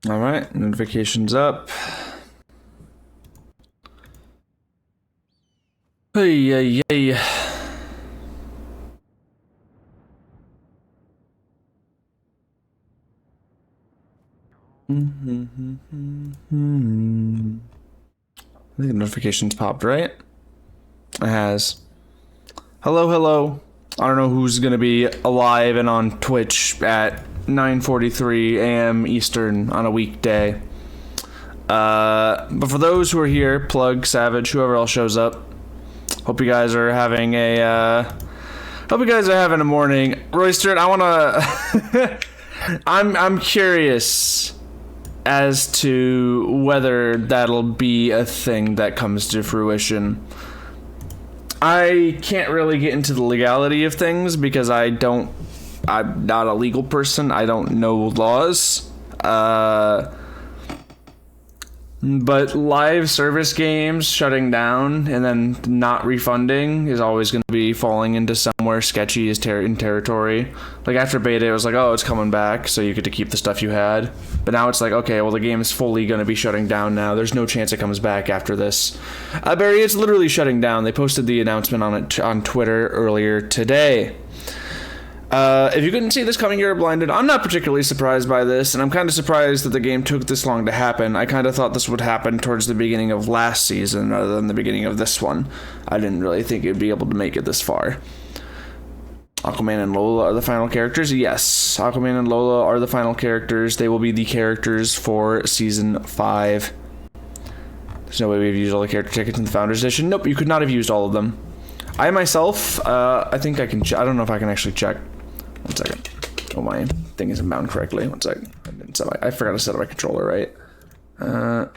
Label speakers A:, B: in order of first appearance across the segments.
A: All right, notifications up. Hey, hey. I think the notifications popped, right? It has. Hello. I don't know who's gonna be alive and on Twitch at 9:43 a.m. Eastern on a weekday. But for those who are here, Plug, Savage, whoever else shows up, hope you guys are having a morning. Royster, I wanna I'm curious as to whether that'll be a thing that comes to fruition. I can't really get into the legality of things because I'm not a legal person. I don't know laws. But live service games shutting down and then not refunding is always going to be falling into somewhere sketchy in territory. Like after beta, it was like, oh, it's coming back, so you get to keep the stuff you had. But now it's like, okay, well, the game is fully going to be shutting down now. There's no chance it comes back after this. Barry, it's literally shutting down. They posted the announcement on it on Twitter earlier today. If you couldn't see this coming, you're blinded. I'm not particularly surprised by this, and I'm kind of surprised that the game took this long to happen. I kind of thought this would happen towards the beginning of last season rather than the beginning of this one. I didn't really think it'd be able to make it this far. Aquaman and Lola are the final characters? Yes, Aquaman and Lola are the final characters. They will be the characters for Season 5. There's no way we've used all the character tickets in the Founders Edition. Nope, you could not have used all of them. I myself, I think I can I don't know if I can actually check. 1 second. Oh, my thing isn't bound correctly. 1 second. I forgot to set up my controller, right? Can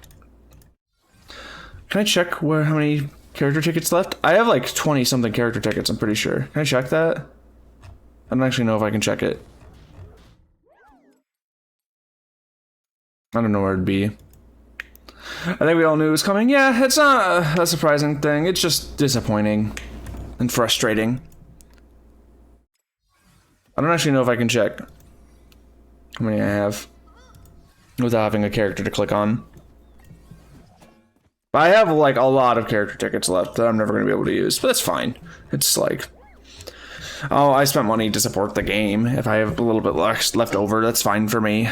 A: I check how many character tickets left? I have like 20 something character tickets, I'm pretty sure. Can I check that? I don't actually know if I can check it. I don't know where it'd be. I think we all knew it was coming. Yeah, it's not a surprising thing. It's just disappointing and frustrating. I don't actually know if I can check how many I have without having a character to click on. I have like a lot of character tickets left that I'm never going to be able to use, but that's fine. It's like, oh, I spent money to support the game. If I have a little bit left over, that's fine for me.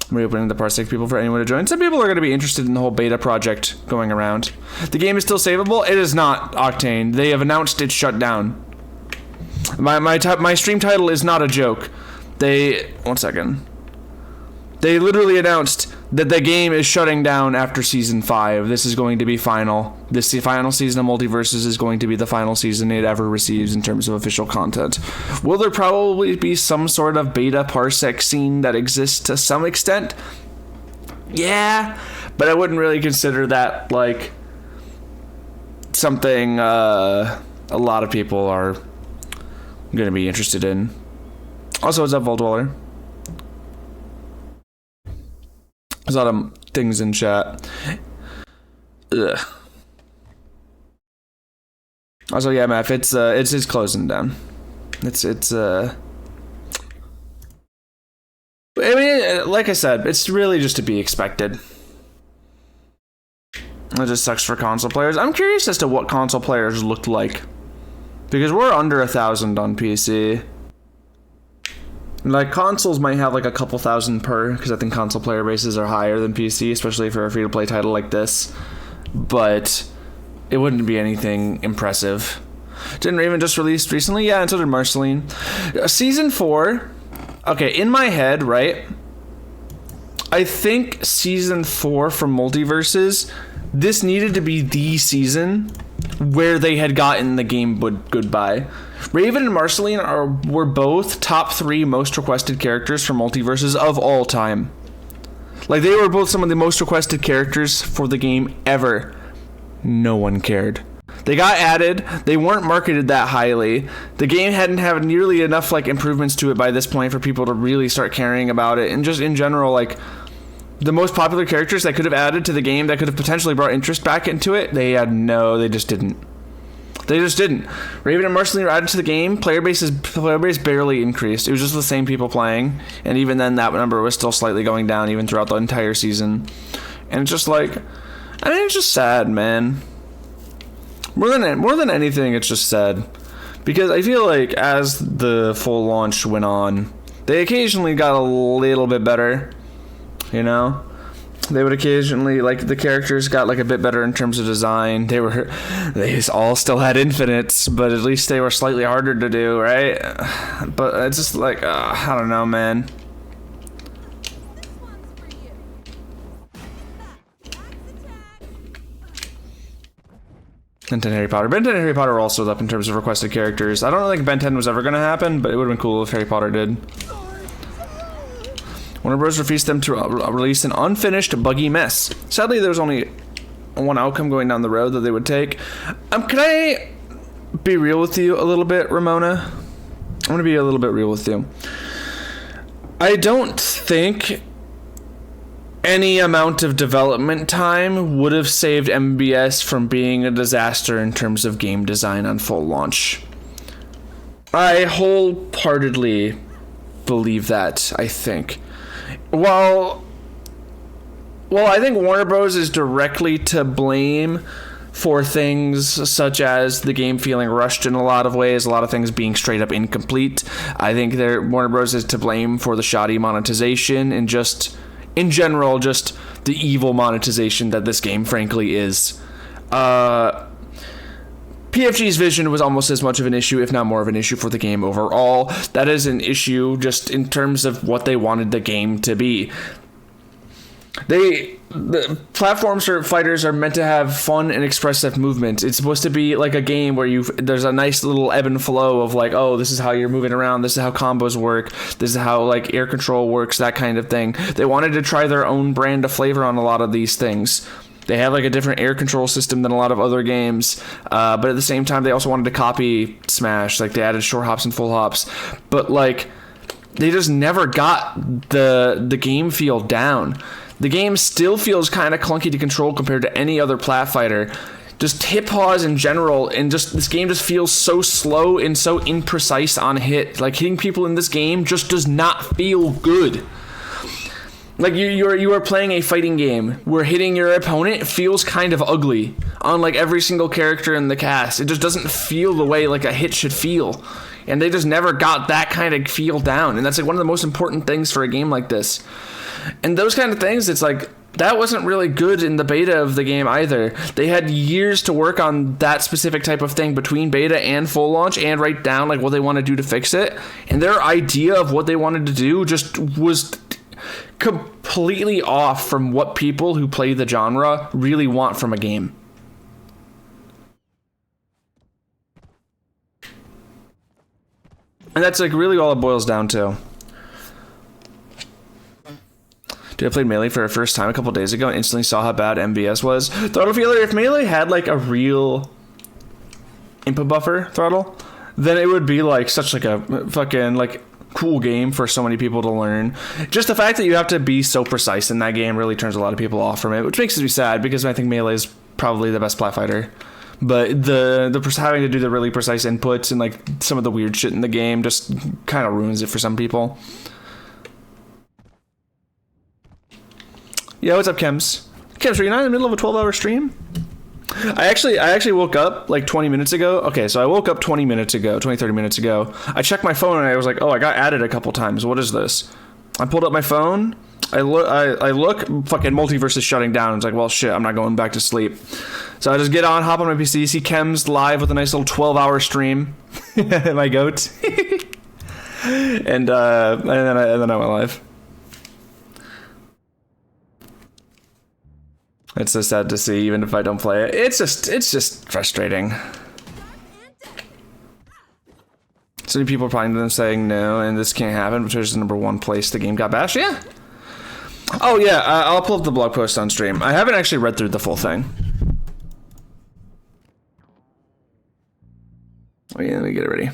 A: Reopening the Parsec people for anyone to join. Some people are going to be interested in the whole beta project going around. The game is still savable. It is not, Octane. They have announced it's shut down. My stream title is not a joke. 1 second. They literally announced that the game is shutting down after Season 5. This is going to be final. This final season of Multiversus is going to be the final season it ever receives in terms of official content. Will there probably be some sort of beta parsec scene that exists to some extent? Yeah, but I wouldn't really consider that like something a lot of people are going to be interested in. Also, what's up, Vault Dweller? There's a lot of things in chat. Ugh. Also, yeah, Matt, it's closing down. I mean, like I said, it's really just to be expected. It just sucks for console players. I'm curious as to what console players looked like, because we're under 1,000 on PC. Like, consoles might have like a couple thousand per, because I think console player bases are higher than PC, especially for a free-to-play title like this. But it wouldn't be anything impressive. Didn't Raven just released recently? Yeah, and so did Marceline. Season 4. Okay, in my head, right? I think Season 4 from Multiversus, this needed to be the season where they had gotten the game goodbye. Raven and Marceline were both top 3 most requested characters for Multiversus of all time. Like, they were both some of the most requested characters for the game ever. No one cared. They got added. They weren't marketed that highly. The game hadn't had nearly enough like improvements to it by this point for people to really start caring about it. And just in general, like, the most popular characters that could have added to the game that could have potentially brought interest back into it, they just didn't. They just didn't. Raven and Mercenary were added to the game. Player base barely increased. It was just the same people playing, and even then, that number was still slightly going down even throughout the entire season. And it's just like, I mean, it's just sad, man. More than anything, it's just sad because I feel like as the full launch went on, they occasionally got a little bit better. You know, they would occasionally, like, the characters got like a bit better in terms of design. They all still had infinites, but at least they were slightly harder to do, right? But it's just like, I don't know, man. Ben 10 Harry Potter. Ben 10 and Harry Potter are also up in terms of requested characters. I don't think Ben 10 was ever going to happen, but it would have been cool if Harry Potter did. Warner Bros. Refused them to release an unfinished, buggy mess. Sadly, there was only one outcome going down the road that they would take. Can I be real with you a little bit, Ramona? I'm going to be a little bit real with you. I don't think any amount of development time would have saved MBS from being a disaster in terms of game design on full launch. I wholeheartedly believe that, I think. Well, I think Warner Bros. Is directly to blame for things such as the game feeling rushed in a lot of ways, a lot of things being straight up incomplete. I think Warner Bros. Is to blame for the shoddy monetization and just, in general, just the evil monetization that this game frankly is. PFG's vision was almost as much of an issue, if not more of an issue, for the game overall. That is an issue just in terms of what they wanted the game to be. The platforms for fighters are meant to have fun and expressive movement. It's supposed to be like a game where there's a nice little ebb and flow of like, oh, this is how you're moving around, this is how combos work, this is how like air control works, that kind of thing. They wanted to try their own brand of flavor on a lot of these things. They have like a different air control system than a lot of other games, but at the same time, they also wanted to copy Smash. Like they added short hops and full hops, but like they just never got the game feel down. The game still feels kind of clunky to control compared to any other plat fighter. Just hit pause in general, and just this game just feels so slow and so imprecise on hit. Like hitting people in this game just does not feel good. Like you are playing a fighting game where hitting your opponent feels kind of ugly on like every single character in the cast. It just doesn't feel the way like a hit should feel. And they just never got that kind of feel down. And that's like one of the most important things for a game like this. And those kind of things, it's like, that wasn't really good in the beta of the game either. They had years to work on that specific type of thing between beta and full launch and write down like what they want to do to fix it. And their idea of what they wanted to do just was completely off from what people who play the genre really want from a game. And that's like really all it boils down to. Dude, I played Melee for the first time a couple days ago and instantly saw how bad MBS was. Throttle feeler, if Melee had like a real input buffer throttle, then it would be like such like a fucking like cool game for so many people to learn. Just the fact that you have to be so precise in that game really turns a lot of people off from it, which makes me sad because I think Melee is probably the best plat fighter. But the having to do the really precise inputs and like some of the weird shit in the game just kind of ruins it for some people. Yeah, what's up, Kems? Kems, are you not in the middle of a 12-hour stream? I actually woke up like 20 minutes ago. Okay, so I woke up 30 minutes ago. I checked my phone and I was like, oh, I got added a couple times. What is this? I pulled up my phone. I look, fucking Multiversus shutting down. It's like, well, shit, I'm not going back to sleep. So I just get on, hop on my PC, see Kems live with a nice little 12-hour stream. My goat. and then I went live. It's so sad to see, even if I don't play it. It's just frustrating. So many people are probably them saying no, and this can't happen, but there's the #1 place the game got bashed. Yeah. Oh yeah, I'll pull up the blog post on stream. I haven't actually read through the full thing. Oh yeah, let me get it ready.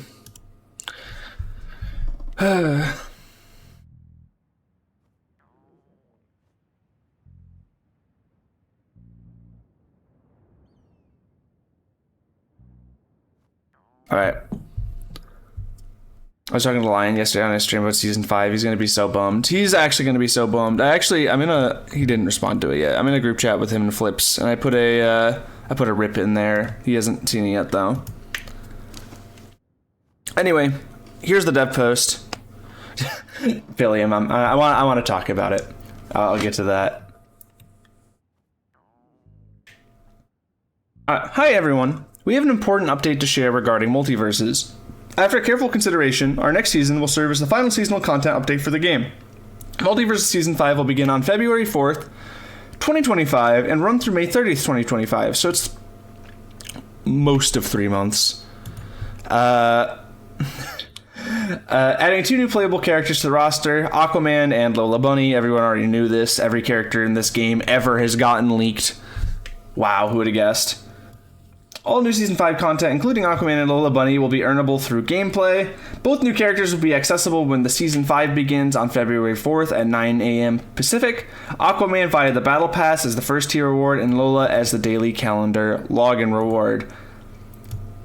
A: All right. I was talking to Lion yesterday on his stream about season 5. He's gonna be so bummed. He's actually gonna be so bummed. He didn't respond to it yet. I'm in a group chat with him and Flips, and I put a rip in there. He hasn't seen it yet though. Anyway, here's the dev post. Billiam, I want to talk about it. I'll get to that. Hi everyone. We have an important update to share regarding Multiversus. After careful consideration, our next season will serve as the final seasonal content update for the game. Multiversus Season 5 will begin on February 4th, 2025, and run through May 30th, 2025, so it's most of 3 months. Adding 2 new playable characters to the roster, Aquaman and Lola Bunny. Everyone already knew this. Every character in this game ever has gotten leaked. Wow, who would have guessed? All new Season 5 content, including Aquaman and Lola Bunny, will be earnable through gameplay. Both new characters will be accessible when the Season 5 begins on February 4th at 9 a.m. Pacific. Aquaman via the Battle Pass as the first tier reward, and Lola as the daily calendar login reward.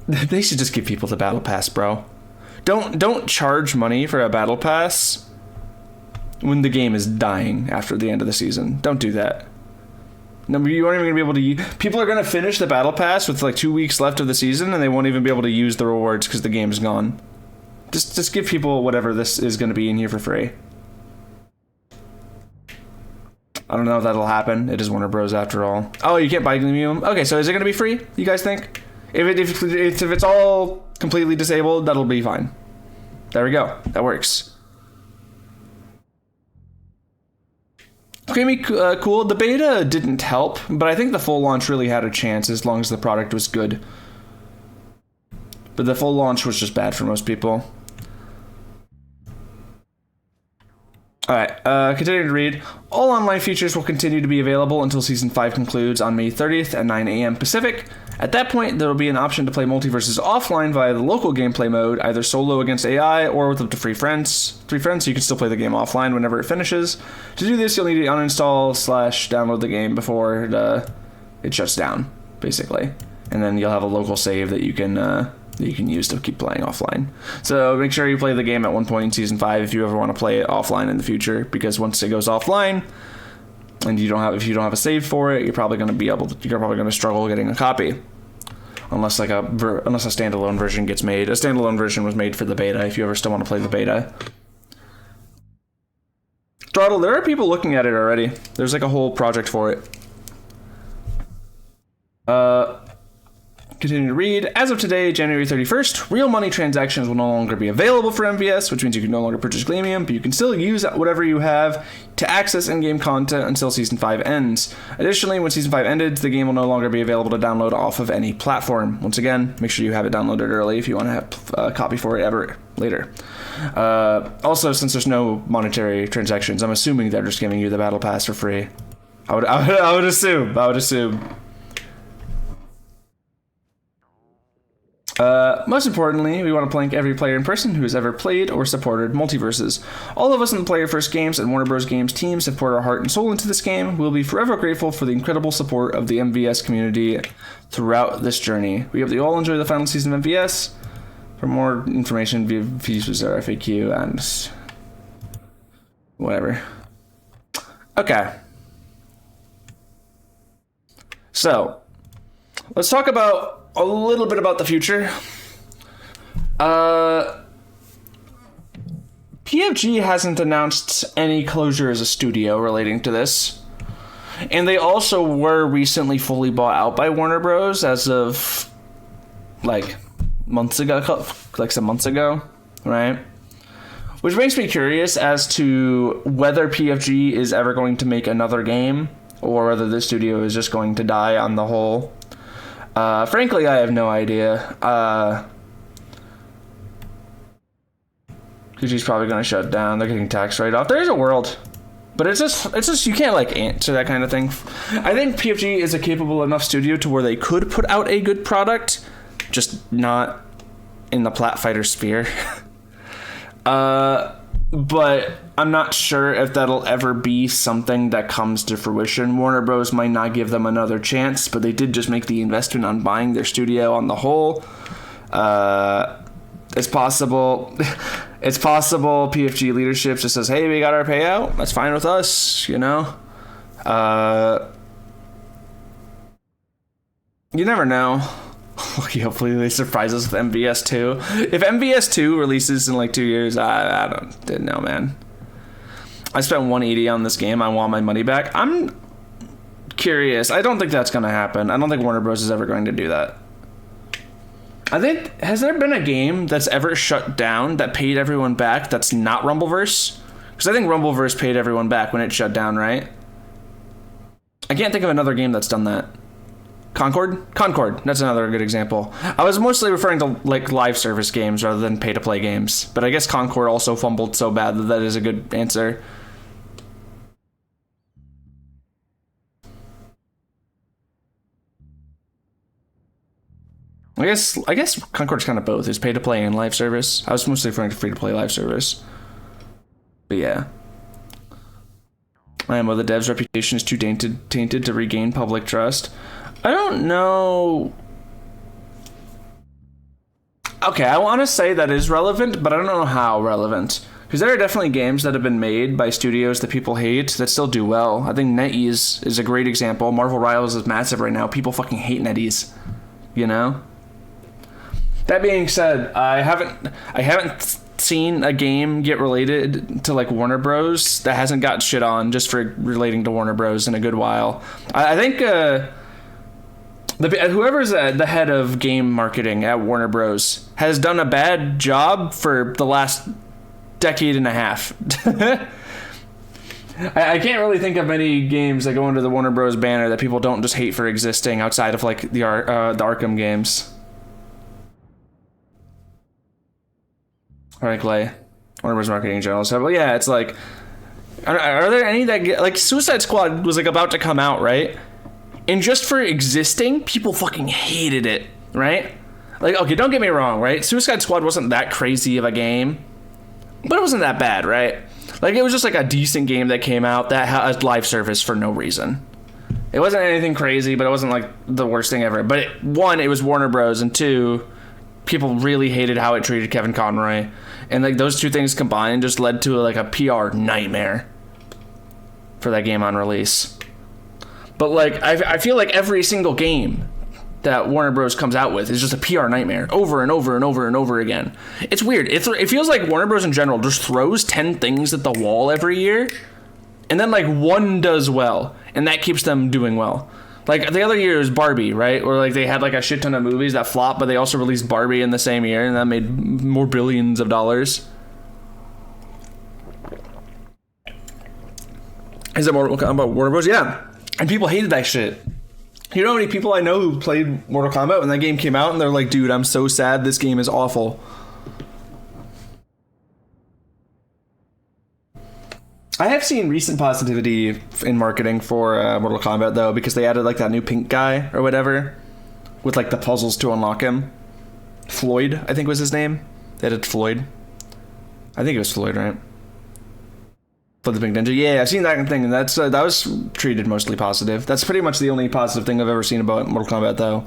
A: They should just give people the Battle Pass, bro. Don't charge money for a Battle Pass when the game is dying after the end of the season. Don't do that. No, you aren't even going to be able to... People are going to finish the Battle Pass with like 2 weeks left of the season, and they won't even be able to use the rewards because the game's gone. Just give people whatever this is going to be in here for free. I don't know if that'll happen. It is Warner Bros. After all. Oh, you can't buy Gleamium? Okay, so is it going to be free, you guys think? If it's all completely disabled, that'll be fine. There we go. That works. Creamy cool. The beta didn't help, but I think the full launch really had a chance as long as the product was good. But the full launch was just bad for most people. Alright, continuing to read. All online features will continue to be available until Season 5 concludes on May 30th at 9 a.m. Pacific. At that point, there will be an option to play Multiversus offline via the local gameplay mode, either solo against AI or with up to 3 friends, so you can still play the game offline whenever it finishes. To do this, you'll need to uninstall/download the game before it shuts down, basically. And then you'll have a local save that you can use to keep playing offline. So make sure you play the game at one point in Season 5 if you ever want to play it offline in the future, because once it goes offline and if you don't have a save for it, you're probably going to struggle getting a copy. Unless a standalone version gets made. A standalone version was made for the beta if you ever still want to play the beta. Throttle, there are people looking at it already. There's like a whole project for it. Continue to read. As of today, January 31st, real money transactions will no longer be available for MVS, which means you can no longer purchase Gleamium, but you can still use whatever you have to access in-game content until Season 5 ends. Additionally, when Season 5 ended, the game will no longer be available to download off of any platform. Once again, make sure you have it downloaded early if you want to have a copy for it ever later. Also, since there's no monetary transactions, I'm assuming they're just giving you the Battle Pass for free. I would assume. Most importantly, we want to thank every player in person who has ever played or supported Multiversus. All of us in the Player First Games and Warner Bros. Games teams have poured our heart and soul into this game. We'll be forever grateful for the incredible support of the MVS community throughout this journey. We hope that you all enjoy the final season of MVS. For more information, please visit our FAQ and whatever. Okay. So, let's talk about a little bit about the future. PFG hasn't announced any closure as a studio relating to this. And they also were recently fully bought out by Warner Bros. As of like some months ago, right? Which makes me curious as to whether PFG is ever going to make another game or whether the studio is just going to die on the whole. Frankly, I have no idea. PFG's probably going to shut down. They're getting tax write-off. There is a world, but it's just you can't like answer that kind of thing. I think PFG is a capable enough studio to where they could put out a good product, just not in the plat fighter sphere. But I'm not sure if that'll ever be something that comes to fruition. Warner Bros. Might not give them another chance, but they did just make the investment on buying their studio on the whole. It's possible. It's possible PFG leadership just says, "Hey, we got our payout. That's fine with us." You know. You never know. Hopefully they surprise us with MVS 2. If MVS 2 releases in like 2 years, I didn't know, man. I spent 180 on this game. I want my money back. I'm curious. I don't think that's going to happen. I don't think Warner Bros. Is ever going to do that. I think, has there been a game that's ever shut down that paid everyone back that's not Rumbleverse? Because I think Rumbleverse paid everyone back when it shut down, right? I can't think of another game that's done that. Concord, that's another good example. I was mostly referring to like live service games rather than pay to play games, but I guess Concord also fumbled so bad that that is a good answer. I guess Concord's kind of both. It's pay to play and live service. I was mostly referring to free to play live service. But yeah. IMO, the dev's reputation is too tainted to regain public trust. I don't know. Okay, I want to say that is relevant, but I don't know how relevant. Because there are definitely games that have been made by studios that people hate that still do well. I think NetEase is a great example. Marvel Rivals is massive right now. People fucking hate NetEase. You know? That being said, I haven't seen a game get related to like Warner Bros. That hasn't got shit on just for relating to Warner Bros. In a good while. I think whoever's the head of game marketing at Warner Bros. Has done a bad job for the last decade and a half. I can't really think of many games that go under the Warner Bros. Banner that people don't just hate for existing outside of like the Arkham games. Frankly, Warner Bros. Marketing in general. So, but yeah, it's like, are there any that get, like Suicide Squad was like about to come out, right? And just for existing, people fucking hated it, right? Like, okay, don't get me wrong, right? Suicide Squad wasn't that crazy of a game, but it wasn't that bad, right? Like, it was just like a decent game that came out that had live service for no reason. It wasn't anything crazy, but it wasn't like the worst thing ever. But one, it was Warner Bros. And two, people really hated how it treated Kevin Conroy. And like those two things combined just led to like a PR nightmare for that game on release. But like I feel like every single game that Warner Bros. Comes out with is just a PR nightmare over and over and over and over again. It's weird. It feels like Warner Bros. In general just throws 10 things at the wall every year, and then like one does well, and that keeps them doing well. Like the other year was Barbie, right? Or like they had like a shit ton of movies that flopped, but they also released Barbie in the same year, and that made more billions of dollars. Is it Mortal Kombat Warner Bros? Yeah. And people hated that shit. You know how many people I know who played Mortal Kombat when that game came out, and they're like, dude, I'm so sad this game is awful. I have seen recent positivity in marketing for Mortal Kombat, though, because they added like that new pink guy or whatever with like the puzzles to unlock him. Floyd, I think was his name. They added Floyd. I think it was Floyd, right? For the Pink Ninja. Yeah, I've seen that thing, and that was treated mostly positive. That's pretty much the only positive thing I've ever seen about Mortal Kombat, though.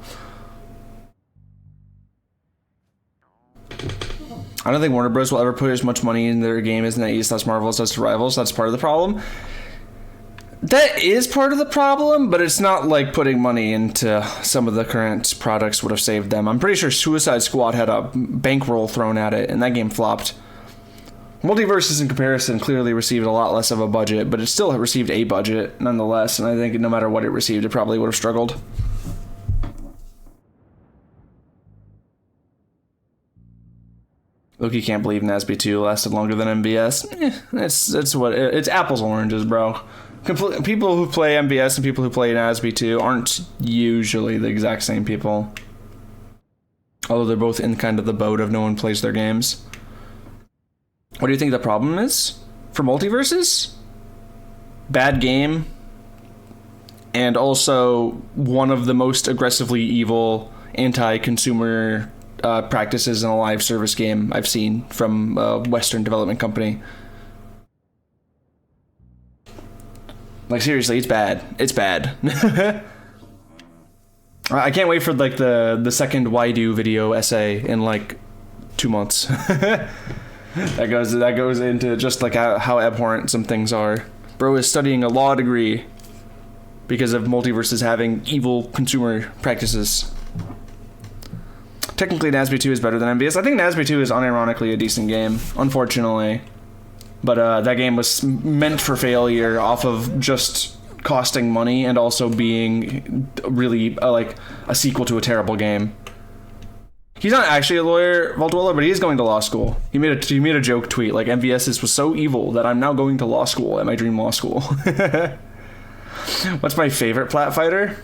A: I don't think Warner Bros. Will ever put as much money in their game as NetEase does Marvel's does to Rivals. That's part of the problem. That is part of the problem, but it's not like putting money into some of the current products would have saved them. I'm pretty sure Suicide Squad had a bankroll thrown at it, and that game flopped. Multiversus, in comparison, clearly received a lot less of a budget, but it still received a budget nonetheless, and I think no matter what it received, it probably would have struggled. Loki can't believe NASB 2 lasted longer than MBS. It's apples and oranges, bro. People who play MBS and people who play NASB 2 aren't usually the exact same people. Although they're both in kind of the boat of no one plays their games. What do you think the problem is for Multiversus? Bad game, and also one of the most aggressively evil anti-consumer practices in a live service game I've seen from a Western development company. Like, seriously, it's bad. It's bad. I can't wait for like the second why do video essay in like 2 months. that goes into just like how abhorrent some things are. Bro is studying a law degree because of Multiversus having evil consumer practices. Technically, NASB 2 is better than MVS. I think NASB 2 is unironically a decent game, unfortunately. But that game was meant for failure off of just costing money and also being really like a sequel to a terrible game. He's not actually a lawyer, Voltwiller, but he is going to law school. He made a joke tweet like MVS was so evil that I'm now going to law school at my dream law school. What's my favorite plat fighter?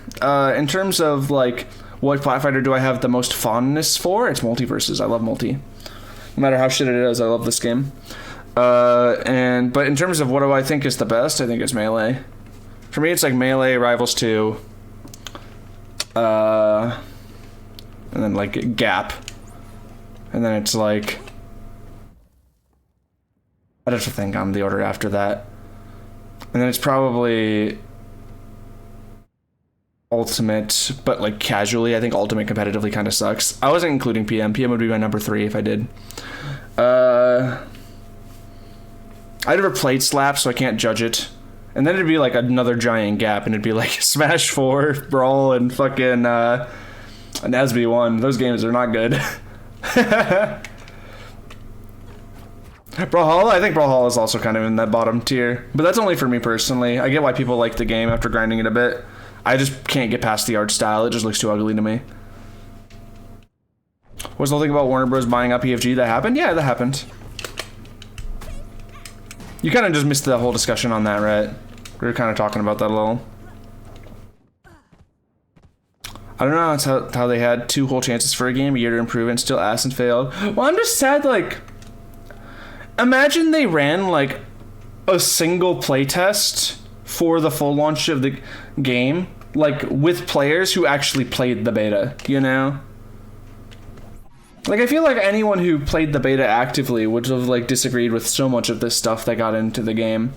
A: In terms of like what plat fighter do I have the most fondness for? It's Multiversus. I love Multi. No matter how shit it is, I love this game. But in terms of what do I think is the best, I think it's Melee. For me, it's like Melee, Rivals 2, and then like Gap, and then it's like I have to think on the order after that, and then it's probably Ultimate, but like casually, I think Ultimate competitively kind of sucks. I wasn't including PM. PM would be my number 3 if I did. I never played Slap, so I can't judge it. And then it'd be like another giant gap, and it'd be like Smash 4, Brawl, and fucking NASB 1. Those games are not good. Brawlhalla, I think Brawlhalla is also kind of in that bottom tier, but that's only for me personally. I get why people like the game after grinding it a bit. I just can't get past the art style. It just looks too ugly to me. What's the whole thing about Warner Bros. Buying up EFG? That happened? Yeah, that happened. You kind of just missed the whole discussion on that, right? We were kind of talking about that a little. I don't know, that's how they had 2 whole chances for a game, a year to improve it, and still asked and failed. Well, I'm just sad, like, imagine they ran, like, a single playtest for the full launch of the game, like, with players who actually played the beta, you know? Like, I feel like anyone who played the beta actively would have, like, disagreed with so much of this stuff that got into the game.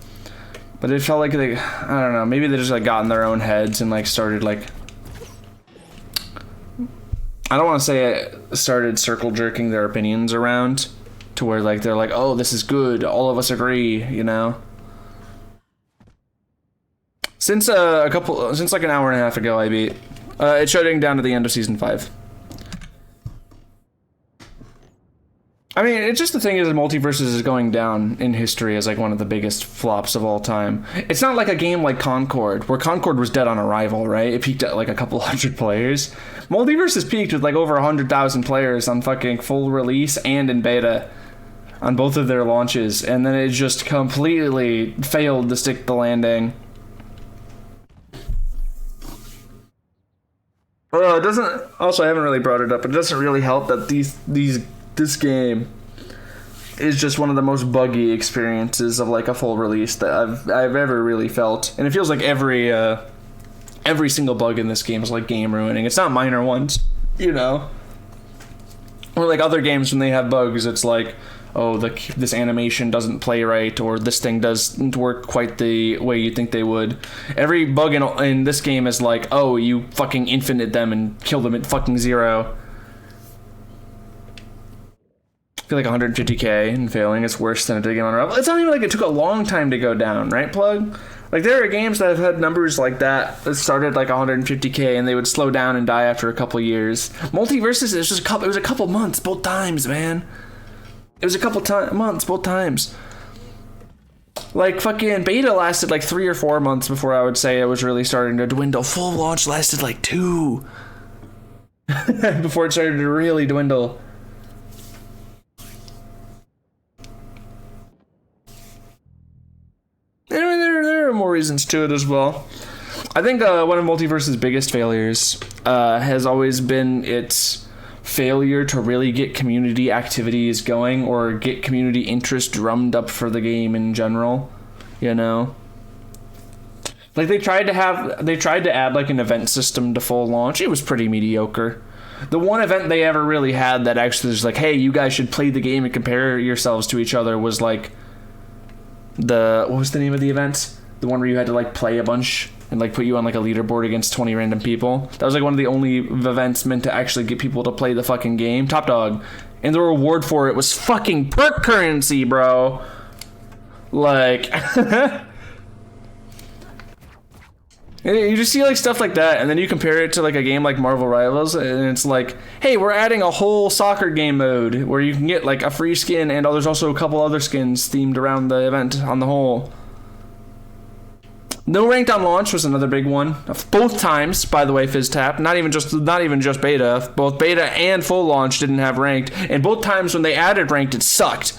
A: But it felt like they, I don't know, maybe they just, like, got in their own heads and, like, started, like, I don't want to say it started circle jerking their opinions around to where, like, they're like, oh, this is good, all of us agree, you know? Since like an hour and a half ago, I beat. It's shutting down to the end of Season 5. I mean, it's just the thing is that Multiversus is going down in history as like one of the biggest flops of all time. It's not like a game like Concord, where Concord was dead on arrival, right? It peaked at like a couple hundred players. Multiversus peaked with like over 100,000 players on fucking full release and in beta on both of their launches, and then it just completely failed to stick the landing. Well, it doesn't. Also, I haven't really brought it up, but it doesn't really help that this game is just one of the most buggy experiences of like a full release that I've ever really felt, and it feels like every single bug in this game is like game ruining. It's not minor ones, you know, or like other games when they have bugs, it's like, oh, this animation doesn't play right, or this thing doesn't work quite the way you think they would. Every bug in this game is like, oh, you fucking infinite them and kill them at fucking 0. I feel like 150k and failing is worse than a big game on Arrival. It's not even like it took a long time to go down, right, Plug? Like, there are games that have had numbers like that started like 150k and they would slow down and die after a couple years. Multiversus is just it was a couple months both times, man. It was a couple months both times. Like, fucking beta lasted like 3 or 4 months before I would say it was really starting to dwindle. Full launch lasted like 2 before it started to really dwindle. I mean, there are more reasons to it as well. I think one of Multiverse's biggest failures has always been its failure to really get community activities going or get community interest drummed up for the game in general, you know? Like, they tried to add like an event system to full launch. It was pretty mediocre. The one event they ever really had that actually was like, hey, you guys should play the game and compare yourselves to each other was like what was the name of the event? The one where you had to like play a bunch and like put you on like a leaderboard against 20 random people. That was like one of the only events meant to actually get people to play the fucking game. Top dog. And the reward for it was fucking perk currency, bro. Like, you just see like stuff like that, and then you compare it to like a game like Marvel Rivals, and it's like, hey, we're adding a whole soccer game mode where you can get like a free skin, and there's also a couple other skins themed around the event on the whole. No ranked on launch was another big one. Both times, by the way, FizzTap, not even just beta. Both beta and full launch didn't have ranked, and both times when they added ranked, it sucked.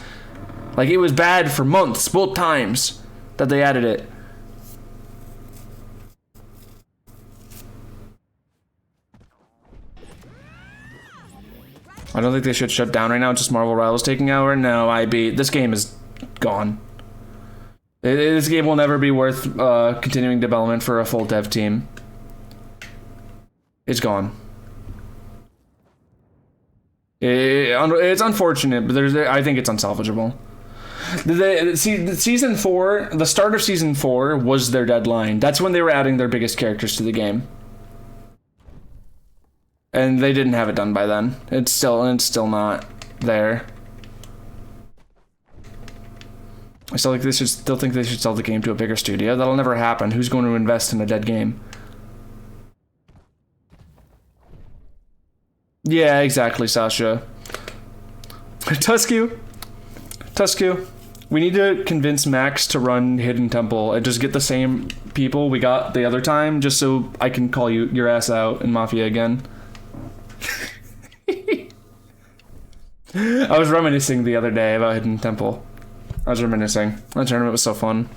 A: Like, it was bad for months, both times that they added it. I don't think they should shut down right now. It's just Marvel Rivals taking over. No, this game is gone. This game will never be worth continuing development for a full dev team. It's gone. It's unfortunate, but I think it's unsalvageable. Season 4, the start of Season 4 was their deadline. That's when they were adding their biggest characters to the game. And they didn't have it done by then. It's still not there. I still think they should sell the game to a bigger studio. That'll never happen. Who's going to invest in a dead game? Yeah, exactly, Sasha. Tusku. We need to convince Max to run Hidden Temple and just get the same people we got the other time, just so I can call your ass out in Mafia again. I was reminiscing the other day about Hidden Temple. That tournament was so fun.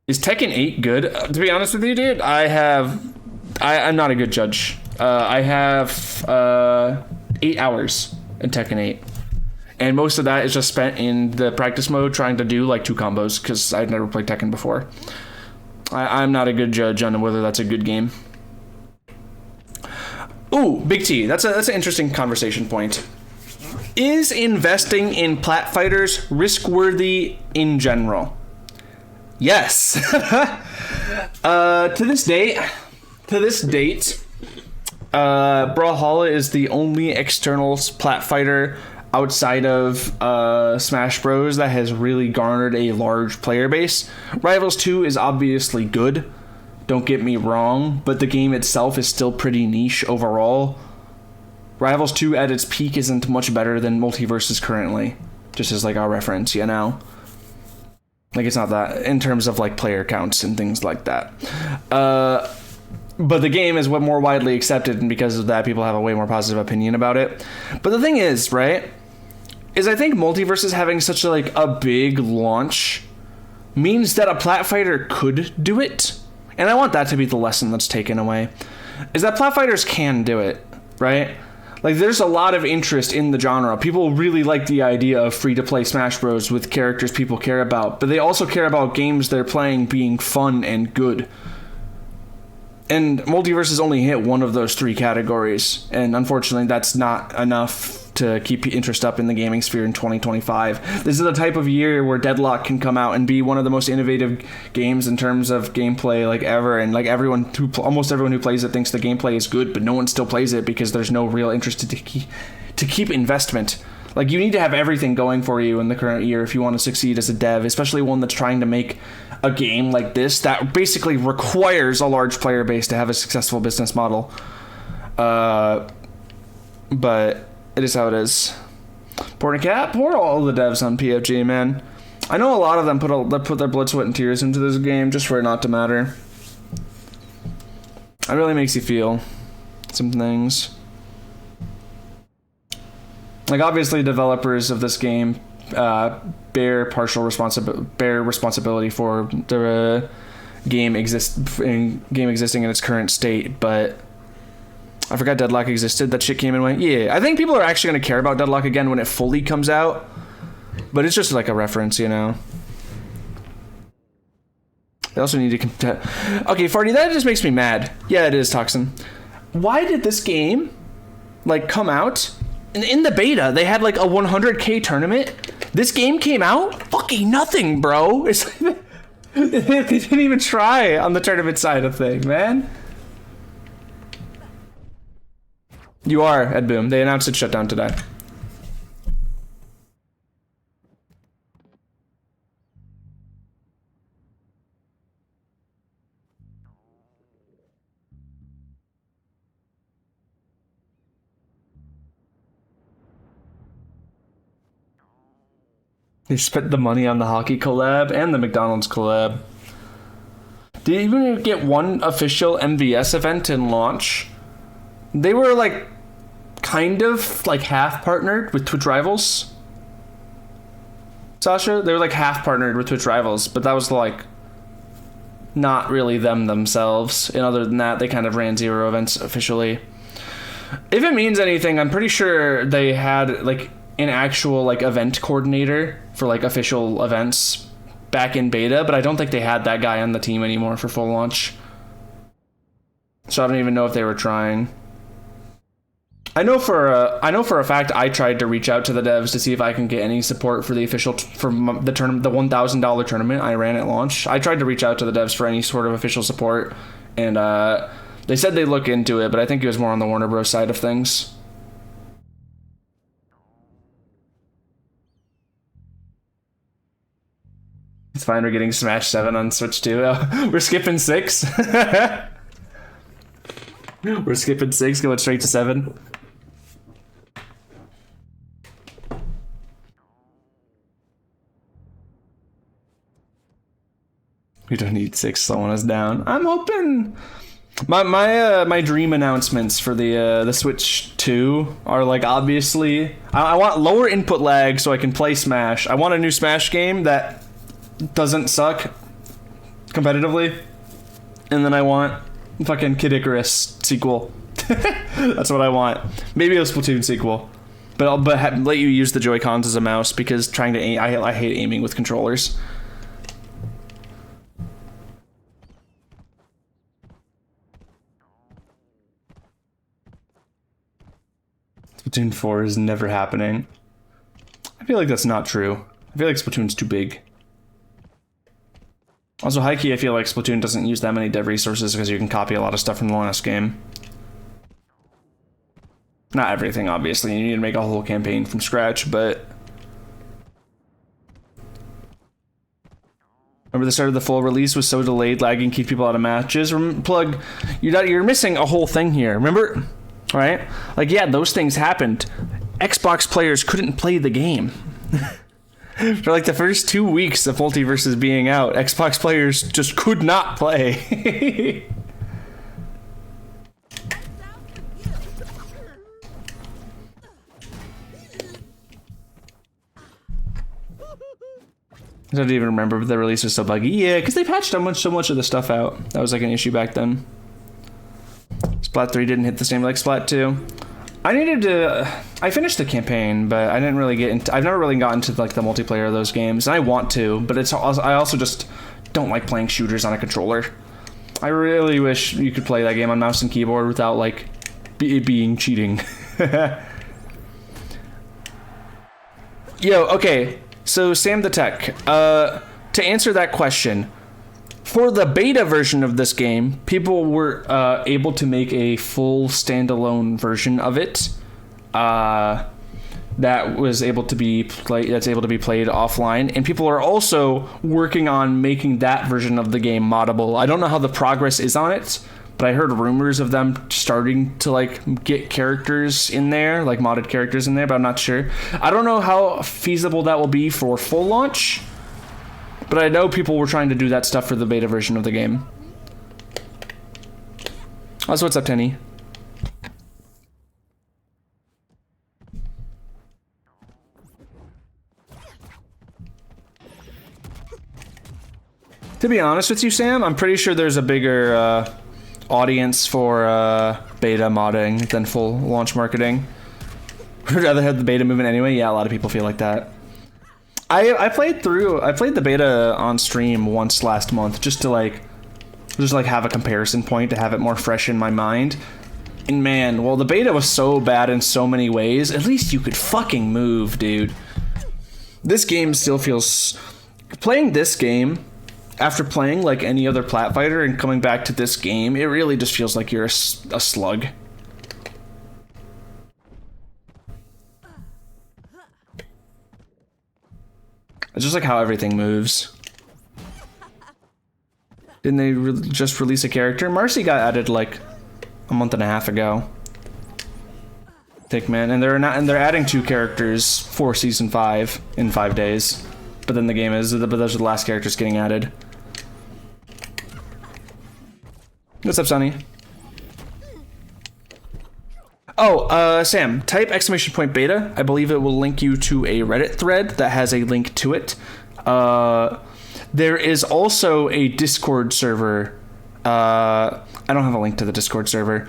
A: Is Tekken 8 good? To be honest with you, dude, I'm not a good judge. I have 8 hours in Tekken 8. And most of that is just spent in the practice mode trying to do like 2 combos because I've never played Tekken before. I'm not a good judge on whether that's a good game. Ooh, Big T. That's an interesting conversation point. Is investing in plat fighters risk-worthy in general? Yes. To this date, Brawlhalla is the only external plat fighter outside of Smash Bros that has really garnered a large player base. Rivals 2 is obviously good, don't get me wrong, but the game itself is still pretty niche overall. Rivals 2 at its peak isn't much better than Multiversus currently, just as like our reference, you know? Like, it's not that in terms of like player counts and things like that. But the game is what more widely accepted, and because of that, people have a way more positive opinion about it. But the thing is, right, is I think Multiversus having such a big launch means that a plat fighter could do it. And I want that to be the lesson that's taken away, is that plat fighters can do it, right? Like, there's a lot of interest in the genre. People really like the idea of free-to-play Smash Bros. With characters people care about, but they also care about games they're playing being fun and good. And Multiversus only hit one of those 3 categories, and unfortunately that's not enough to keep interest up in the gaming sphere in 2025. This is the type of year where Deadlock can come out and be one of the most innovative games in terms of gameplay like ever, and like almost everyone who plays it thinks the gameplay is good, but no one still plays it because there's no real interest to keep investment. Like, you need to have everything going for you in the current year if you want to succeed as a dev, especially one that's trying to make a game like this that basically requires a large player base to have a successful business model. But it is how it is. Poor all the devs on PFG, man. I know a lot of them put their blood, sweat, and tears into this game just for it not to matter. It really makes you feel some things. Like, obviously, developers of this game bear responsibility for the game existing in its current state, but I forgot Deadlock existed. That shit came and went. Yeah, I think people are actually going to care about Deadlock again when it fully comes out, but it's just like a reference, you know? They also need to... Okay, Farty, that just makes me mad. Yeah, it is, Toxin. Why did this game, come out in the beta, they had like a 100K tournament. This game came out, fucking nothing, bro. It's they didn't even try on the tournament side of things, man. You are, Ed Boom. They announced it shut down today. They spent the money on the hockey collab and the McDonald's collab. Did you even get one official MVS event in launch? They were like kind of like half partnered with Twitch Rivals. Sasha, they were like half partnered with Twitch Rivals, but that was like not really them themselves. And other than that, they kind of ran 0 events officially. If it means anything, I'm pretty sure they had like an actual like event coordinator for like official events back in beta, but I don't think they had that guy on the team anymore for full launch. So I don't even know if they were trying. I know for a fact I tried to reach out to the devs to see if I can get any support for the official for the tournament, the $1,000 tournament I ran at launch. I tried to reach out to the devs for any sort of official support, and they said they'd look into it, but I think it was more on the Warner Bros. Side of things. It's fine, we're getting Smash 7 on Switch too. We're skipping 6. We're skipping 6, going straight to 7. We don't need 6, someone is down. I'm hoping my dream announcements for the Switch 2 are like, obviously I want lower input lag so I can play Smash. I want a new Smash game that doesn't suck competitively, and then I want fucking Kid Icarus sequel. That's what I want. Maybe a Splatoon sequel, but let you use the Joy-Cons as a mouse, because trying to aim, I hate aiming with controllers. Splatoon 4 is never happening. I feel like that's not true. I feel like Splatoon's too big. Also, high-key, I feel like Splatoon doesn't use that many dev resources because you can copy a lot of stuff from the last game. Not everything, obviously. You need to make a whole campaign from scratch, but... Remember the start of the full release was so delayed, lagging, keep people out of matches? Plug, you're missing a whole thing here. Remember? Right? Like, yeah, those things happened. Xbox players couldn't play the game. For like the first 2 weeks of Multiversus being out, Xbox players just could not play. I don't even remember if the release was so buggy. Yeah, because they patched so much of the stuff out. That was like an issue back then. Splat 3 didn't hit the same like Splat 2. I finished the campaign, but I didn't really get into, I've never really gotten to like the multiplayer of those games, and I want to, but I also just don't like playing shooters on a controller. I really wish you could play that game on mouse and keyboard without like it being cheating. Yo, okay, so Sam the Tech, to answer that question, for the beta version of this game, people were able to make a full standalone version of it that was able to be played offline, and people are also working on making that version of the game moddable. I don't know how the progress is on it, but I heard rumors of them starting to like get characters in there, like modded characters in there, but I'm not sure. I don't know how feasible that will be for full launch. But I know people were trying to do that stuff for the beta version of the game. Also, what's up, Tenny? To be honest with you, Sam, I'm pretty sure there's a bigger audience for beta modding than full launch marketing. Would rather have the beta movement anyway. Yeah, a lot of people feel like that. I played the beta on stream once last month just to have a comparison point, to have it more fresh in my mind. And man, well, the beta was so bad in so many ways. At least you could fucking move, dude. This game still feels... Playing this game, after playing like any other plat fighter and coming back to this game, it really just feels like you're a slug. It's just like how everything moves. Didn't they just release a character? Marcy got added like a month and a half ago. Thickman, and they're adding 2 characters for season 5 in 5 days. But then the game is, but those are the last characters getting added. What's up, Sonny? Oh, Sam, type !beta. I believe it will link you to a Reddit thread that has a link to it. There is also a Discord server. I don't have a link to the Discord server.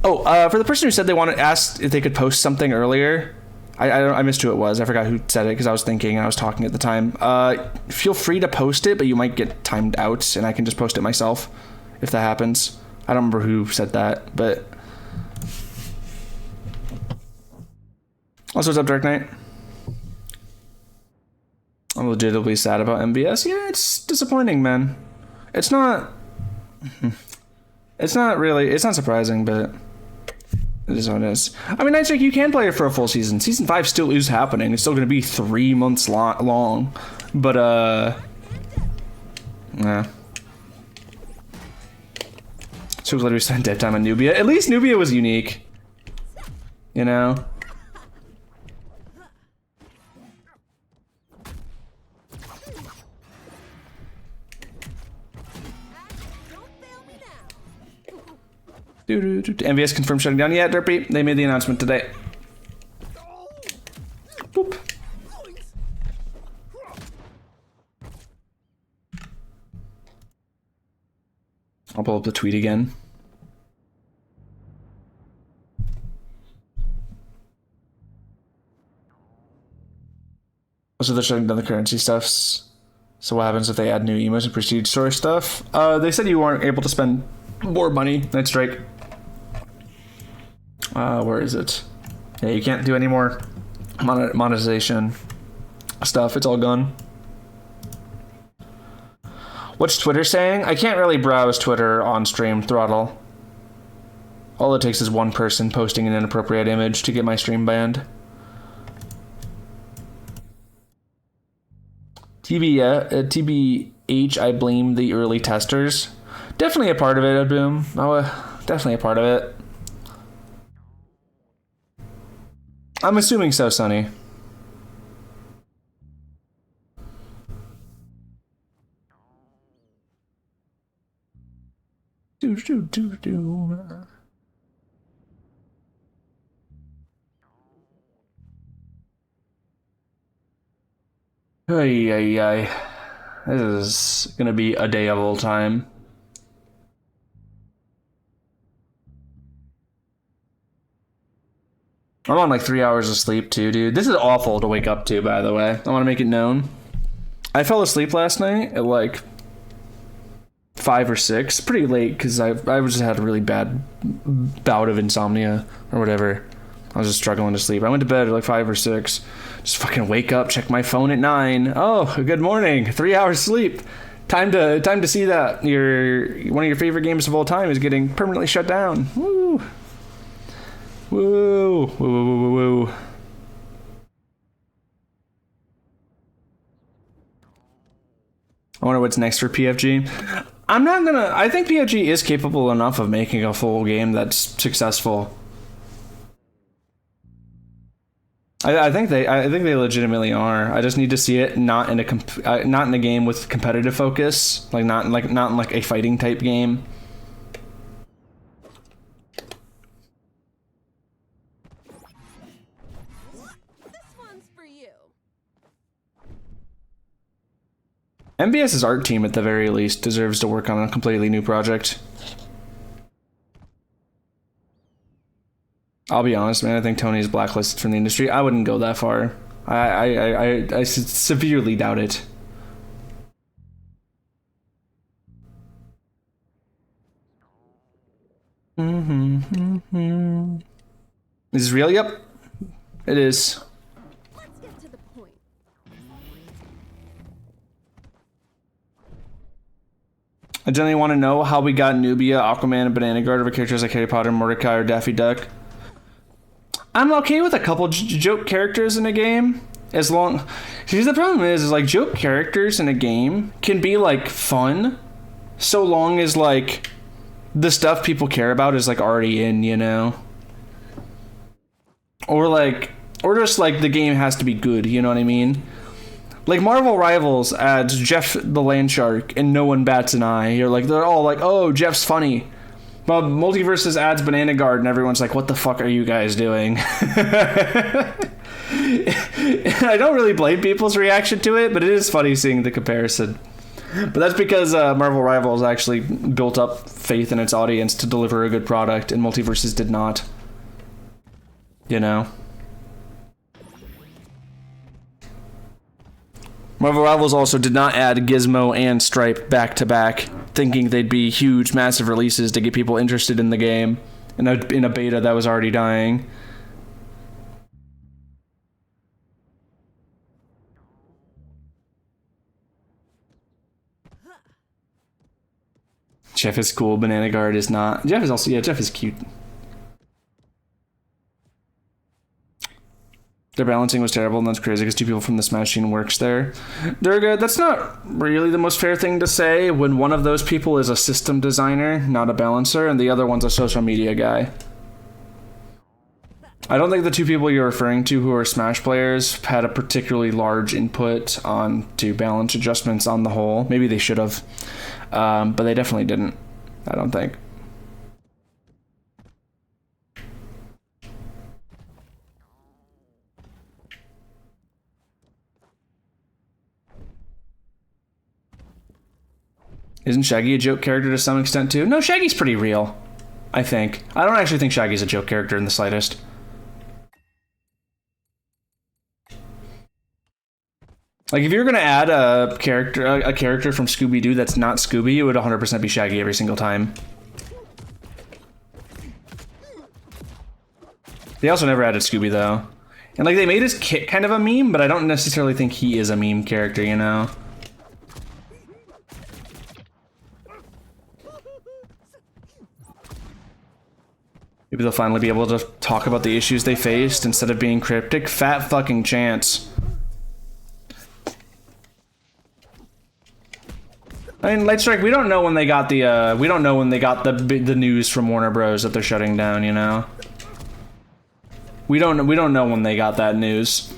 A: Oh, for the person who said they asked if they could post something earlier. I missed who it was. I forgot who said it because I was thinking and I was talking at the time. Feel free to post it, but you might get timed out, and I can just post it myself if that happens. I don't remember who said that, but... Also, what's up, Dark Knight? I'm legitimately sad about MBS. Yeah, it's disappointing, man. It's not... It's not really... It's not surprising, but... It is what it is. I mean, Nightstick, you can play it for a full season. Season 5 still is happening. It's still going to be 3 months long. But, yeah. So glad we spent dead time on Nubia. At least Nubia was unique. You know? MVS confirmed shutting down. Yeah, Derpy, they made the announcement today. Boop. I'll pull up the tweet again. So they're shutting down the currency stuffs. So what happens if they add new emotes and prestige store stuff? They said you weren't able to spend more money. Night Strike. Where is it? Yeah, you can't do any more monetization stuff. It's all gone. What's Twitter saying? I can't really browse Twitter on stream throttle. All it takes is one person posting an inappropriate image to get my stream banned. TBH, I blame the early testers. Definitely a part of it, Boom. Oh, definitely a part of it. I'm assuming so, Sonny. Ay, ay, ay. This is gonna be a day of all time. I'm on like 3 hours of sleep too, dude. This is awful to wake up to, by the way. I want to make it known. I fell asleep last night at like 5 or 6. Pretty late because I just had a really bad bout of insomnia or whatever. I was just struggling to sleep. I went to bed at like 5 or 6. Just fucking wake up, check my phone at 9. Oh, good morning. 3 hours sleep. Time to see that one of your favorite games of all time is getting permanently shut down. Woo. Woo. Woo, woo, woo, woo, woo. I wonder what's next for PFG. I think PFG is capable enough of making a full game that's successful. I think they legitimately are. I just need to see it not in a game with competitive focus, not in a fighting type game. MBS's art team, at the very least, deserves to work on a completely new project. I'll be honest, man. I think Tony is blacklisted from the industry. I wouldn't go that far. I severely doubt it. Is this real? Yep, it is.
B: Let's get to the point.
A: I generally want to know how we got Nubia, Aquaman, and Banana Guard over characters like Harry Potter, Mordecai, or Daffy Duck. I'm okay with a couple joke characters in a game, as long. See, the problem is like joke characters in a game can be like fun, so long as like the stuff people care about is like already in, you know, or just like the game has to be good, you know what I mean? Like Marvel Rivals adds Jeff the Landshark and no one bats an eye. You're like, they're all like, oh, Jeff's funny. But Multiversus adds Banana Guard and everyone's like, what the fuck are you guys doing? I don't really blame people's reaction to it, but it is funny seeing the comparison. But that's because Marvel Rivals actually built up faith in its audience to deliver a good product, and Multiversus did not. You know? Marvel Rivals also did not add Gizmo and Stripe back to back, thinking they'd be huge, massive releases to get people interested in the game in a beta that was already dying. Jeff is cool, Banana Guard is not. Jeff is also, yeah, Jeff is cute. Their balancing was terrible, and that's crazy because two people from the Smash scene works there. They're good. That's not really the most fair thing to say when one of those people is a system designer, not a balancer, and the other one's a social media guy. I don't think the two people you're referring to who are Smash players had a particularly large input on to balance adjustments on the whole. Maybe they should have, but they definitely didn't. I don't think. Isn't Shaggy a joke character to some extent too? No, Shaggy's pretty real, I think. I don't actually think Shaggy's a joke character in the slightest. Like, if you're gonna add a character from Scooby-Doo that's not Scooby, it would 100% be Shaggy every single time. They also never added Scooby, though. And, like, they made his kit kind of a meme, but I don't necessarily think he is a meme character, you know? Maybe they'll finally be able to talk about the issues they faced instead of being cryptic. Fat fucking chance. I mean, Lightstrike, we don't know when they got the news from Warner Bros. That they're shutting down, you know? We don't know when they got that news.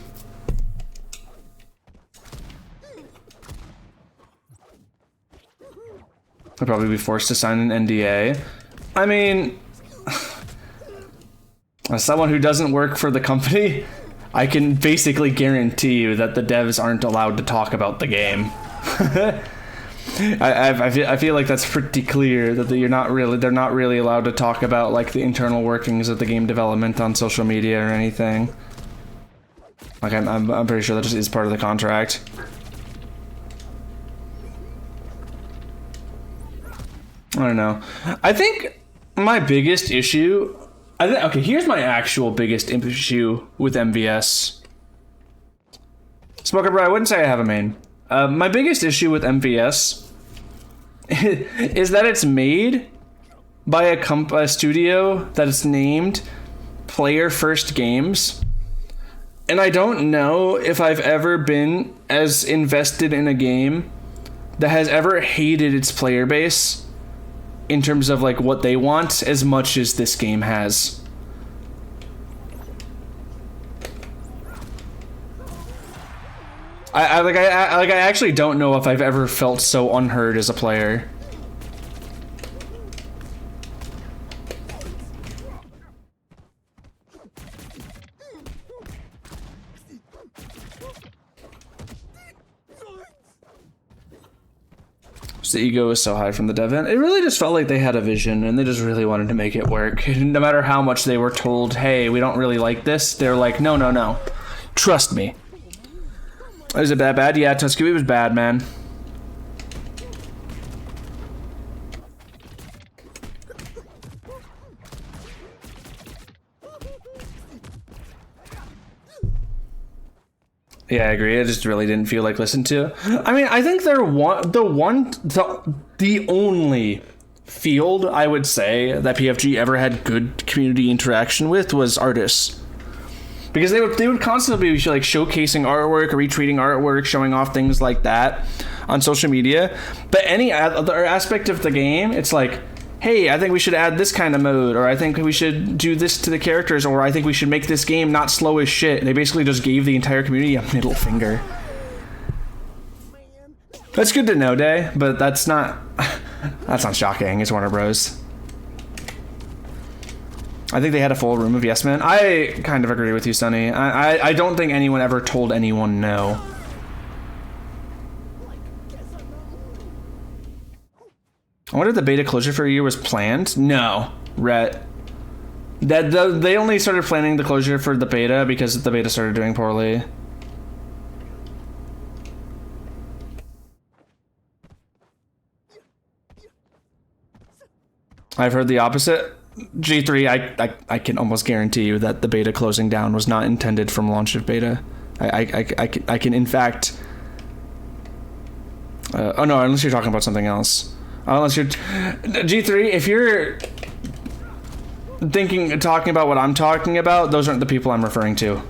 A: They'll probably be forced to sign an NDA. I mean, as someone who doesn't work for the company, I can basically guarantee you that the devs aren't allowed to talk about the game. I feel like that's pretty clear that they're not really allowed to talk about like the internal workings of the game development on social media or anything. Like I'm pretty sure that just is part of the contract. I don't know. I think my biggest issue. Okay, here's my actual biggest issue with MVS. Smoker Bro, I wouldn't say I have a main. My biggest issue with MVS is that it's made by a studio that is named Player First Games. And I don't know if I've ever been as invested in a game that has ever hated its player base in terms of like what they want as much as this game has. I actually don't know if I've ever felt so unheard as a player. The ego is so high from the dev end. It really just felt like they had a vision and they just really wanted to make it work. No matter how much they were told, hey, we don't really like this, they're like, no. Trust me. Is it that bad? Yeah, Tuscany was bad, man. Yeah, I agree. I just really didn't feel like listened to. I mean, I think the only field I would say that PFG ever had good community interaction with was artists. Because they would constantly be like showcasing artwork, retweeting artwork, showing off things like that on social media. But any other aspect of the game, it's like, hey, I think we should add this kind of mode, or I think we should do this to the characters, or I think we should make this game not slow as shit. They basically just gave the entire community a middle finger. That's good to know, Day, but that's not shocking. It's Warner Bros. I think they had a full room of yes men. I kind of agree with you, Sonny. I don't think anyone ever told anyone no. I wonder if the beta closure for a year was planned? No. Rhett. They only started planning the closure for the beta because the beta started doing poorly. I've heard the opposite. G3, I can almost guarantee you that the beta closing down was not intended from launch of beta. I can in fact... oh no, unless you're talking about something else. Unless you're... G3, if you're talking about what I'm talking about, those aren't the people I'm referring to.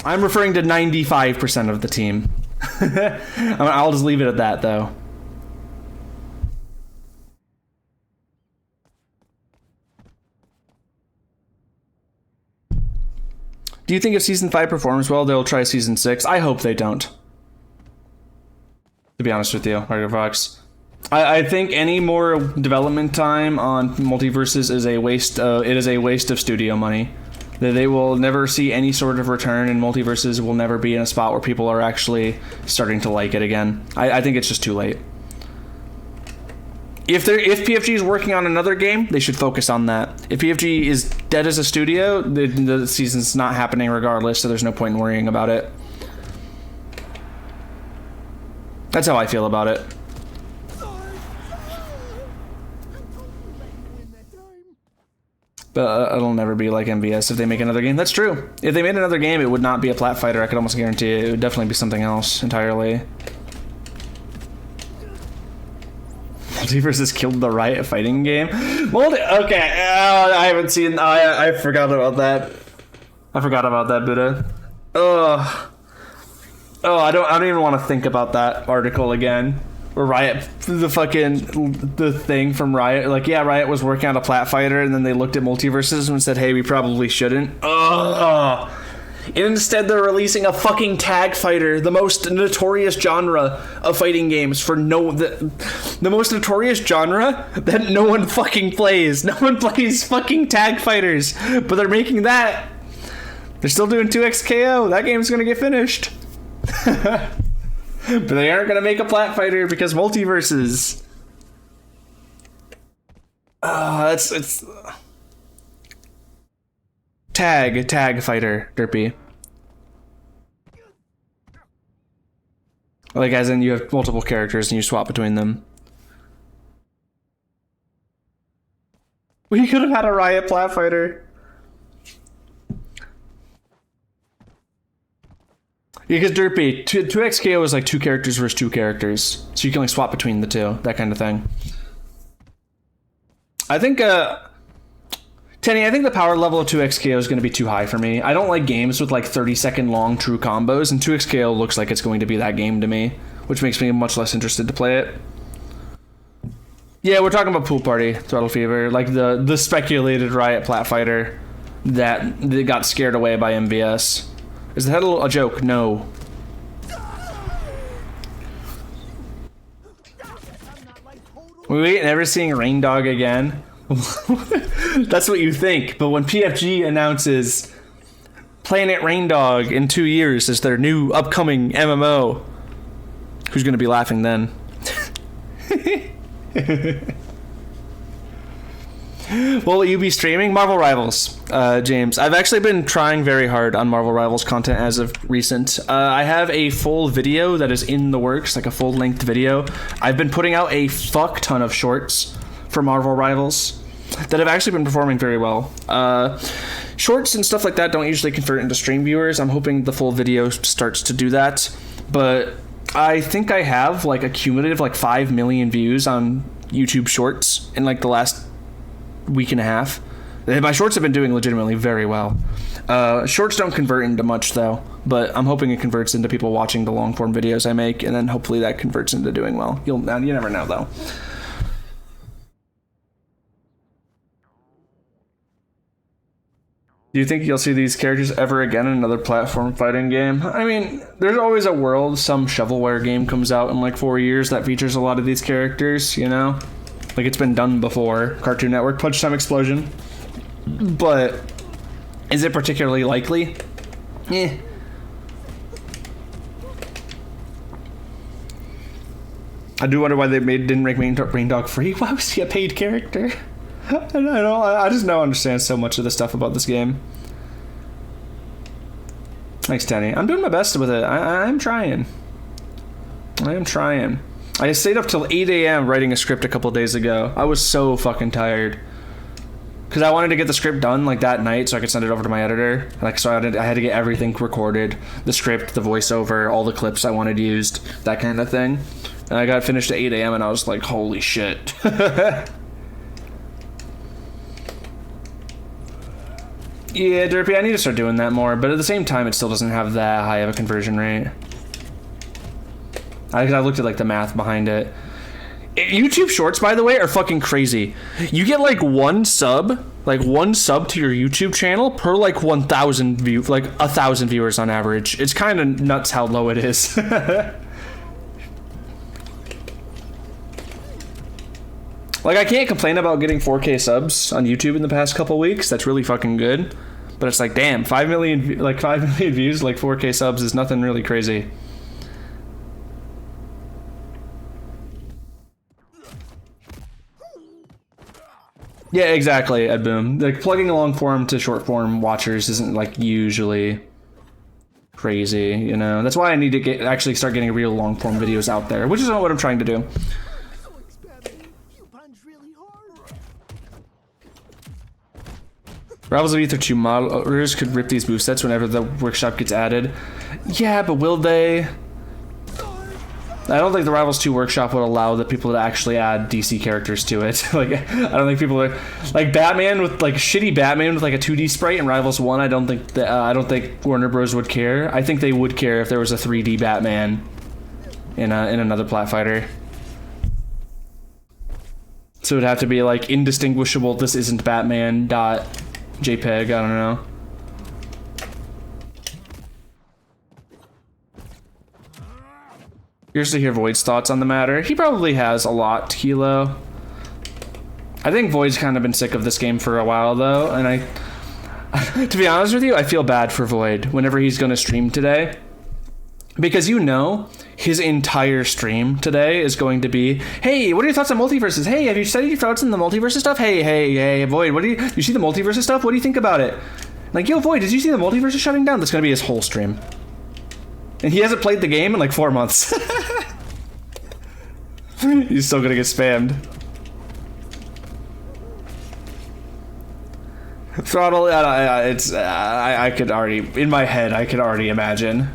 A: I'm referring to 95% of the team. I'll just leave it at that, though. Do you think if Season 5 performs well, they'll try Season 6? I hope they don't. To be honest with you, Margaret Fox. I think any more development time on Multiversus is a waste. It is a waste of studio money. They will never see any sort of return, and Multiversus will never be in a spot where people are actually starting to like it again. I think it's just too late. If PFG is working on another game, they should focus on that. If PFG is dead as a studio, the season's not happening regardless, so there's no point in worrying about it. That's how I feel about it. But it'll never be like MVS if they make another game. That's true. If they made another game, it would not be a plat fighter. I could almost guarantee it. It would definitely be something else entirely. Multiversus killed the Riot fighting game. Okay, I haven't seen. I forgot about that. I forgot about that, Buddha. Oh, I don't even want to think about that article again. Where Riot, the thing from Riot, like, yeah, Riot was working on a plat fighter, and then they looked at Multiversus and said, hey, we probably shouldn't. And instead they're releasing a fucking tag fighter, the most notorious genre of fighting games for the most notorious genre that no one fucking plays. No one plays fucking tag fighters, but they're making that. They're still doing 2XKO. That game's gonna get finished. But they aren't gonna make a plat fighter because Multiversus. It's tag fighter, Derpy. Like, as in you have multiple characters and you swap between them. We could have had a Riot plat fighter. Because Derpy, 2XKO is like 2 characters versus 2 characters. So you can like swap between the two, that kind of thing. I think, Tenny, I think the power level of 2XKO is going to be too high for me. I don't like games with like 30-second long true combos, and 2XKO looks like it's going to be that game to me, which makes me much less interested to play it. Yeah, we're talking about Pool Party, Throttle Fever, like the speculated Riot plat fighter that got scared away by MVS. Is the title a joke? No. We ain't never seeing Rain Dog again. That's what you think, but when PFG announces Planet Rain Dog in 2 years as their new upcoming MMO, who's gonna be laughing then? Well, will you be streaming Marvel Rivals, James? I've actually been trying very hard on Marvel Rivals content as of recent. I have a full video that is in the works, like a full-length video. I've been putting out a fuck ton of shorts for Marvel Rivals. that have actually been performing very well. Shorts and stuff like that don't usually convert into stream viewers. I'm hoping the full video starts to do that, but I think I have like a cumulative like 5 million views on YouTube Shorts in like the last week and a half. My shorts have been doing legitimately very well. Shorts don't convert into much though, but I'm hoping it converts into people watching the long form videos I make, and then hopefully that converts into doing well. You never know though. Do you think you'll see these characters ever again in another platform fighting game? I mean, there's always a world some shovelware game comes out in like 4 years that features a lot of these characters, you know? Like it's been done before. Cartoon Network, Punch Time Explosion. But is it particularly likely? Eh. I do wonder why they didn't make Rain Dog free. Why was he a paid character? I just don't understand so much of the stuff about this game. Thanks, Tenny. I'm doing my best with it. I'm trying. I am trying. I stayed up till 8 a.m. writing a script a couple days ago. I was so fucking tired. Because I wanted to get the script done like that night so I could send it over to my editor. Like, so I had to get everything recorded. The script, the voiceover, all the clips I wanted used, that kind of thing. And I got finished at 8 a.m. and I was like, holy shit. Yeah, Derpy, I need to start doing that more, but at the same time, it still doesn't have that high of a conversion rate. I looked at like the math behind it. YouTube Shorts, by the way, are fucking crazy. You get like one sub to your YouTube channel per like 1,000 views, like 1,000 viewers on average. It's kind of nuts how low it is. Like, I can't complain about getting 4K subs on YouTube in the past couple weeks. That's really fucking good. But it's like, damn, 5 million views, like 4K subs is nothing really crazy. Yeah, exactly, Ed Boom. Like, plugging a long form to short form watchers isn't, like, usually crazy, you know? That's why I need to actually start getting real long form videos out there, which is what I'm trying to do. Rivals of Ether 2 modders could rip these movesets whenever the workshop gets added. Yeah, but will they? I don't think the Rivals 2 workshop would allow the people to actually add DC characters to it. Like, I don't think people are like Batman with like shitty Batman with like a 2D sprite in Rivals 1. I don't think Warner Bros would care. I think they would care if there was a 3D Batman in another Plat Fighter. So it'd have to be like indistinguishable. This isn't Batman. JPEG, I don't know. Curious to hear Void's thoughts on the matter. He probably has a lot, Kilo. I think Void's kind of been sick of this game for a while, though, and to be honest with you, I feel bad for Void whenever he's going to stream today. Because you know, his entire stream today is going to be, hey, what are your thoughts on Multiversus? Hey, have you studied your thoughts on the Multiversus stuff? Hey, Void, you see the Multiversus stuff? What do you think about it? Like, yo, Void, did you see the Multiversus shutting down? That's going to be his whole stream. And he hasn't played the game in like 4 months. He's still going to get spammed. Throttle, I could already, in my head, I could already imagine.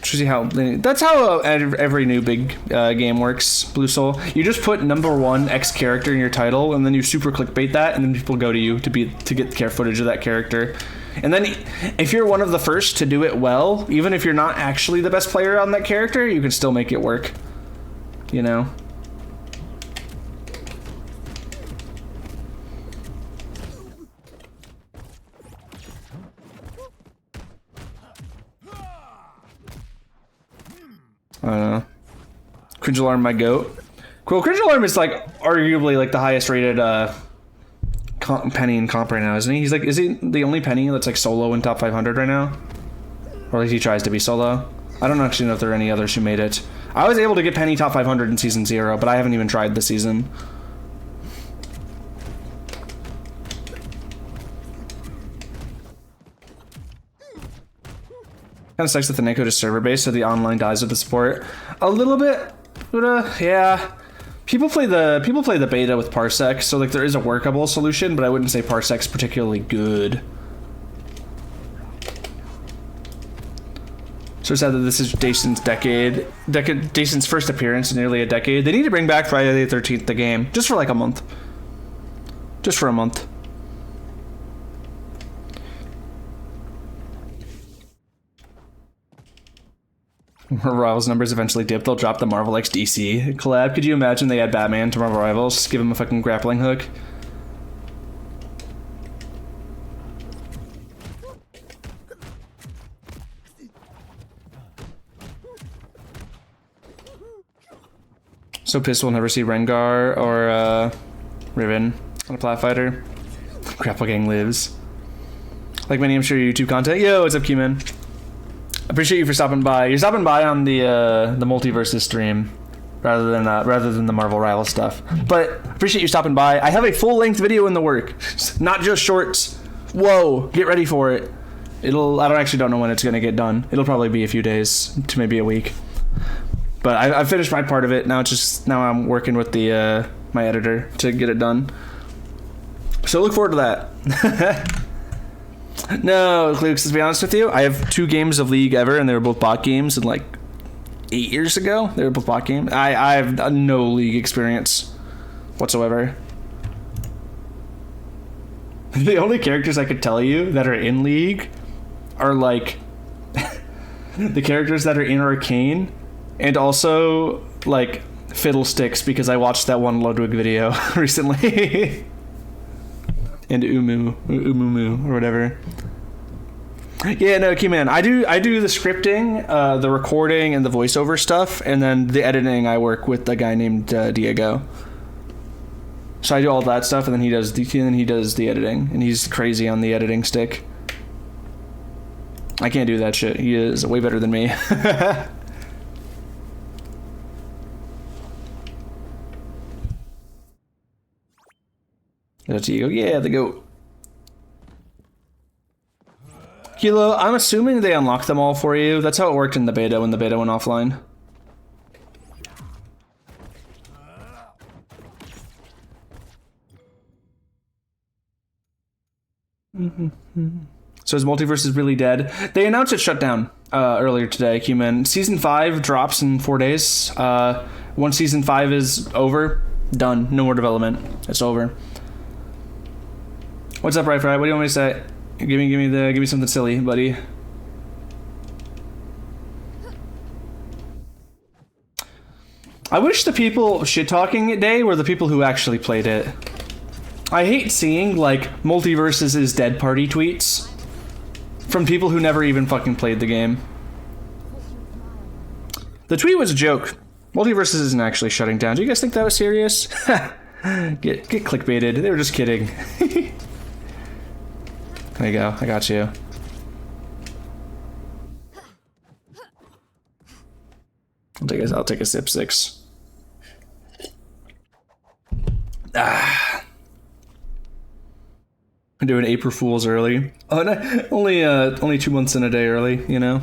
A: See how that's how every new big game works. Blue Soul, you just put #1 X character in your title, and then you super clickbait that, and then people go to you to get care footage of that character. And then if you're one of the first to do it well, even if you're not actually the best player on that character, you can still make it work. You know. I don't know. Cringe Alarm, my goat. Cool. Cringe Alarm is like arguably like the highest rated penny in comp right now, isn't he? He's like, is he the only penny that's like solo in top 500 right now? Or at least he tries to be solo. I don't actually know if there are any others who made it. I was able to get penny top 500 in season 0, but I haven't even tried this season. Kind of sucks that the Neko just server based, so the online dies with the support. A little bit, Yeah. People play the beta with Parsec, so like there is a workable solution, but I wouldn't say Parsec's particularly good. So sad that this is Jason's Jason's first appearance in nearly a decade. They need to bring back Friday the 13th, the game, just for like a month. Just for a month. Rivals numbers eventually dip. They'll drop the Marvel x DC collab. Could you imagine they add Batman to Marvel Rivals? Just give him a fucking grappling hook. So pissed we'll never see Rengar or Riven on a Plat Fighter. Grapple Gang lives. Like many, I'm sure, YouTube content. Yo, what's up, Q-Man? Appreciate you for stopping by. You're stopping by on the Multiversus stream rather than the Marvel Rival stuff. But appreciate you stopping by. I have a full-length video in the works, not just shorts. Whoa, get ready for it. I don't know when it's gonna get done. It'll probably be a few days to maybe a week. But I finished my part of it. Now I'm working with the my editor to get it done. So look forward to that. No, Klukes, to be honest with you, I have 2 games of League ever, and they were both bot games, and like 8 years ago, they were both bot games. I have no League experience whatsoever. The only characters I could tell you that are in League are like the characters that are in Arcane, and also like Fiddlesticks, because I watched that one Ludwig video recently. And Umumu or whatever. Yeah, no, Key-Man, I do the scripting, the recording, and the voiceover stuff, and then the editing I work with a guy named Diego. So I do all that stuff, and then he does the editing, and he's crazy on the editing stick. I can't do that shit. He is way better than me. That's Diego. Yeah, the goat. Kilo, I'm assuming they unlocked them all for you. That's how it worked in the beta when the beta went offline. So is Multiversus really dead? They announced it shut down earlier today, Human. Season 5 drops in 4 days. Once Season 5 is over, done. No more development. It's over. What's up, Right Fry? What do you want me to say? Give me something silly, buddy. I wish the people shit-talking it day were the people who actually played it. I hate seeing, like, Multiversus is dead party tweets from people who never even fucking played the game. The tweet was a joke. Multiversus isn't actually shutting down. Do you guys think that was serious? Get clickbaited. They were just kidding. There you go. I got you. I'll take a sip 6. I'm doing April Fools early. Oh, no, only 2 months in a day early, you know?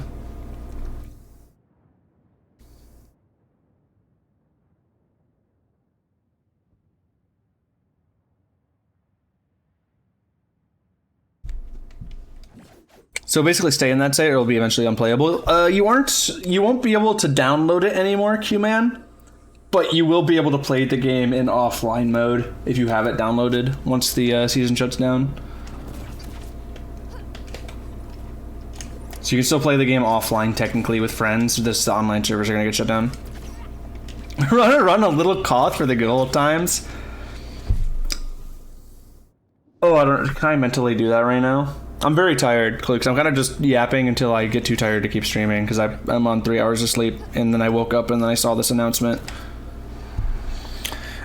A: So basically stay in that state or it'll be eventually unplayable. You won't be able to download it anymore, Q-Man, but you will be able to play the game in offline mode if you have it downloaded once the season shuts down. So you can still play the game offline technically with friends. Just the online servers are gonna get shut down. run a little Koth for the good old times. Oh, can I mentally do that right now? I'm very tired, because I'm kind of just yapping until I get too tired to keep streaming, because I'm on 3 hours of sleep, and then I woke up and then I saw this announcement.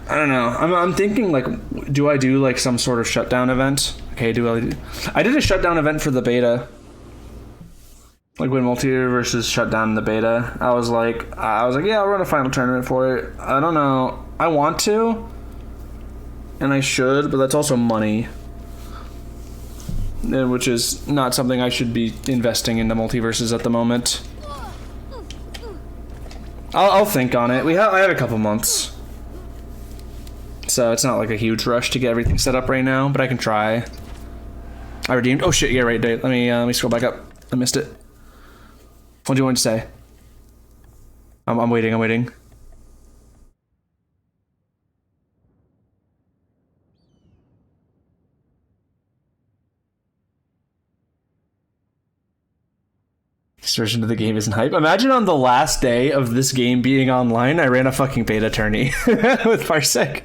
A: I don't know. I'm thinking, like, do I do, like, some sort of shutdown event? Okay, I did a shutdown event for the beta. Like, when Multiversus shut down the beta, I was like, yeah, I'll run a final tournament for it. I don't know. I want to, and I should, but that's also money. Which is not something I should be investing into Multiversus at the moment. I'll think on it. I have a couple months, so it's not like a huge rush to get everything set up right now. But I can try. I redeemed. Oh shit! Yeah, right. Date. Let me scroll back up. I missed it. What do you want to say? I'm waiting. I'm waiting. This version of the game isn't hype. Imagine on the last day of this game being online, I ran a fucking beta tourney with Parsec.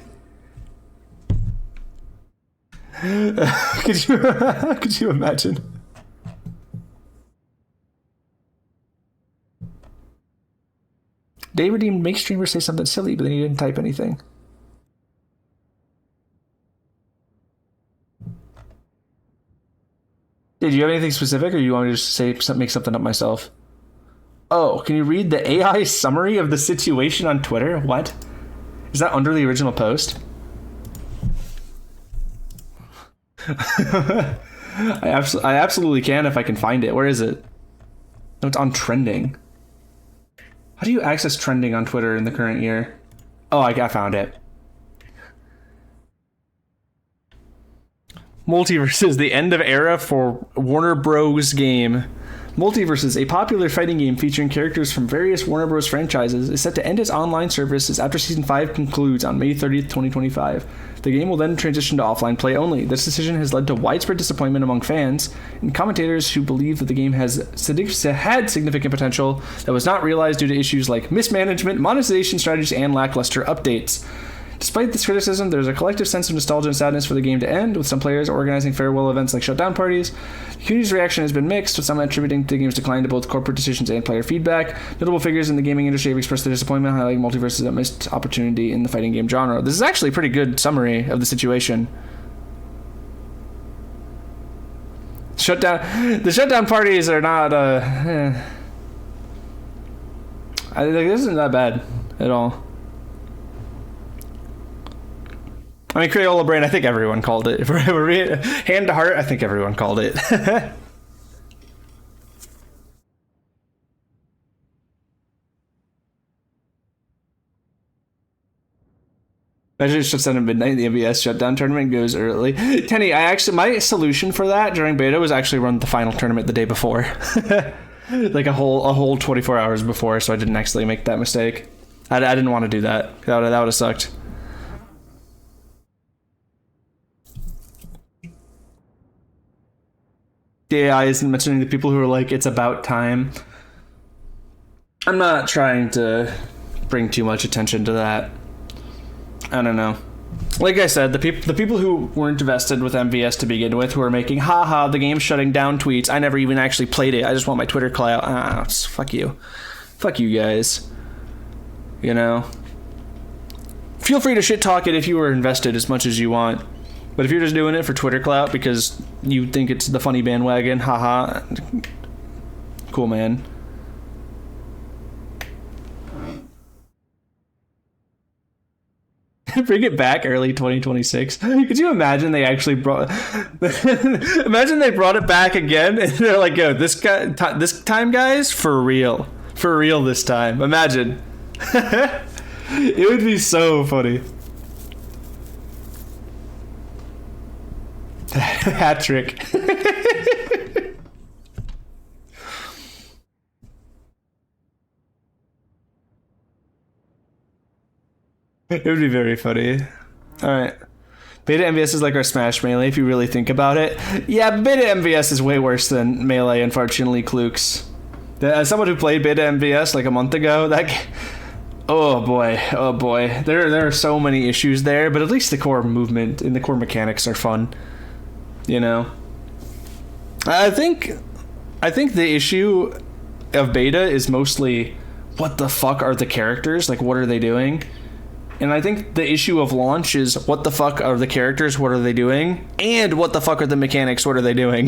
A: Could you imagine? Dave redeemed make streamers say something silly, but then he didn't type anything. Did you have anything specific, or you want me to just say make something up myself? Oh, can you read the AI summary of the situation on Twitter? What? Is that under the original post? I absolutely can if I can find it. Where is it? No, it's on trending. How do you access trending on Twitter in the current year? Oh, I found it. Multiversus, the end of era for Warner Bros. Game. Multiversus, a popular fighting game featuring characters from various Warner Bros. Franchises, is set to end its online services after Season 5 concludes on May 30th, 2025. The game will then transition to offline play only. This decision has led to widespread disappointment among fans and commentators who believe that the game had significant potential that was not realized due to issues like mismanagement, monetization strategies, and lackluster updates. Despite this criticism, there's a collective sense of nostalgia and sadness for the game to end, with some players organizing farewell events like shutdown parties. The community's reaction has been mixed, with some attributing the game's decline to both corporate decisions and player feedback. Notable figures in the gaming industry have expressed their disappointment, highlighting Multiversus as a missed opportunity in the fighting game genre. This is actually a pretty good summary of the situation. The shutdown parties are not, I think this isn't that bad at all. I mean, Crayola Brain, I think everyone called it. If we're hand to heart, I think everyone called it. Imagine it shuts down at midnight. The MVS shutdown tournament goes early. Tenny, my solution for that during beta was actually run the final tournament the day before, like a whole 24 hours before, so I didn't actually make that mistake. I didn't want to do that. That would have sucked. The AI isn't mentioning the people who are like, it's about time. I'm not trying to bring too much attention to that. I don't know. Like I said, the people who weren't invested with MVS to begin with, who are making haha the game's shutting down tweets. I never even actually played it. I just want my Twitter clout. Fuck you guys. You know. Feel free to shit talk it if you were invested as much as you want. But if you're just doing it for Twitter clout because you think it's the funny bandwagon, haha, cool, man. Bring it back early 2026. Could you imagine they actually brought imagine they brought it back again and they're like, yo, this time, guys, for real this time. Imagine. It would be so funny. Hat trick. It would be very funny. Alright. Beta MVS is like our Smash Melee if you really think about it. Yeah, Beta MVS is way worse than Melee, unfortunately, Klukes. As someone who played Beta MVS like a month ago, oh boy. There are so many issues there, but at least the core movement and the core mechanics are fun. You know? I think the issue of Beta is mostly what the fuck are the characters? Like, what are they doing? And I think the issue of launch is what the fuck are the characters? What are they doing? And what the fuck are the mechanics? What are they doing?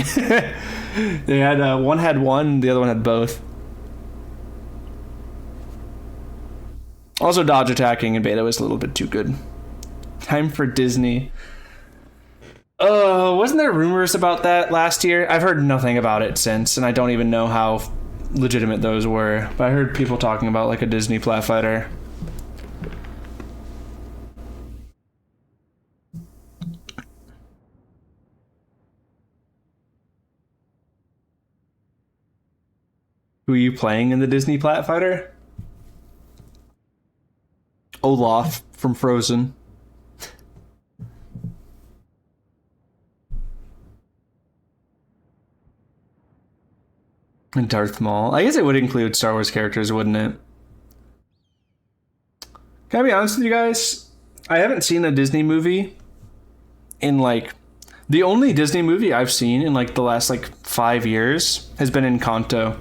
A: They had one had one, the other one had both. Also, dodge attacking in beta was a little bit too good. Time for Disney. Wasn't there rumors about that last year? I've heard nothing about it since, and I don't even know how legitimate those were. But I heard people talking about like a Disney plat fighter. Who are you playing in the Disney plat fighter? Olaf from Frozen. And Darth Maul. I guess it would include Star Wars characters, wouldn't it? Can I be honest with you guys? I haven't seen a Disney movie in like... The only Disney movie I've seen in like the last like 5 years has been Encanto.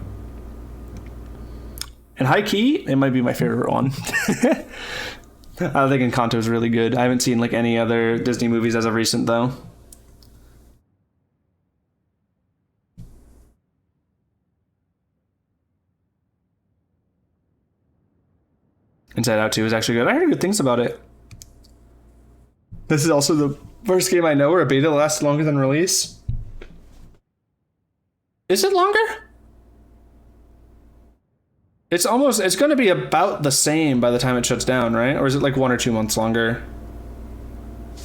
A: And high key, it might be my favorite one. I think Encanto is really good. I haven't seen like any other Disney movies as of recent though. Inside Out 2 is actually good. I heard good things about it. This is also the first game I know where a beta lasts longer than release. Is it longer? It's going to be about the same by the time it shuts down, right? Or is it like 1 or 2 months longer?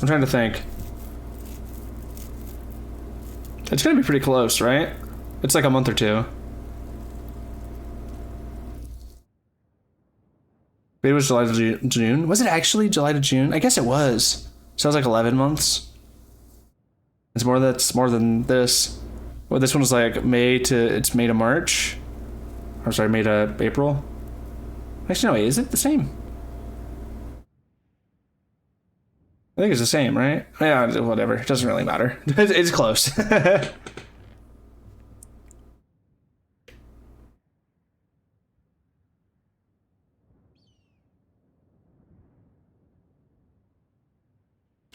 A: I'm trying to think. It's going to be pretty close, right? It's like a month or two. It was July to June. Was it actually July to June? I guess it was. Sounds like 11 months. It's more. That's more than this. Well, this one was like May to March. I'm sorry, May to April. Actually, no, wait, is it the same? I think it's the same, right? Yeah, whatever. It doesn't really matter. It's close.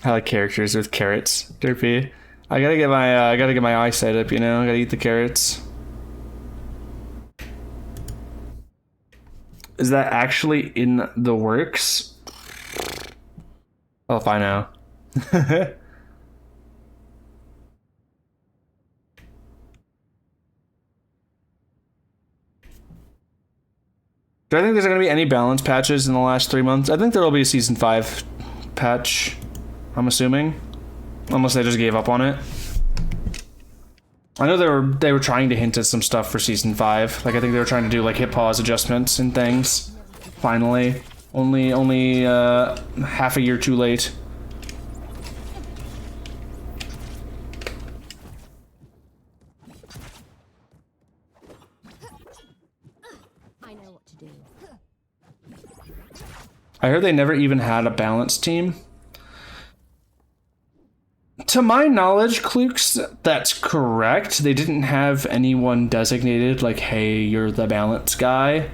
A: I like characters with carrots. Derpy. I gotta get my eyesight up, you know? I gotta eat the carrots. Is that actually in the works? Oh, if I know. Do I think there's going to be any balance patches in the last 3 months? I think there will be a season 5 patch, I'm assuming. Unless they just gave up on it. I know they were trying to hint at some stuff for season 5. Like I think they were trying to do like hit pause adjustments and things. Finally. Only half a year too late.
B: I know what to do.
A: I heard they never even had a balance team. To my knowledge, Klukes, that's correct. They didn't have anyone designated like, hey, you're the balance guy.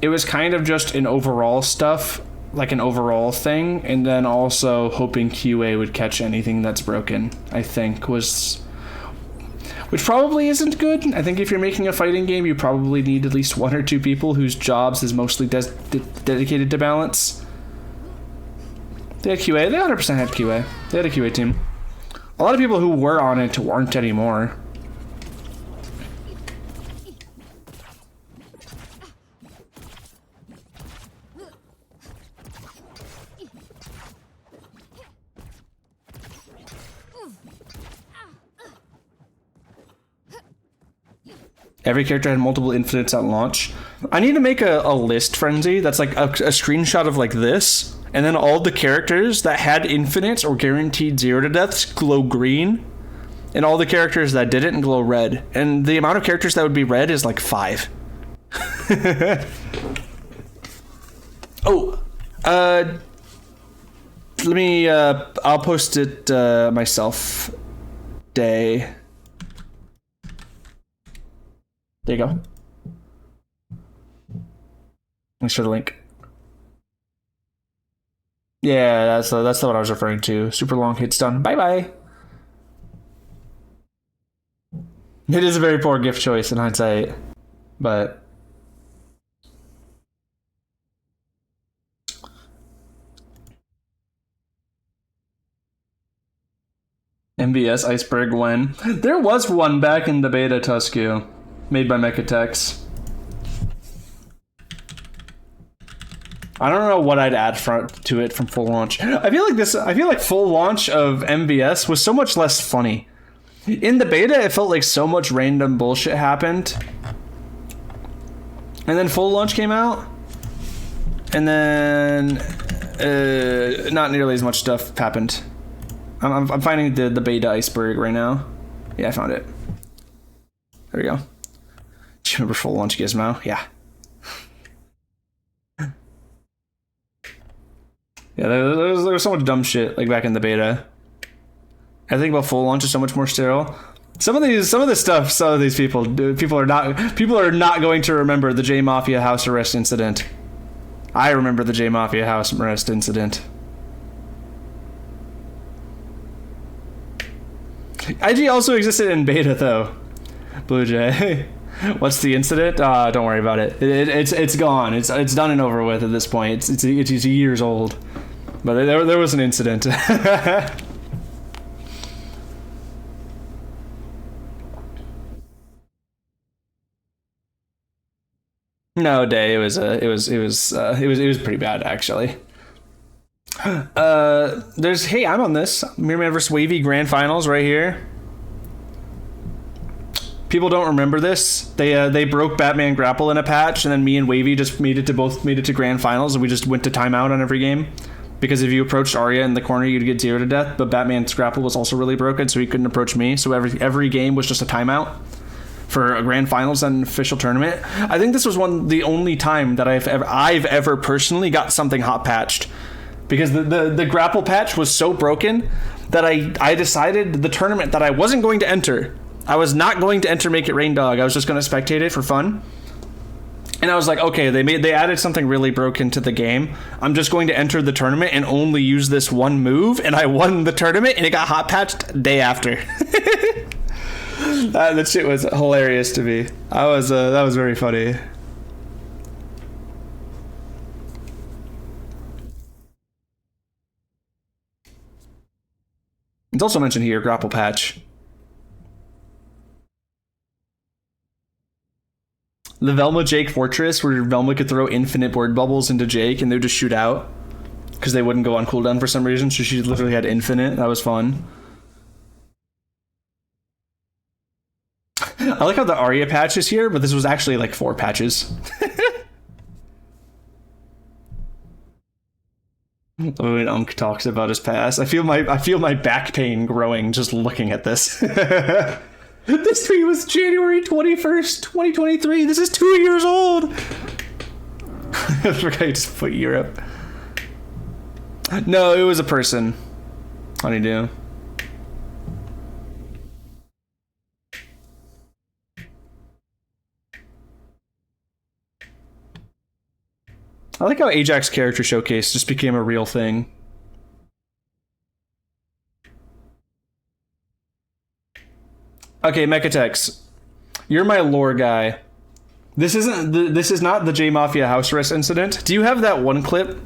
A: It was kind of just an overall stuff, like an overall thing, and then also hoping QA would catch anything that's broken, I think was... Which probably isn't good. I think if you're making a fighting game, you probably need at least 1 or 2 people whose jobs is mostly dedicated to balance. They had QA. They 100% had QA. They had a QA team. A lot of people who were on it weren't anymore. Every character had multiple infinites at launch. I need to make a list, Frenzy, that's like a screenshot of like this, and then all the characters that had infinites or guaranteed 0 to deaths glow green, and all the characters that didn't glow red. And the amount of characters that would be red is like 5. Oh, let me, I'll post it myself. Day. There you go. Thanks for the link. Yeah, that's the one I was referring to. Super long hits done. Bye bye. It is a very poor gift choice in hindsight, but MVS Iceberg when there was one back in the beta, Tusku, made by Mechatex. I don't know what I'd add to it from full launch. I feel like full launch of MVS was so much less funny. In the beta, it felt like so much random bullshit happened. And then full launch came out. And then not nearly as much stuff happened. I'm finding the beta iceberg right now. Yeah, I found it. There we go. Do you remember full launch Gizmo? Yeah. Yeah, there was so much dumb shit like back in the beta. I think about full launch is so much more sterile. Some of these people are not going to remember the J Mafia house arrest incident. I remember the J Mafia house arrest incident. IG also existed in beta though. Blue Jay. What's the incident? Don't worry about it. It's gone. It's done and over with at this point. It's years old. But there was an incident. No, Day. It was pretty bad actually. Hey, I'm on this Mirrormantf Wavy Grand Finals right here. People don't remember this. They broke Batman Grapple in a patch, and then me and Wavy just made it to Grand Finals, and we just went to timeout on every game. Because if you approached Arya in the corner, you'd get 0 to death. But Batman's Grapple was also really broken, so he couldn't approach me. So every game was just a timeout for a Grand Finals and an official tournament. I think this was the only time that I've ever personally got something hot patched. Because the grapple patch was so broken that I decided the tournament that I wasn't going to enter. I was not going to enter Make It Rain Dog. I was just going to spectate it for fun. And I was like, okay, they added something really broken to the game. I'm just going to enter the tournament and only use this one move. And I won the tournament and it got hot patched day after. That shit was hilarious to me. That was very funny. It's also mentioned here, grapple patch. The Velma Jake Fortress, where Velma could throw infinite word bubbles into Jake and they would just shoot out because they wouldn't go on cooldown for some reason. So she literally had infinite. That was fun. I like how the Arya patch is here, but this was actually like 4 patches. When Unk talks about his past, I feel my back pain growing just looking at this. This tweet was January 21st, 2023. This is 2 years old. I forgot you just put Europe. No, it was a person. Honeydew. I like how Ajax character showcase just became a real thing. Okay, Mechatex, you're my lore guy. This is not the J Mafia house arrest incident. Do you have that one clip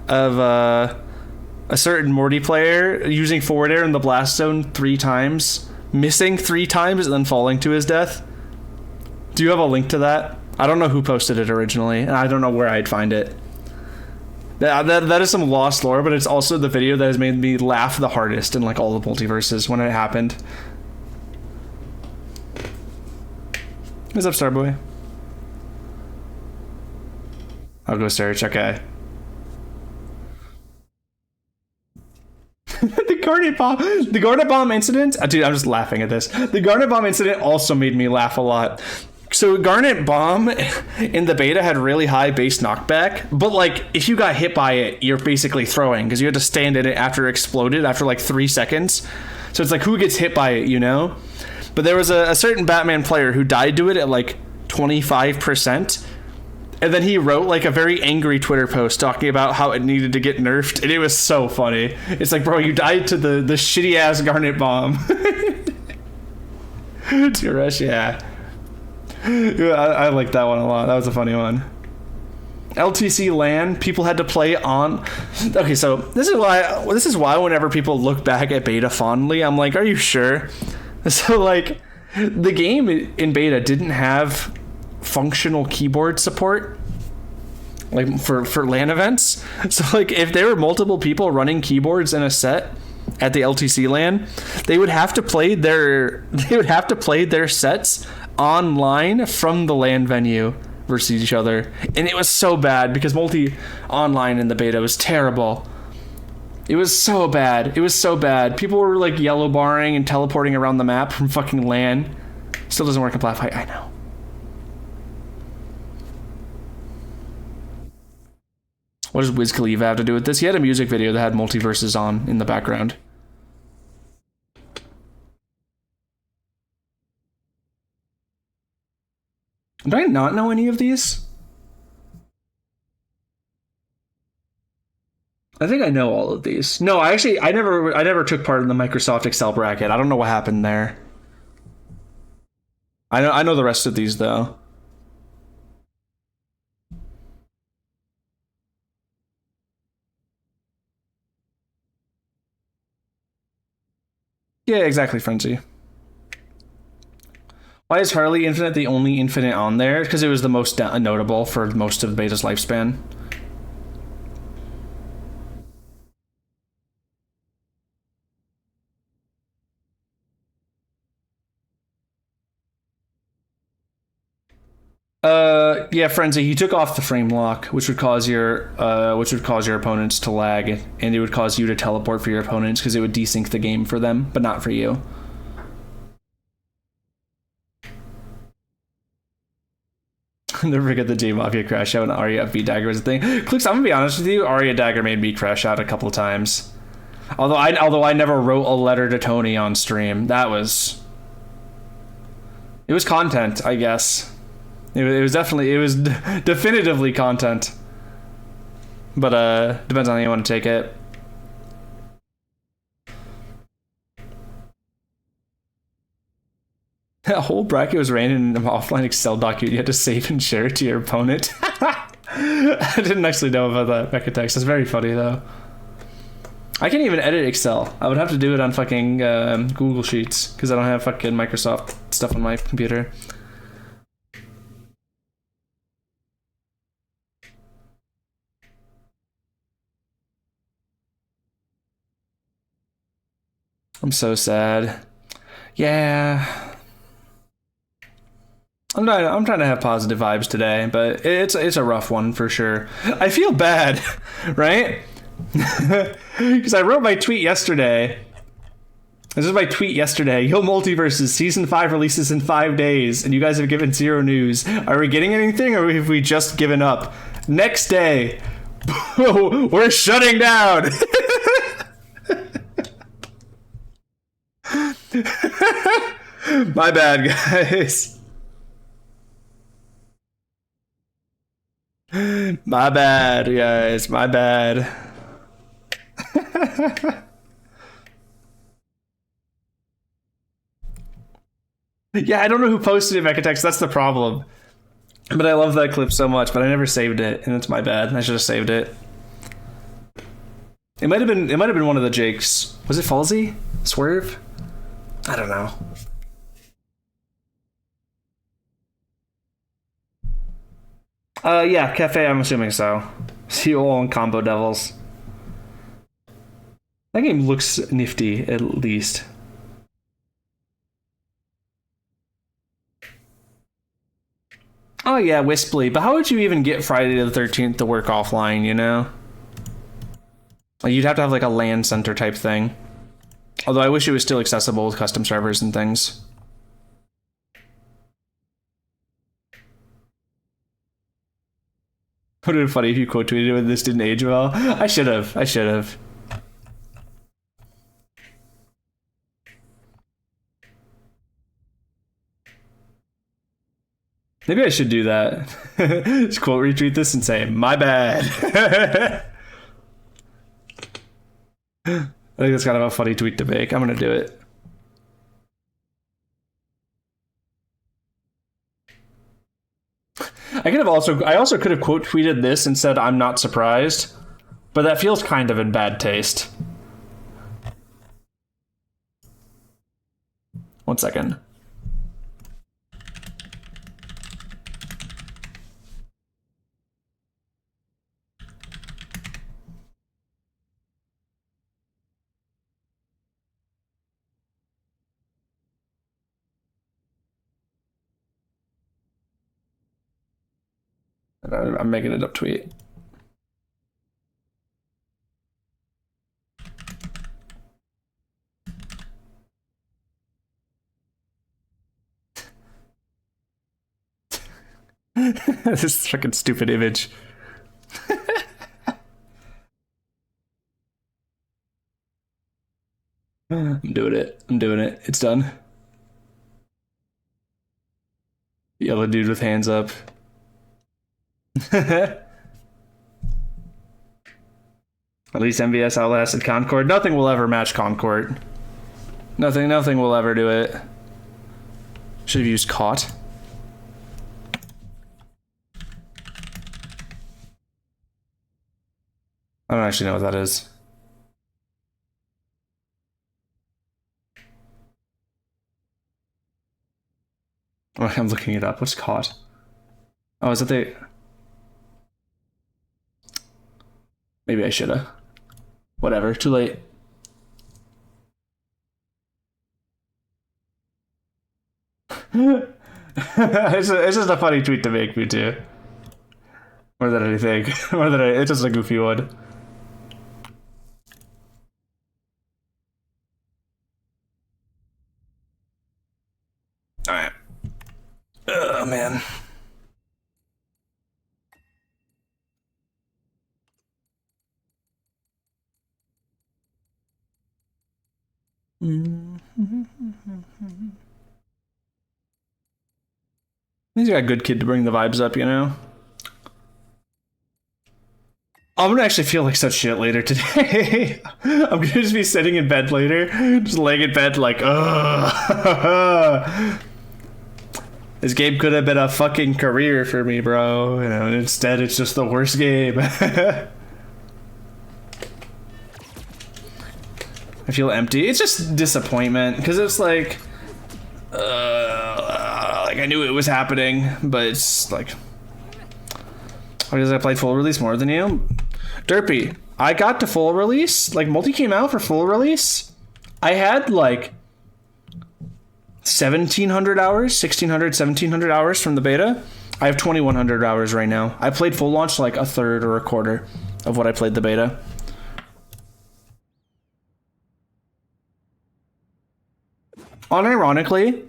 A: of a certain Morty player using forward air in the blast zone 3 times, missing 3 times, and then falling to his death? Do you have a link to that? I don't know who posted it originally, and I don't know where I'd find it. That is some lost lore, but it's also the video that has made me laugh the hardest in like all the multiverses when it happened. What's up, Starboy? I'll go search. Okay. The Garnet Bomb incident. Dude, I'm just laughing at this. The Garnet Bomb incident also made me laugh a lot. So Garnet Bomb in the beta had really high base knockback, but like if you got hit by it, you're basically throwing because you had to stand in it after it exploded after like 3 seconds. So it's like who gets hit by it, you know? But there was a certain Batman player who died to it at like 25%. And then he wrote like a very angry Twitter post talking about how it needed to get nerfed. And it was so funny. It's like, bro, you died to the shitty ass Garnet Bomb. To rush, yeah. I like that one a lot. That was a funny one. LTC LAN, people had to play on. Okay, so this is why whenever people look back at beta fondly, I'm like, are you sure? So like the game in beta didn't have functional keyboard support. like for LAN events. So like if there were multiple people running keyboards in a set at the LTC LAN, they would have to play their sets online from the LAN venue versus each other, and it was so bad because multi online in the beta was terrible. It was so bad. It was so bad. People were like yellow barring and teleporting around the map from fucking LAN. Still doesn't work in Blackfight. I know. What does Wiz Khalifa have to do with this? He had a music video that had Multiversus on in the background. Do I not know any of these? I think I know all of these. No, I never took part in the Microsoft Excel bracket. I don't know what happened there. I know the rest of these though. Yeah, exactly, Frenzy. Why is Harley Infinite the only Infinite on there? Because it was the most notable for most of the beta's lifespan. Yeah, Frenzy. He took off the frame lock, which would cause your opponents to lag, and it would cause you to teleport for your opponents because it would desync the game for them, but not for you. Never forget the J Mafia crash out and Arya FB Dagger was a thing. Clix, I'm gonna be honest with you, Arya Dagger made me crash out a couple of times. Although I never wrote a letter to Tony on stream. It was content, I guess. It was definitively content. But depends on how you want to take it. That whole bracket was ran in an offline Excel document. You had to save and share it to your opponent. I didn't actually know about that Mechatext. That's very funny though. I can't even edit Excel. I would have to do it on fucking Google Sheets because I don't have fucking Microsoft stuff on my computer. I'm so sad. Yeah. I'm trying to have positive vibes today, but it's a rough one for sure. I feel bad, right? Because I wrote my tweet yesterday. This is my tweet yesterday. Yo, Multiversus Season 5 releases in 5 days, and you guys have given zero news. Are we getting anything, or have we just given up? Next day, we're shutting down. My bad, guys. My bad, guys. My bad. Yeah, I don't know who posted it, Mechatext. That's the problem. But I love that clip so much, but I never saved it, and it's my bad. I should have saved it. It might have been one of the Jakes. Was it Falsey? Swerve? I don't know. Yeah, Cafe, I'm assuming so. Seal and Combo Devils. That game looks nifty, at least. Oh yeah, Wisply. But how would you even get Friday the 13th to work offline, you know? Like, you'd have to have like a LAN center type thing. Although I wish it was still accessible with custom servers and things. Would have been funny if you quote tweeted when this didn't age well. I should have. Maybe I should do that. Just quote retweet this and say, my bad. I think that's kind of a funny tweet to make. I'm gonna do it. I also could have quote tweeted this and said I'm not surprised, but that feels kind of in bad taste. One second. I'm making it up tweet. This fucking stupid image. I'm doing it. I'm doing it. It's done. Yellow dude with hands up. At least MVS outlasted Concord. Nothing will ever match Concord. Nothing will ever do it. Should have used caught. I don't actually know what that is. Oh, I'm looking it up. What's caught? Oh, is it the... Maybe I shoulda. Whatever, too late. It's just a funny tweet to make, me too. More than anything. It's just a goofy one. Alright. Oh, man. He's got a good kid to bring the vibes up, you know? I'm gonna actually feel like such shit later today. I'm gonna just be sitting in bed later, just laying in bed like, ugh. This game could have been a fucking career for me, bro. You know, and instead it's just the worst game. I feel empty. It's just disappointment because it's like I knew it was happening, but it's like, because I played full release more than you. Derpy, I got to full release. Like, multi came out for full release. I had like 1,700 hours, 1,600, 1,700 hours from the beta. I have 2,100 hours right now. I played full launch like a third or a quarter of what I played the beta. Unironically,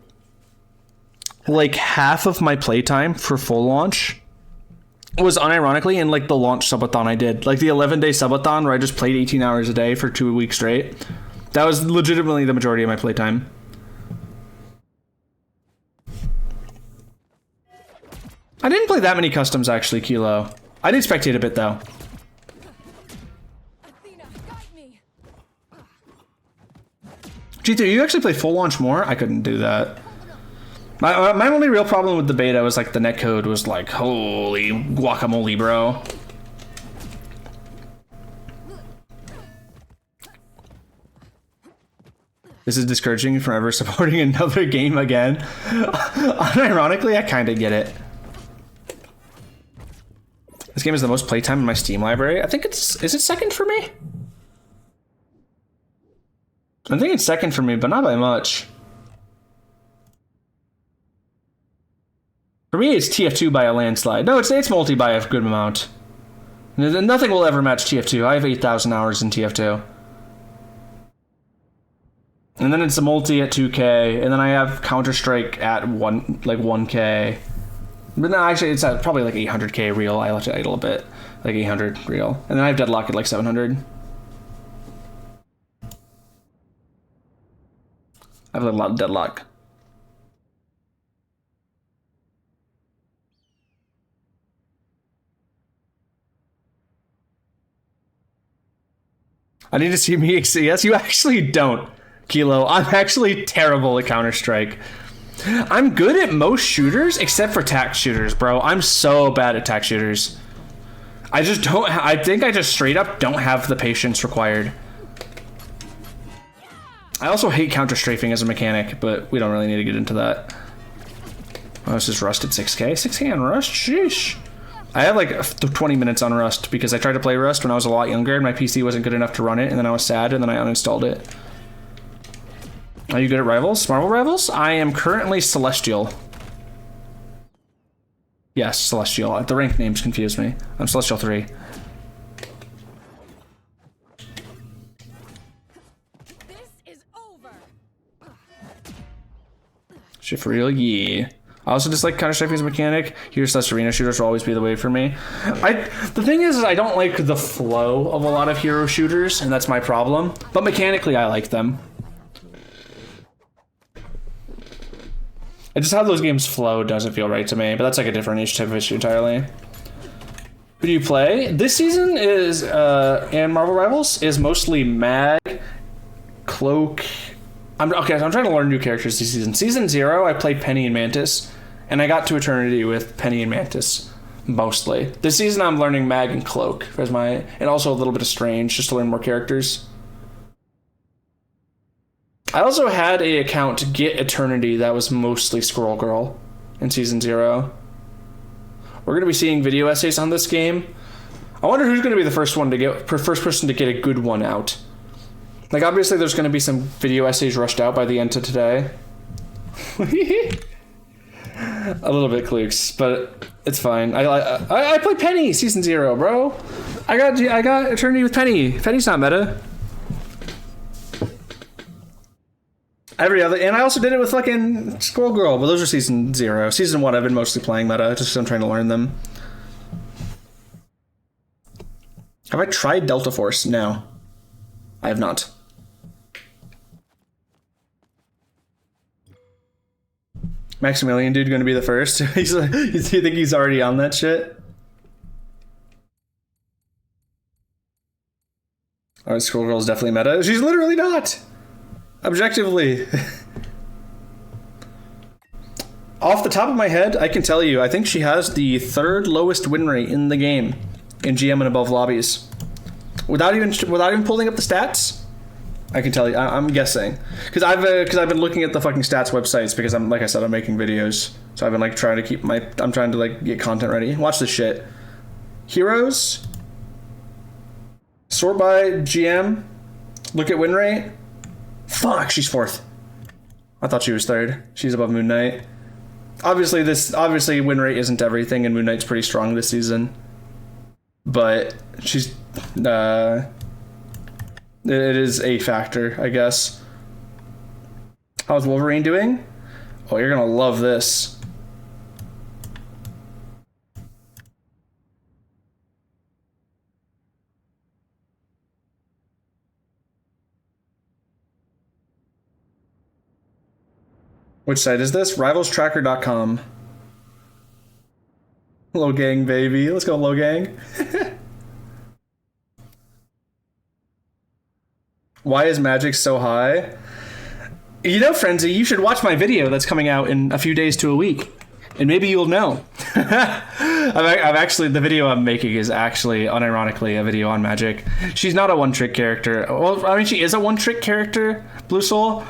A: like half of my playtime for full launch was unironically in like the launch subathon I did. Like the 11-day subathon where I just played 18 hours a day for 2 weeks straight. That was legitimately the majority of my playtime. I didn't play that many customs actually, Kilo. I did spectate a bit though. G2, you actually play full launch more? I couldn't do that. My only real problem with the beta was like the netcode was like, holy guacamole, bro. This is discouraging from ever supporting another game again. Unironically, I kind of get it. This game is the most playtime in my Steam library. I think is it second for me? I think it's second for me, but not by much. For me, it's TF2 by a landslide. No, it's multi by a good amount. Nothing will ever match TF2. I have 8,000 hours in TF2. And then it's a multi at 2K, and then I have Counter-Strike at 1K. But no, actually, it's at probably like 800K real. I let it idle a bit, like 800 real, and then I have Deadlock at like 700. I have a lot of Deadlock. I need to see me CS. You actually don't, Kilo. I'm actually terrible at Counter-Strike. I'm good at most shooters except for tac shooters, bro. I'm so bad at tac shooters. I just don't. I think I just straight up don't have the patience required. I also hate counter-strafing as a mechanic, but we don't really need to get into that. Oh, this is Rust at 6K. 6K on Rust? Sheesh. I have like 20 minutes on Rust because I tried to play Rust when I was a lot younger and my PC wasn't good enough to run it, and then I was sad and then I uninstalled it. Are you good at Rivals? Marvel Rivals? I am currently Celestial. Yes, Celestial. The rank names confuse me. I'm Celestial 3.
B: This is over.
A: Shit for real? Yeah. I also just like Counter-Strike as a mechanic. Heroes less arena shooters will always be the way for me. The thing is I don't like the flow of a lot of hero shooters, and that's my problem. But mechanically, I like them. Just how those games flow doesn't feel right to me, but that's like a different type of issue entirely. Who do you play? This season is, and Marvel Rivals, is mostly Mag, Cloak. So I'm trying to learn new characters this season. Season 0, I played Penny and Mantis, and I got to Eternity with Penny and Mantis, mostly. This season, I'm learning Mag and Cloak, and also a little bit of Strange, just to learn more characters. I also had an account to get Eternity that was mostly Squirrel Girl in Season 0. We're going to be seeing video essays on this game. I wonder who's going to be the first person to get a good one out. Like, obviously, there's going to be some video essays rushed out by the end of today. A little bit klooks, but it's fine. I played Penny Season 0, bro. I got Eternity with Penny. Penny's not meta. And I also did it with fucking Squirrel Girl, but those are Season 0. Season 1, I've been mostly playing meta, just because I'm trying to learn them. Have I tried Delta Force? No. I have not. Maximilian dude going to be the first? You think he's already on that shit? Alright, Squirrel Girl's definitely meta. She's literally not! Objectively. Off the top of my head, I can tell you, I think she has the 3rd lowest win rate in the game in GM and above lobbies. Without even pulling up the stats, I can tell you. I'm guessing because I've been looking at the fucking stats websites because I'm making videos, so I've been like trying to get content ready. Watch this shit. Heroes. Sort by GM. Look at win rate. Fuck, she's 4th. I thought she was 3rd. She's above Moon Knight. Obviously win rate isn't everything, and Moon Knight's pretty strong this season. But she's it is a factor, I guess. How's Wolverine doing? Oh, you're gonna love this. Which site is this? Rivalstracker.com. Low gang, baby. Let's go, low gang. Why is magic so high? You know, Frenzy, you should watch my video that's coming out in a few days to a week. And maybe you'll know. I've actually, the video I'm making is actually, unironically, a video on magic. She's not a one-trick character. Well, I mean, she is a one-trick character, Blue Soul.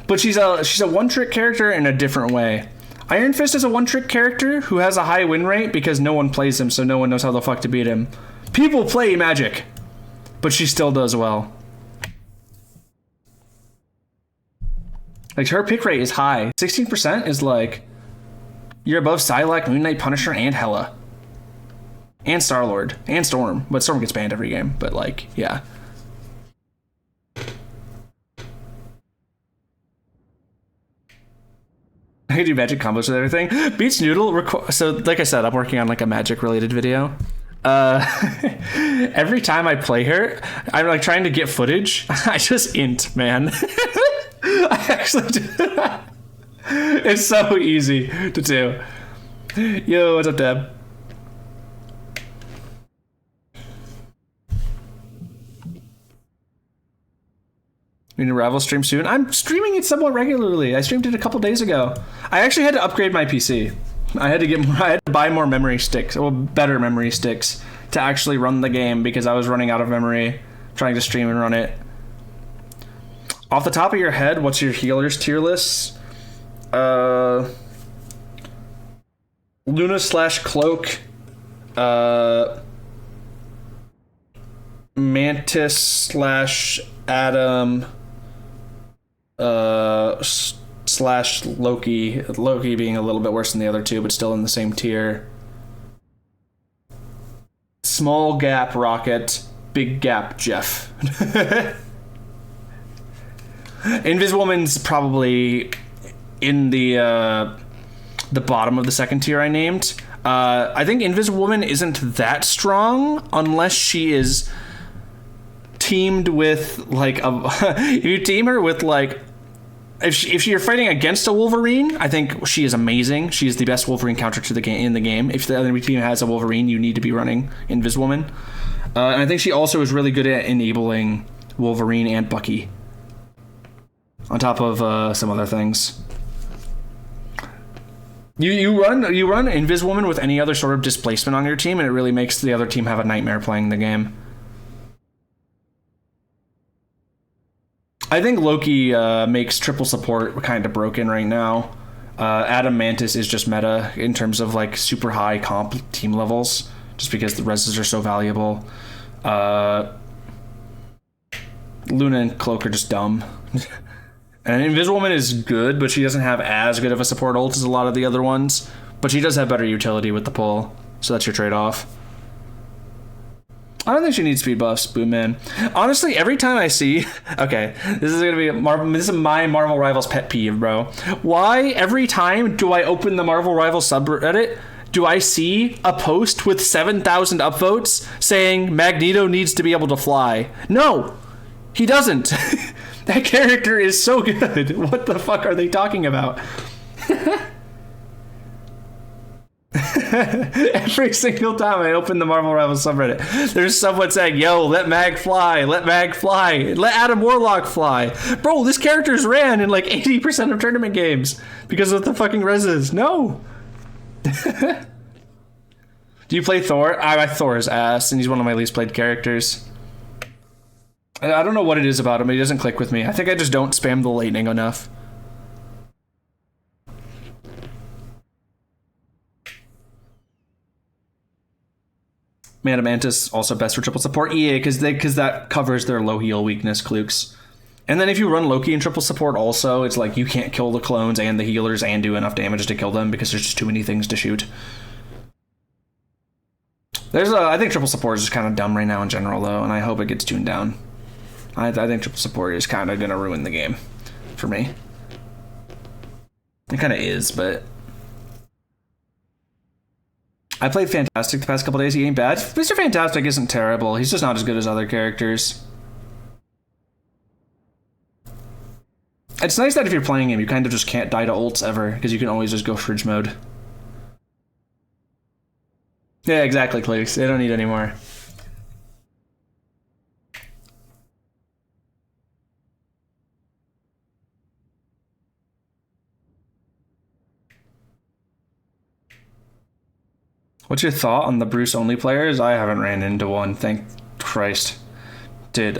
A: But she's a one-trick character in a different way. Iron Fist is a one-trick character who has a high win rate because no one plays him, so no one knows how the fuck to beat him. People play magic, but she still does well. Like, her pick rate is high. 16% is like, you're above Psylocke, Moon Knight, Punisher, and Hela. And Star-Lord. And Storm. But Storm gets banned every game, but like, yeah. I can do magic combos with everything. Beats Noodle. So, like I said, I'm working on like a magic related video. Every time I play her, I'm like trying to get footage. I just int, man. I actually do. It's so easy to do. Yo, what's up, Deb? We need a Rival stream soon. I'm streaming it somewhat regularly. I streamed it a couple days ago. I actually had to upgrade my PC. I had to buy more memory sticks, well, better memory sticks to actually run the game because I was running out of memory trying to stream and run it. Off the top of your head, what's your healers tier list? Luna/Cloak, Mantis/Adam, /Loki. Loki being a little bit worse than the other two, but still in the same tier. Small gap Rocket, big gap Jeff. Inviswoman's probably in the bottom of the second tier I named. I think Inviswoman isn't that strong unless she is teamed with like if you team her with like if you're fighting against a Wolverine, I think she is amazing. She is the best Wolverine counter to the game in the game. If the other team has a Wolverine, you need to be running Inviswoman. And I think she also is really good at enabling Wolverine and Bucky. On top of some other things. You run Inviswoman with any other sort of displacement on your team, and it really makes the other team have a nightmare playing the game. I think Loki makes triple support kind of broken right now. Adam Mantis is just meta in terms of like super high comp team levels, just because the reses are so valuable. Luna and Cloak are just dumb. And Inviswoman is good, but she doesn't have as good of a support ult as a lot of the other ones. But she does have better utility with the pull, so that's your trade-off. I don't think she needs speed buffs, Boom Man. Honestly, every time I see... Okay, this is gonna be this is my Marvel Rivals pet peeve, bro. Why, every time do I open the Marvel Rivals subreddit, do I see a post with 7,000 upvotes saying Magneto needs to be able to fly? No! He doesn't! That character is so good. What the fuck are they talking about? Every single time I open the Marvel Rivals subreddit, there's someone saying, yo, let Mag fly, let Mag fly, let Adam Warlock fly. Bro, this character's ran in like 80% of tournament games because of the fucking reses. No. Do you play Thor? I like Thor's ass, and he's one of my least played characters. I don't know what it is about him, but he doesn't click with me. I think I just don't spam the lightning enough. Mantis also best for triple support. Yeah, because that covers their low heal weakness, Klukes. And then if you run Loki in triple support also, it's like you can't kill the clones and the healers and do enough damage to kill them because there's just too many things to shoot. I think triple support is just kind of dumb right now in general, though, and I hope it gets tuned down. I think triple support is kind of going to ruin the game for me. It kind of is, but... I played Fantastic the past couple days. He ain't bad. Mr. Fantastic isn't terrible. He's just not as good as other characters. It's nice that if you're playing him, you kind of just can't die to ults ever, because you can always just go fridge mode. Yeah, exactly, Cleeks. They don't need any more. What's your thought on the Bruce only players? I haven't ran into one, thank Christ. Dude,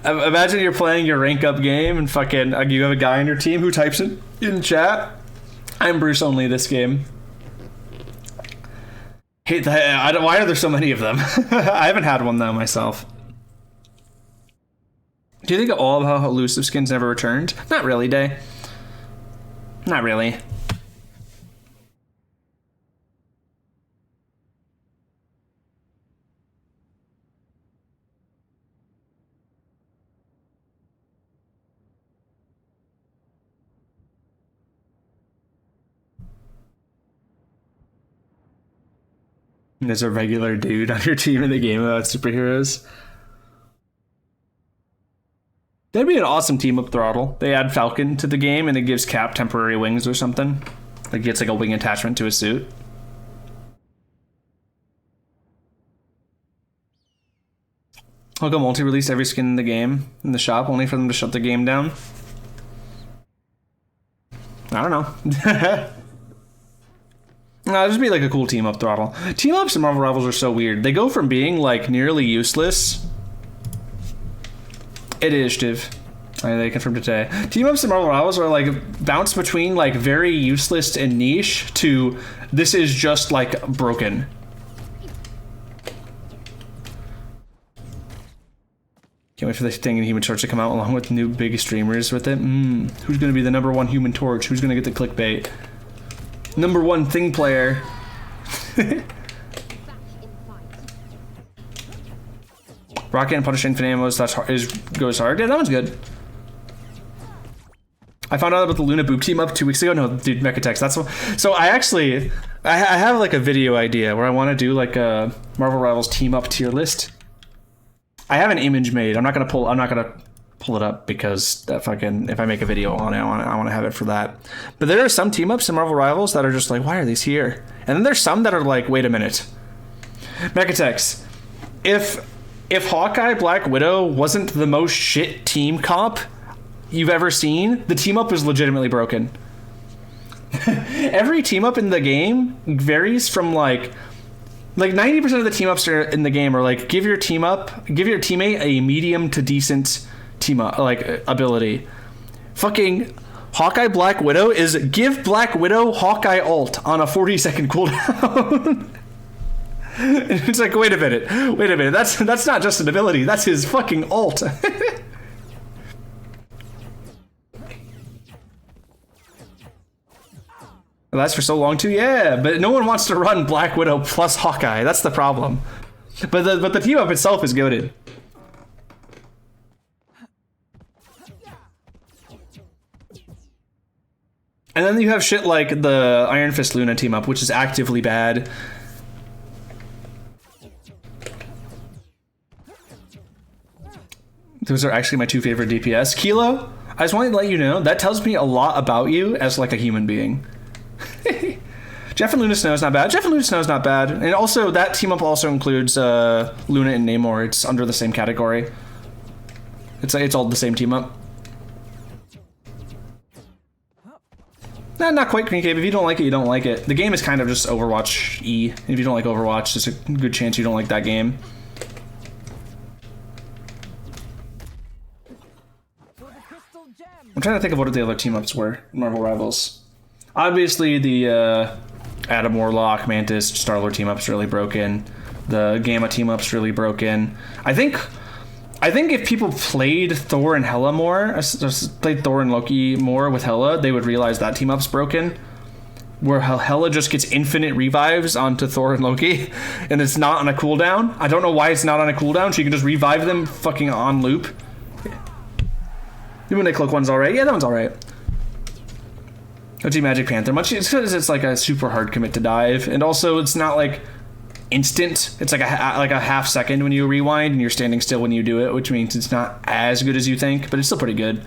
A: imagine you're playing your rank up game and fucking you have a guy on your team who types it in chat. I'm Bruce only this game. Hate that. Why are there so many of them? I haven't had one though myself. Do you think all of how elusive skins never returned? Not really, Day. Not really. There's a regular dude on your team in the game about superheroes. That'd be an awesome team up throttle. They add Falcon to the game and it gives Cap temporary wings or something. Like gets like a wing attachment to his suit. I'll go multi-release every skin in the game in the shop only for them to shut the game down. I don't know. Just be like a cool team up throttle. Team ups in Marvel Rivals are so weird. They go from being like nearly useless. It is, Tiv. They confirmed it today. Team ups in Marvel Rivals are like bounce between like very useless and niche to this is just like broken. Can't wait for the thing in Human Torch to come out along with new big streamers with it. Who's gonna be the #1 Human Torch? Who's gonna get the clickbait? #1 thing player. Rocket and Punish Infinite Ammo goes hard. Yeah, that one's good. I found out about the Luna Boop team up 2 weeks ago. No, dude, Mechatex. That's what. So I have like a video idea where I want to do like a Marvel Rivals team up tier list. I have an image made. I'm not gonna pull it up because that fucking, if I make a video on it, I want to have it for that. But there are some team ups in Marvel Rivals that are just like, why are these here? And then there's some that are like, wait a minute, Mechatex, if Hawkeye Black Widow wasn't the most shit team comp you've ever seen, the team up is legitimately broken. Every team up in the game varies from like 90% of the team ups in the game are like, give your teammate a medium to decent team up like ability. Fucking Hawkeye Black Widow is give Black Widow Hawkeye ult on a 40-second cooldown. It's like, wait a minute, that's not just an ability, that's his fucking ult. It lasts for so long too, yeah, but no one wants to run Black Widow plus Hawkeye. That's the problem. But the team up itself is goated. And then you have shit like the Iron Fist Luna team up, which is actively bad. Those are actually my two favorite DPS. Kilo, I just wanted to let you know, that tells me a lot about you as like a human being. Jeff and Luna Snow is not bad. And also that team up also includes Luna and Namor. It's under the same category. It's all the same team up. Nah, not quite, Green Cave. If you don't like it, you don't like it. The game is kind of just Overwatch E. If you don't like Overwatch, there's a good chance you don't like that game. I'm trying to think of what the other team ups were in Marvel Rivals. Obviously, the Adam Warlock, Mantis, Star-Lord team up's really broken. The Gamma team up's really broken. I think if people played Thor and Hela more, played Thor and Loki more with Hela, they would realize that team up's broken. Where Hela just gets infinite revives onto Thor and Loki, and it's not on a cooldown. I don't know why it's not on a cooldown, so you can just revive them fucking on loop. The Moon Cloak one's alright. Yeah, that one's alright. OG Magic Panther, it's because it's like a super hard commit to dive, and also it's not like instant. It's like a half second when you rewind, and you're standing still when you do it, which means it's not as good as you think, but it's still pretty good.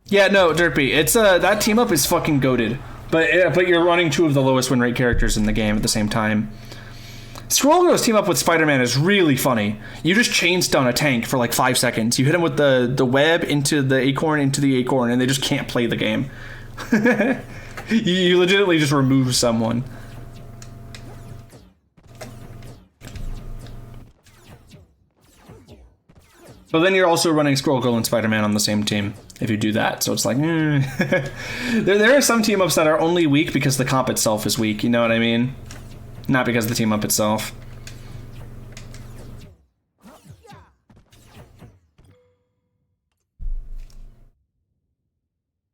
A: Yeah, no, Derpy, it's that team up is fucking goated, but you're running two of the lowest win rate characters in the game at the same time. Scroll Girl's team up with Spider-Man is really funny. You just chain stun a tank for like 5 seconds. You hit him with the web into the acorn, and they just can't play the game. You legitimately just remove someone. But then you're also running Scroll Girl and Spider-Man on the same team if you do that. So it's like, there are some team ups that are only weak because the comp itself is weak. You know what I mean? Not because of the team up itself.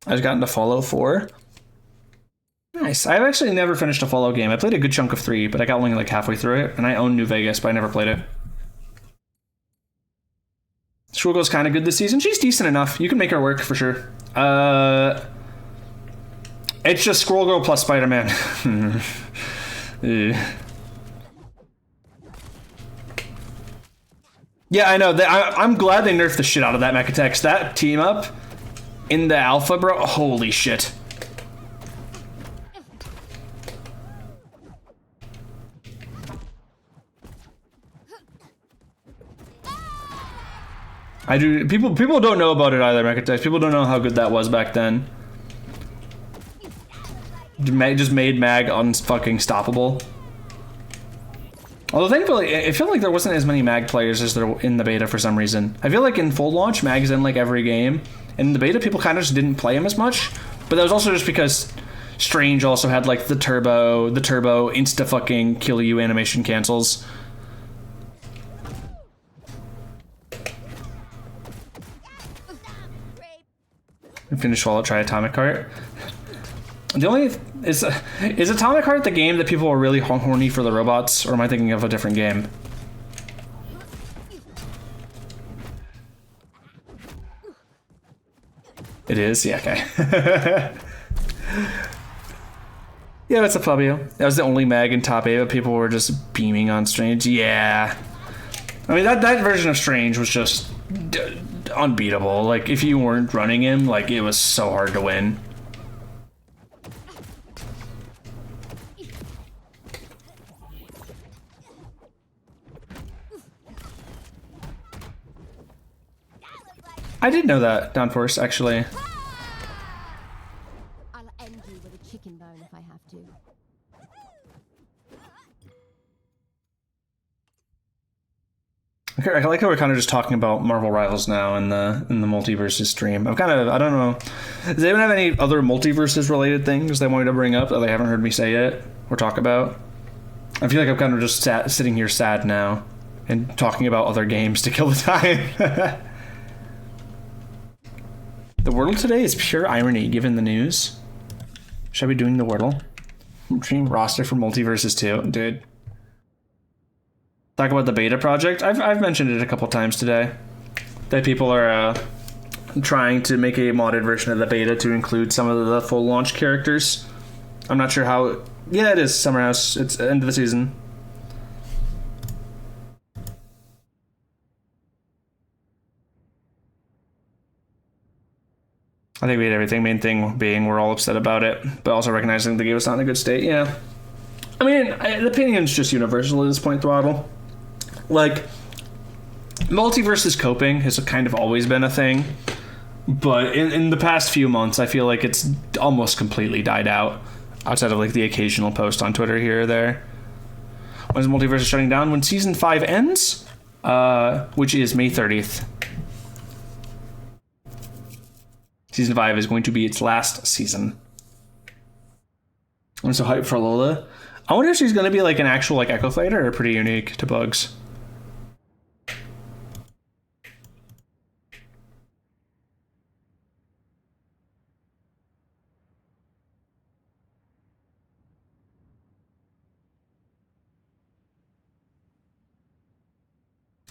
A: I just got into Fallout 4. Nice. I've actually never finished a Fallout game. I played a good chunk of 3, but I got only like halfway through it. And I own New Vegas, but I never played it. Shulgo's kind of good this season. She's decent enough. You can make her work for sure. It's just Squirrel Girl plus Spider-Man. Yeah, I know. I'm glad they nerfed the shit out of that Mechatex. That team up in the alpha, bro. Holy shit. I do. People don't know about it either, Mechatex. People don't know how good that was back then. Just made Mag unfucking stoppable. Although thankfully, I feel like there wasn't as many Mag players as there in the beta for some reason. I feel like in full launch, Mag's in like every game. And in the beta, people kind of just didn't play him as much. But that was also just because Strange also had like the turbo insta fucking kill you animation cancels. Finish Fallout, try Atomic Heart. The only Is Atomic Heart the game that people are really horny for the robots, or am I thinking of a different game? It is? Yeah, okay. Yeah, it's a Fabio. That was the only mag in top 8, but people were just beaming on Strange. Yeah. I mean, that version of Strange was just unbeatable. Like, if you weren't running him, like, it was so hard to win. I did know that, Downforce, actually.
B: I'll end you with a chicken bone if I have to.
A: I like how we're kind of just talking about Marvel Rivals now in the Multiversus stream. I don't know. Does anyone have any other Multiversus related things they wanted to bring up that they haven't heard me say yet or talk about? I feel like I'm kind of just sitting here sad now and talking about other games to kill the time. The Wordle today is pure irony given the news. Should I be doing the Wordle? Dream roster for Multiversus 2, dude. Talk about the beta project. I've mentioned it a couple times today. That people are trying to make a modded version of the beta to include some of the full launch characters. I'm not sure how... Yeah, it is Summer House. It's end of the season. I think we had everything. Main thing being we're all upset about it, but also recognizing the game is not in a good state. Yeah. I mean, the opinion's just universal at this point, Throttle. Like, Multiversus coping has kind of always been a thing, but in the past few months, I feel like it's almost completely died out, outside of like the occasional post on Twitter here or there. When is Multiversus shutting down? When Season 5 ends, which is May 30th. Season 5 is going to be its last season. I'm so hyped for Lola. I wonder if she's going to be like an actual like Echo Fighter or pretty unique to Bugs.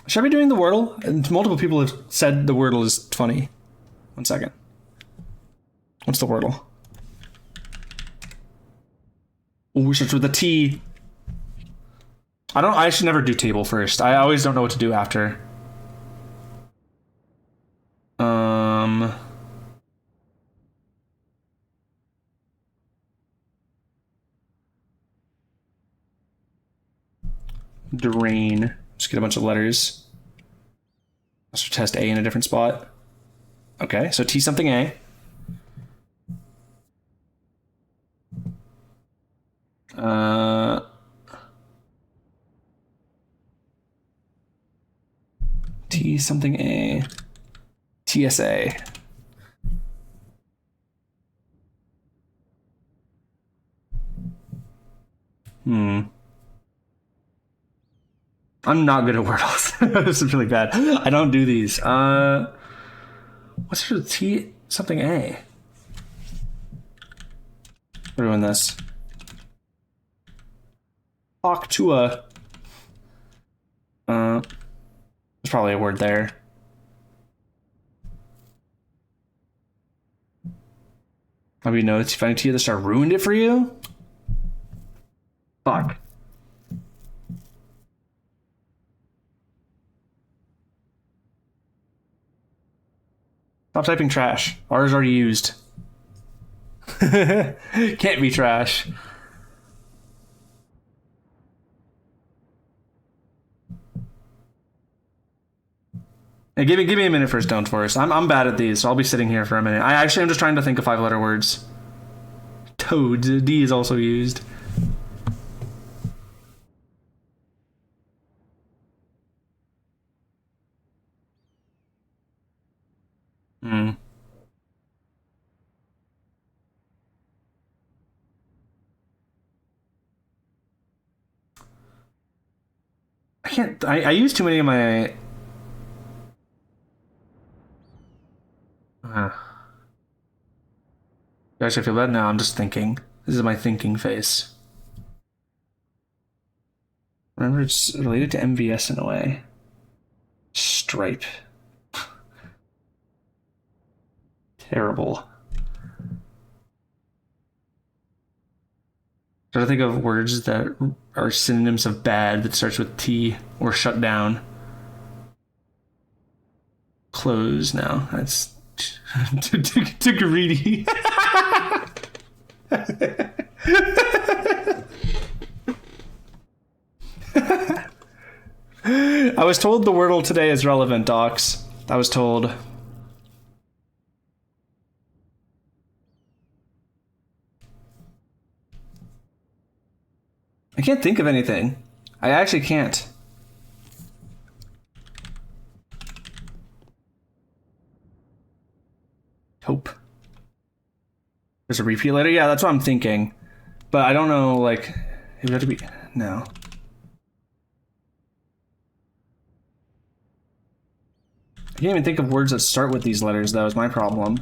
A: Should I be doing the Wordle? And multiple people have said the Wordle is funny. 1 second. What's the Wordle? Oh, starts with a T. I should never do table first. I always don't know what to do after. Drain. Just get a bunch of letters. Let's test A in a different spot. Okay, so T something A. T something A. TSA. I'm not good at Wordles. This is really bad. I don't do these. What's your T something A? We're doing this. Talk to a. There's probably a word there. Maybe no, it's finding T at the start ruined it for you? Fuck. Stop typing trash. R is already used. Can't be trash. Hey, give me a minute first, don't force. I'm bad at these, so I'll be sitting here for a minute. I'm just trying to think of 5-letter words. Toad. D is also used. I use too many of my... Guys, I feel bad now. I'm just thinking. This is my thinking face. Remember, it's related to MVS in a way. Stripe. Terrible. Try to think of words that are synonyms of bad that starts with T or shut down. Close now. That's too greedy. I was told the Wordle today is relevant, docs. I was told. I can't think of anything. I actually can't. Hope. There's a repeat letter? Yeah, that's what I'm thinking. But I don't know, like, it would have to be... No. I can't even think of words that start with these letters, though, is my problem.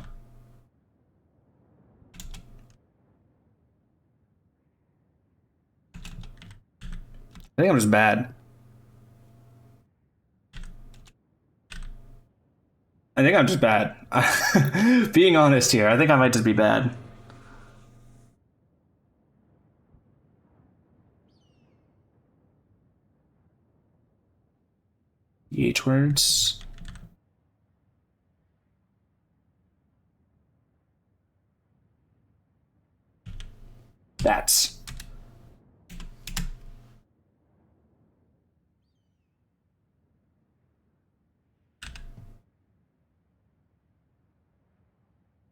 A: I think I'm just bad. I think I'm just bad. Being honest here, I think I might just be bad. H words. Bats.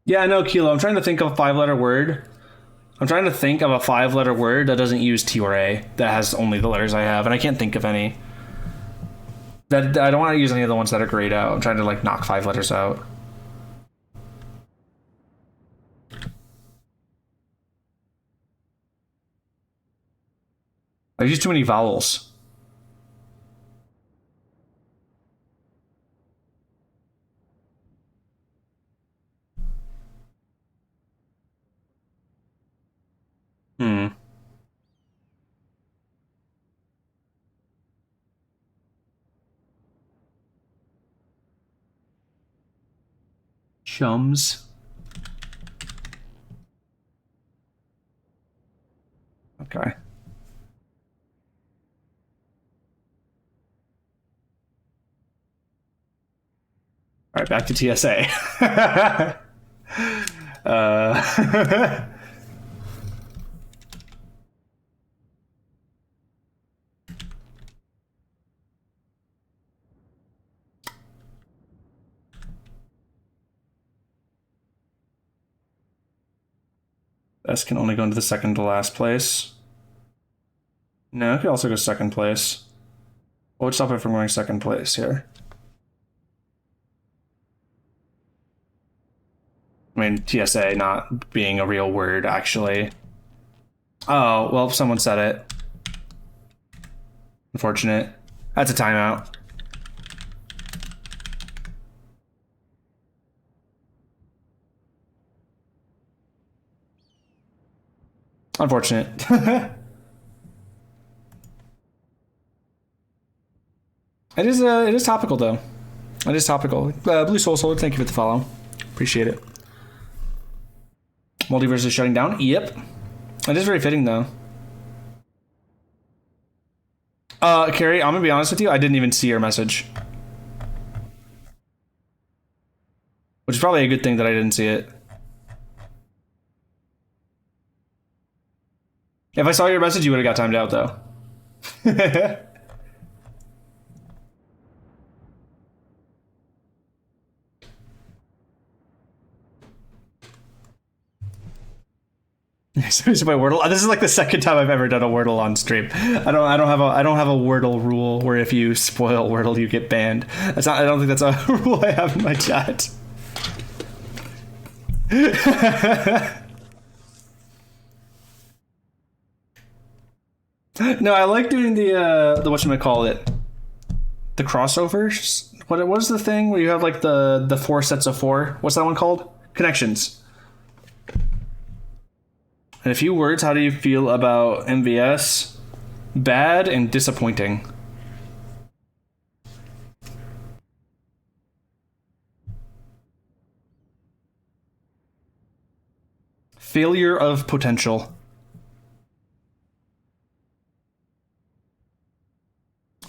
A: Yeah, I know, Kilo. I'm trying to think of a 5-letter word. I'm trying to think of a 5-letter word that doesn't use T or A, that has only the letters I have, and I can't think of any. That I don't want to use any of the ones that are grayed out. I'm trying to like knock 5 letters out. I've used too many vowels. Chums. Okay. All right, back to TSA. S can only go into the second to last place. No, it could also go second place. What would stop it from going second place here? I mean, TSA not being a real word, actually. Oh, well, someone said it. Unfortunate. That's a timeout. Unfortunate. It is topical, though. It is topical. Blue Soul Solar, thank you for the follow. Appreciate it. Multiversus is shutting down? Yep. It is very fitting, though. Carrie, I'm gonna be honest with you, I didn't even see your message. Which is probably a good thing that I didn't see it. If I saw your message, you would have got timed out, though. So my Wordle. This is like the second time I've ever done a Wordle on stream. I don't have a Wordle rule where if you spoil Wordle you get banned. That's not. I don't think that's a rule I have in my chat. No, I like doing the whatchamacallit, the crossovers. What was the thing where you have like the 4 sets of 4? What's that one called? Connections. In a few words, how do you feel about MVS? Bad and disappointing. Failure of potential.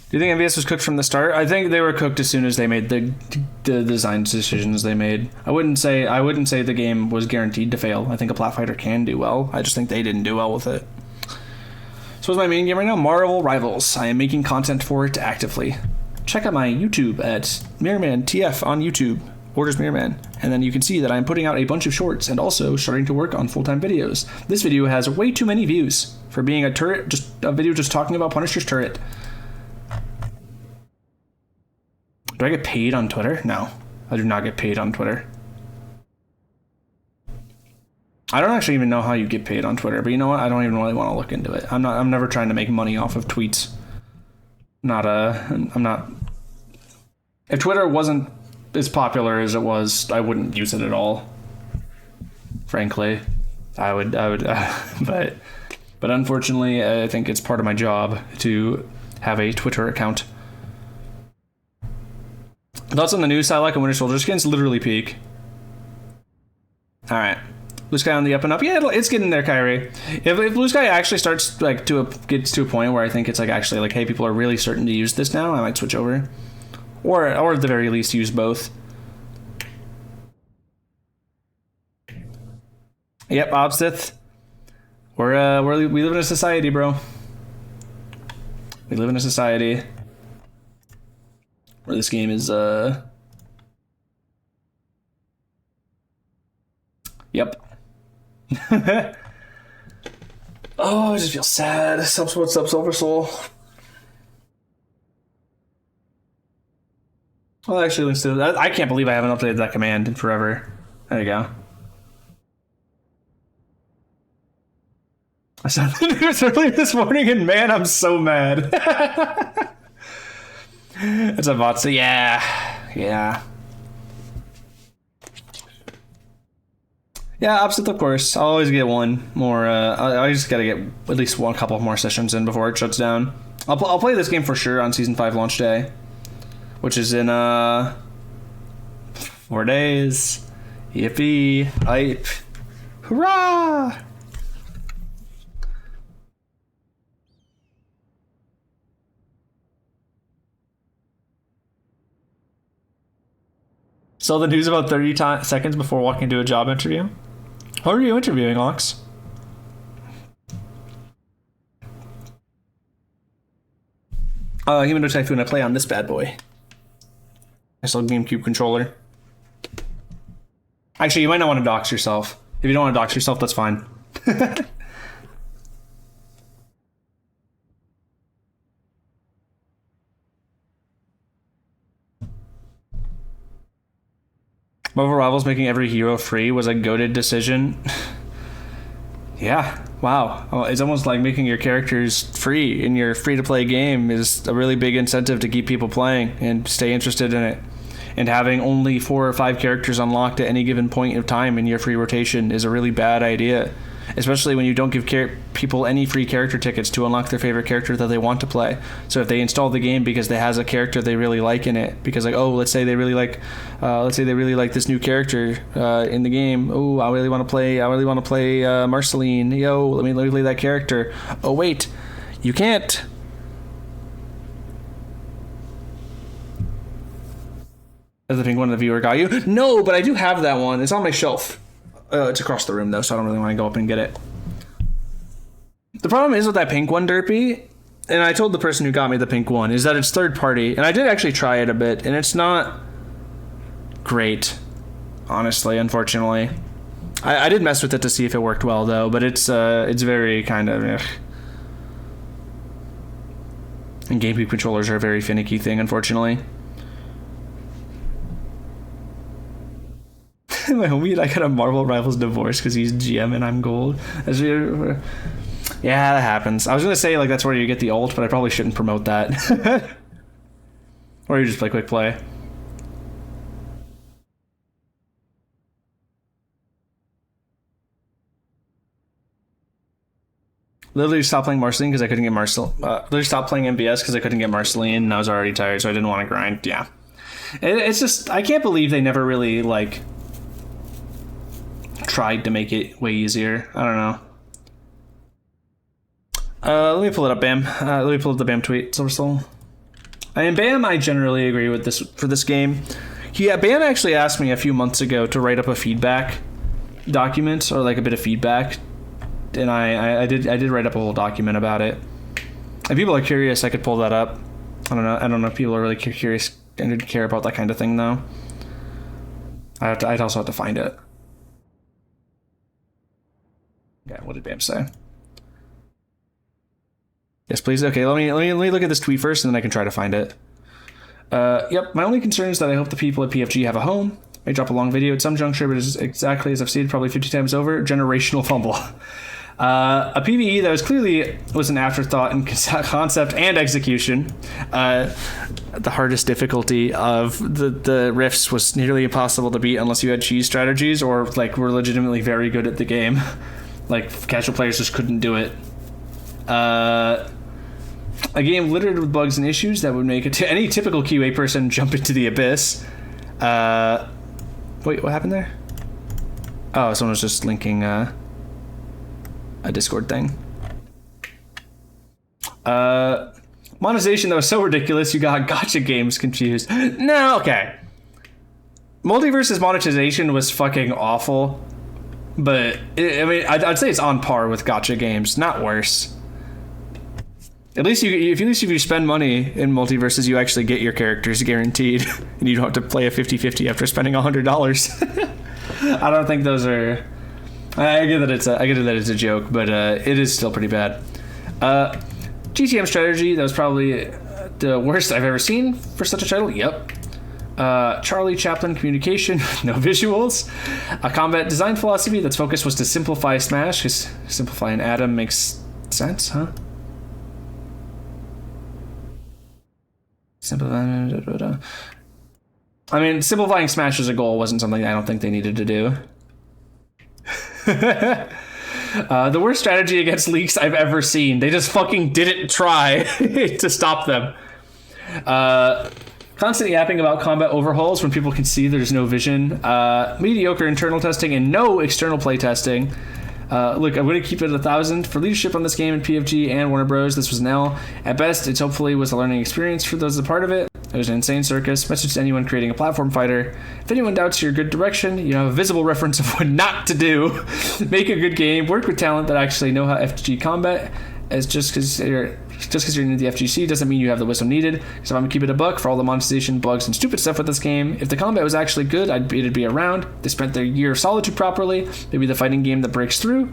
A: Do you think MVS was cooked from the start? I think they were cooked as soon as they made the design decisions they made. I wouldn't say the game was guaranteed to fail. I think a plat fighter can do well. I just think they didn't do well with it. So what's my main game right now? Marvel Rivals. I am making content for it actively. Check out my YouTube at Mirrormantf on YouTube. Or just Mirrorman. And then you can see that I'm putting out a bunch of shorts and also starting to work on full-time videos. This video has way too many views for being a turret, just a video just talking about Punisher's turret. Do I get paid on Twitter? No, I do not get paid on Twitter. I don't actually even know how you get paid on Twitter, but you know what? I don't even really want to look into it. I'm never trying to make money off of tweets. I'm not. If Twitter wasn't as popular as it was, I wouldn't use it at all. Frankly, I would, but unfortunately, I think it's part of my job to have a Twitter account. Thoughts on the new Psylocke and Winter Soldier skins? Literally peak. Alright. Blue Sky on the up and up. Yeah, it's getting there, Kyrie. If Blue Sky actually starts like gets to a point where I think it's like actually like, hey, people are really starting to use this now, I might switch over. Or at the very least use both. Yep, Obstith. We live in a society, bro. We live in a society where this game is, yep. Oh, I just feel sad. What's up, Silver Soul? Well, actually, let's do that. I can't believe I haven't updated that command in forever. There you go. I saw the news earlier this morning, and man, I'm so mad. It's a bot, so yeah. Yeah, Opposite, of course. I'll always get one more. I just gotta get at least one couple more sessions in before it shuts down. I'll play this game for sure on Season 5 launch day, which is in 4 days. Yippee. Hype. Hurrah! Saw the news about 30 seconds before walking to a job interview. What were you interviewing, Ox? Humanoid Typhoon, I play on this bad boy. Nice little GameCube controller. Actually, you might not want to dox yourself. If you don't want to dox yourself, that's fine. Marvel Rivals making every hero free was a goated decision. Yeah, wow. It's almost like making your characters free in your free-to-play game is a really big incentive to keep people playing and stay interested in it. And having only 4 or 5 characters unlocked at any given point of time in your free rotation is a really bad idea. Especially when you don't give people any free character tickets to unlock their favorite character that they want to play. So if they install the game because they has a character they really like in it, because like, oh, let's say they really like this new character in the game. Oh, I really want to play Marceline. Yo, let me play that character. Oh wait, you can't. Does the pink one the viewer got you? No, but I do have that one. It's on my shelf. It's across the room, though, so I don't really want to go up and get it. The problem is with that pink one, Derpy, and I told the person who got me the pink one, is that it's third party, and I did actually try it a bit, and it's not great, honestly, unfortunately. I did mess with it to see if it worked well, though, but it's very kind of... Ugh. And GameCube controllers are a very finicky thing, unfortunately. My homie, I got a Marvel Rivals divorce because he's GM and I'm gold. Yeah, that happens. I was gonna say like that's where you get the ult, but I probably shouldn't promote that. Or you just play quick play. Literally stopped playing Marceline because I couldn't get literally stopped playing MBS because I couldn't get Marceline, and I was already tired, so I didn't want to grind. Yeah, it's just I can't believe they never really like tried to make it way easier. I don't know. Let me pull it up, Bam. Let me pull up the Bam tweet, Silver Soul. And Bam, I generally agree with this for this game. Bam actually asked me a few months ago to write up a feedback document or like a bit of feedback, and I did write up a whole document about it. If people are curious, I could pull that up. I don't know if people are really curious and care about that kind of thing though. I'd also have to find it. Okay, what did Bam say? Yes, please. Okay, let me look at this tweet first, and then I can try to find it. Yep, my only concern is that I hope the people at PFG have a home. I drop a long video at some juncture, but it's exactly as I've stated probably 50 times over, generational fumble. A PvE that was an afterthought in concept and execution. The hardest difficulty of the rifts was nearly impossible to beat unless you had cheese strategies or like were legitimately very good at the game. Like casual players just couldn't do it. A game littered with bugs and issues that would make any typical QA person jump into the abyss. Wait, what happened there? Oh, someone was just linking a Discord thing. Monetization that was so ridiculous you got gotcha games confused. No, okay. Multiversus monetization was fucking awful, but I'd say it's on par with gotcha games, not worse. At least if you spend money in Multiversus, you actually get your characters guaranteed, and you don't have to play a 50-50 after spending $100. I don't think those are. I get that it's a joke, but it is still pretty bad. GTM strategy, that was probably the worst I've ever seen for such a title. Yep. Charlie Chaplin communication, no visuals. A combat design philosophy that's focus was to simplify Smash, because simplifying Adam makes sense, huh? Simplifying Smash as a goal wasn't something I don't think they needed to do. The worst strategy against leaks I've ever seen. They just fucking didn't try to stop them. Constant yapping about combat overhauls when people can see there's no vision. Mediocre internal testing and no external play testing. Look, I'm going to keep it at 1,000 for leadership on this game in PFG and Warner Bros. This was an L. At best, it hopefully was a learning experience for those a part of it. It was an insane circus. Message to anyone creating a platform fighter. If anyone doubts your good direction, you have a visible reference of what not to do. Make a good game. Work with talent that actually know how FGC combat. As just because you're in the FGC doesn't mean you have the wisdom needed. Because if I'm going to keep it a buck for all the monetization, bugs, and stupid stuff with this game, if the combat was actually good, it'd be around. They spent their year of Solitude properly. Maybe the fighting game that breaks through.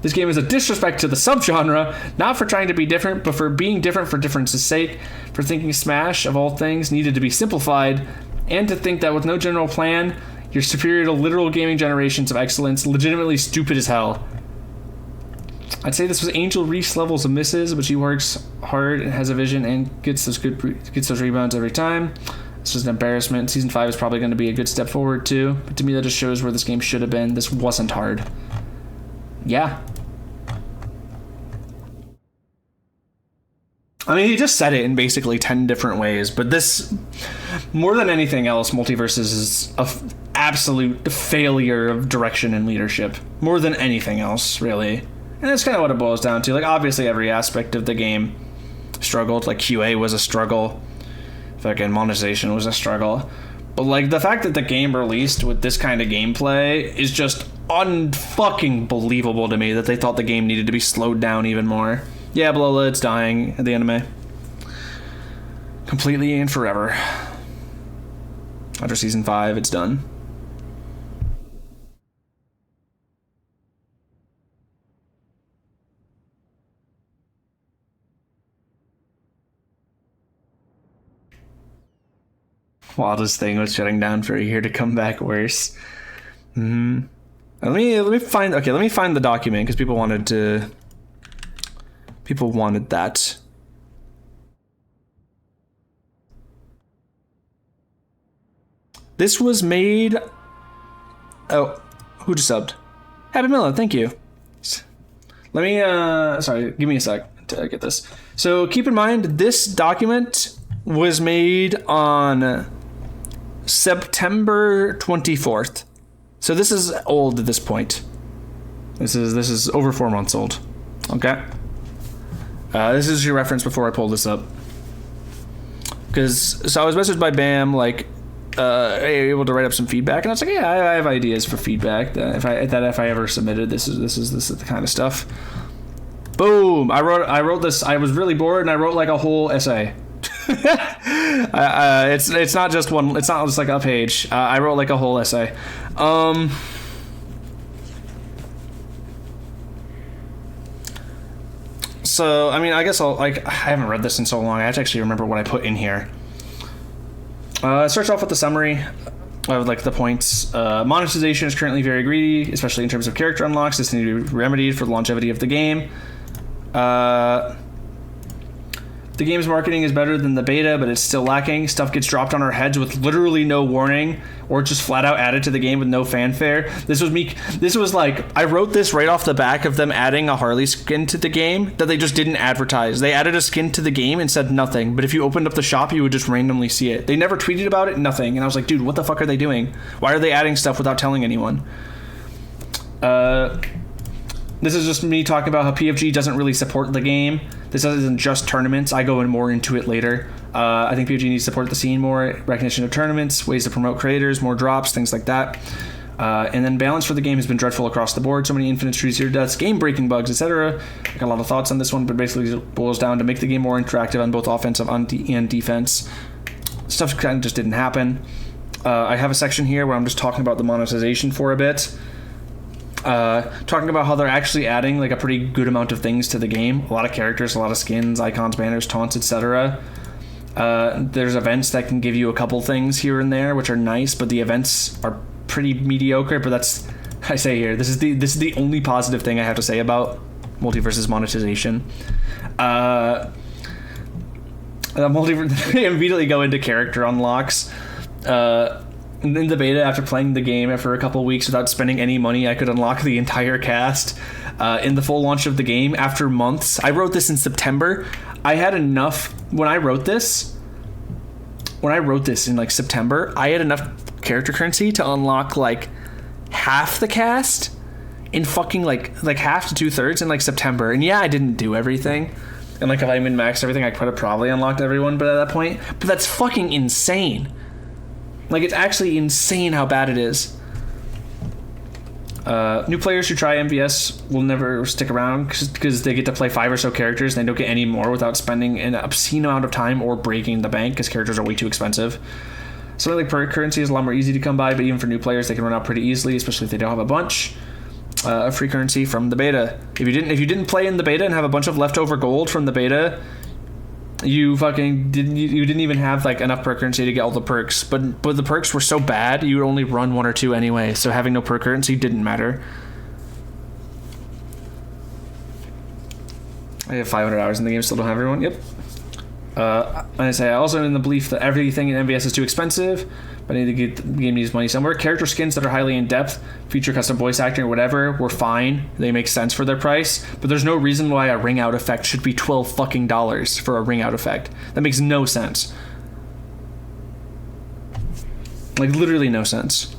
A: This game is a disrespect to the subgenre, not for trying to be different, but for being different for difference's sake, for thinking Smash, of all things, needed to be simplified, and to think that with no general plan, you're superior to literal gaming generations of excellence, legitimately stupid as hell. I'd say this was Angel Reese levels of misses, but she works hard and has a vision and gets those rebounds every time. This was an embarrassment. Season 5 is probably going to be a good step forward too, but to me that just shows where this game should have been. This wasn't hard. Yeah. I mean, he just said it in basically 10 different ways, but this, more than anything else, Multiversus is an absolute failure of direction and leadership. More than anything else, really. And that's kind of what it boils down to. Like, obviously, every aspect of the game struggled. Like, QA was a struggle. Fucking monetization was a struggle. But, like, the fact that the game released with this kind of gameplay is just unfucking believable to me, that they thought the game needed to be slowed down even more. Yeah, Blola, it's dying at the anime. Completely and forever. After season 5, it's done. Wildest thing was shutting down for a year to come back worse. Let me find the document because people wanted that. This was made. Oh, who just subbed? Happy Miller, thank you. Let me, sorry, give me a sec to get this. So keep in mind, this document was made on September 24th. So this is old at this point. This is over 4 months old. Okay. This is your reference before I pull this up. So I was messaged by Bam, like, are you able to write up some feedback? And I was like, yeah, I have ideas for feedback that if I ever submitted, this is the kind of stuff. Boom! I wrote this. I was really bored, and I wrote like a whole essay. It's not just one. It's not just like a page. I wrote like a whole essay. So I mean, I guess I haven't read this in so long. I have to actually remember what I put in here. It starts off with the summary of like the points. Monetization is currently very greedy, especially in terms of character unlocks. This needs to be remedied for the longevity of the game. The game's marketing is better than the beta, but it's still lacking. Stuff gets dropped on our heads with literally no warning, or just flat out added to the game with no fanfare. This was like, I wrote this right off the back of them adding a Harley skin to the game that they just didn't advertise. They added a skin to the game and said nothing, but if you opened up the shop, you would just randomly see it. They never tweeted about it, nothing. And I was like, dude, what the fuck are they doing? Why are they adding stuff without telling anyone? This is just me talking about how PFG doesn't really support the game. This isn't just tournaments. I go in more into it later. I think PFG needs to support the scene more, recognition of tournaments, ways to promote creators, more drops, things like that. And then balance for the game has been dreadful across the board. So many infinite trees, zero deaths, game-breaking bugs, etc. I got a lot of thoughts on this one, but basically it boils down to make the game more interactive on both offensive and defense. Stuff kind of just didn't happen. I have a section here where I'm just talking about the monetization for a bit. Talking about how they're actually adding like a pretty good amount of things to the game. A lot of characters, a lot of skins, icons, banners, taunts, etc. There's events that can give you a couple things here and there, which are nice, but the events are pretty mediocre. But that's, I say here, this is the only positive thing I have to say about Multiversus monetization. They immediately go into character unlocks. In the beta, after playing the game for a couple weeks without spending any money, I could unlock the entire cast. In the full launch of the game, after months, I wrote this in September. I had enough when I wrote this in like September, I had enough character currency to unlock like half the cast in fucking like half to 2/3 in like September. And yeah, I didn't do everything. And like if I min-maxed everything, I could have probably unlocked everyone, but at that point, but that's fucking insane. Like, it's actually insane how bad it is. New players who try MVS will never stick around because they get to play 5 or so characters and they don't get any more without spending an obscene amount of time or breaking the bank because characters are way too expensive. Something like perk currency is a lot more easy to come by, but even for new players, they can run out pretty easily, especially if they don't have a bunch of free currency from the beta. If you didn't play in the beta and have a bunch of leftover gold from the beta, you didn't even have like enough perk currency to get all the perks, but the perks were so bad you would only run 1 or 2 anyway, so having no perk currency didn't matter. I have 500 hours in the game, still don't have everyone. Yep. I say I also am in the belief that everything in MVS is too expensive, but I need to get the game needs money somewhere. Character skins that are highly in depth, feature custom voice acting or whatever, were fine. They make sense for their price, but there's no reason why a ring out effect should be $12 fucking for a ring out effect. That makes no sense. Like literally no sense.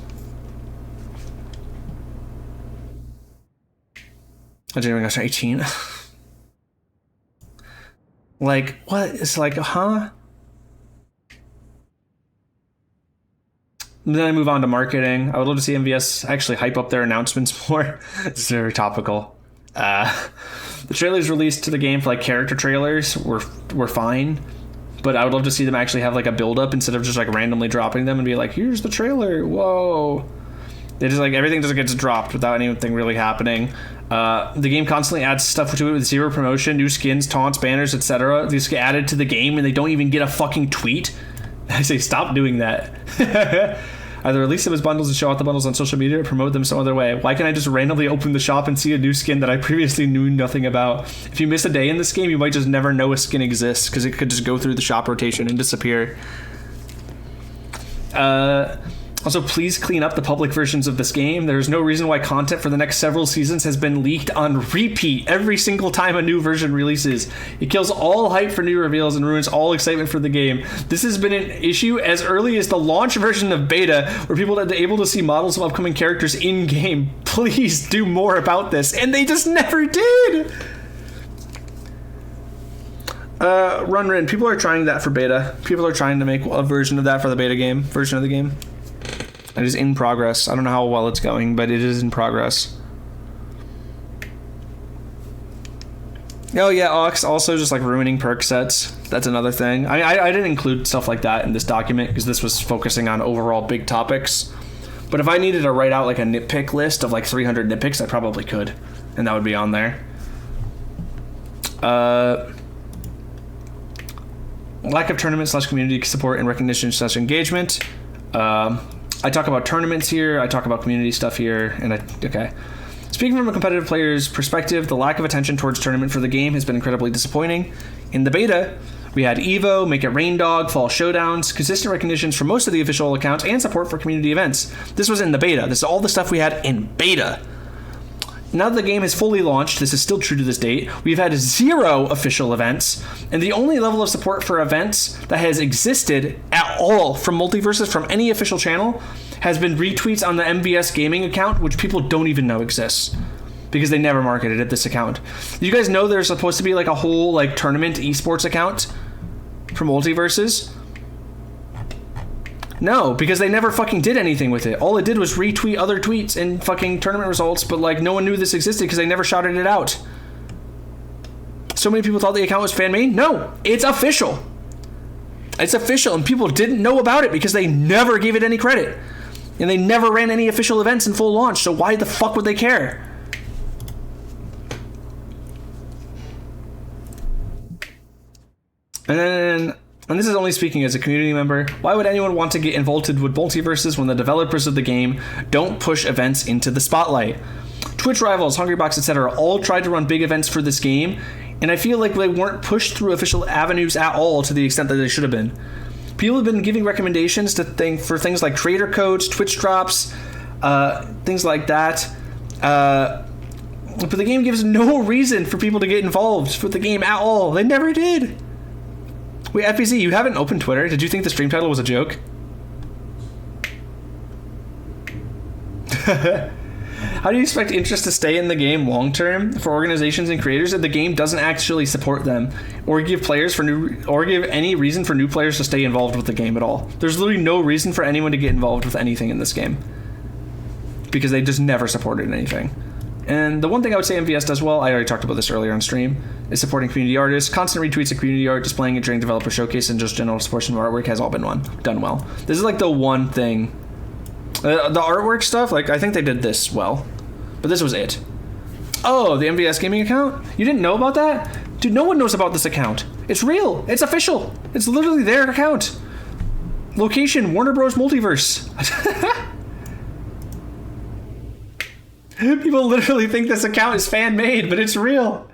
A: I didn't even go to 18. Like, what? It's like, huh? And then I move on to marketing. I would love to see MVS actually hype up their announcements more. It's very topical. The trailers released to the game for like character trailers were fine, but I would love to see them actually have like a build up instead of just like randomly dropping them and be like, here's the trailer. Whoa. They just like everything just gets dropped without anything really happening. The game constantly adds stuff to it with zero promotion, new skins, taunts, banners, etc. These get added to the game and they don't even get a fucking tweet. I say stop doing that. Either release them as bundles and show out the bundles on social media or promote them some other way. Why can't I just randomly open the shop and see a new skin that I previously knew nothing about? If you miss a day in this game, you might just never know a skin exists because it could just go through the shop rotation and disappear. Also, please clean up the public versions of this game. There is no reason why content for the next several seasons has been leaked on repeat every single time a new version releases. It kills all hype for new reveals and ruins all excitement for the game. This has been an issue as early as the launch version of beta, where people are able to see models of upcoming characters in-game. Please do more about this. And they just never did! Runrin, people are trying that for beta. People are trying to make a version of that for the version of the game. It is in progress. I don't know how well it's going, but it is in progress. Oh yeah, Ox also just like ruining perk sets. That's another thing. I didn't include stuff like that in this document because this was focusing on overall big topics. But if I needed to write out like a nitpick list of like 300 nitpicks, I probably could. And that would be on there. Lack of tournament / community support and recognition / engagement. I talk about tournaments here, I talk about community stuff here, and okay. Speaking from a competitive player's perspective, the lack of attention towards tournament for the game has been incredibly disappointing. In the beta, we had Evo, Make It Rain Dog, Fall Showdowns, consistent recognitions for most of the official accounts, and support for community events. This was in the beta. This is all the stuff we had in beta. Now that the game is fully launched, this is still true to this date, we've had 0 official events, and the only level of support for events that has existed at all from Multiversus, from any official channel, has been retweets on the MVS gaming account, which people don't even know exists, because they never marketed it, this account. You guys know there's supposed to be like a whole like tournament esports account for Multiversus? No, because they never fucking did anything with it. All it did was retweet other tweets and fucking tournament results, but like no one knew this existed because they never shouted it out. So many people thought the account was fan-made? No, it's official. It's official, and people didn't know about it because they never gave it any credit. And they never ran any official events in full launch, so why the fuck would they care? And this is only speaking as a community member, why would anyone want to get involved with Multiversus when the developers of the game don't push events into the spotlight? Twitch rivals, Hungrybox, etc. all tried to run big events for this game, and I feel like they weren't pushed through official avenues at all to the extent that they should have been. People have been giving recommendations for things like creator codes, Twitch drops, things like that. But the game gives no reason for people to get involved with the game at all. They never did. Wait, FBZ, you haven't opened Twitter? Did you think the stream title was a joke? How do you expect interest to stay in the game long term for organizations and creators if the game doesn't actually support them or give any reason for new players to stay involved with the game at all? There's literally no reason for anyone to get involved with anything in this game because they just never supported anything. And the one thing I would say MVS does well, I already talked about this earlier on stream, is supporting community artists. Constant retweets of community art, displaying it during developer showcase, and just general support of artwork has all been done well. This is like the one thing. The artwork stuff, like I think they did this well, but this was it. Oh, the MVS gaming account? You didn't know about that? Dude, no one knows about this account. It's real. It's official. It's literally their account. Location, Warner Bros. Multiverse. People literally think this account is fan-made, but it's real.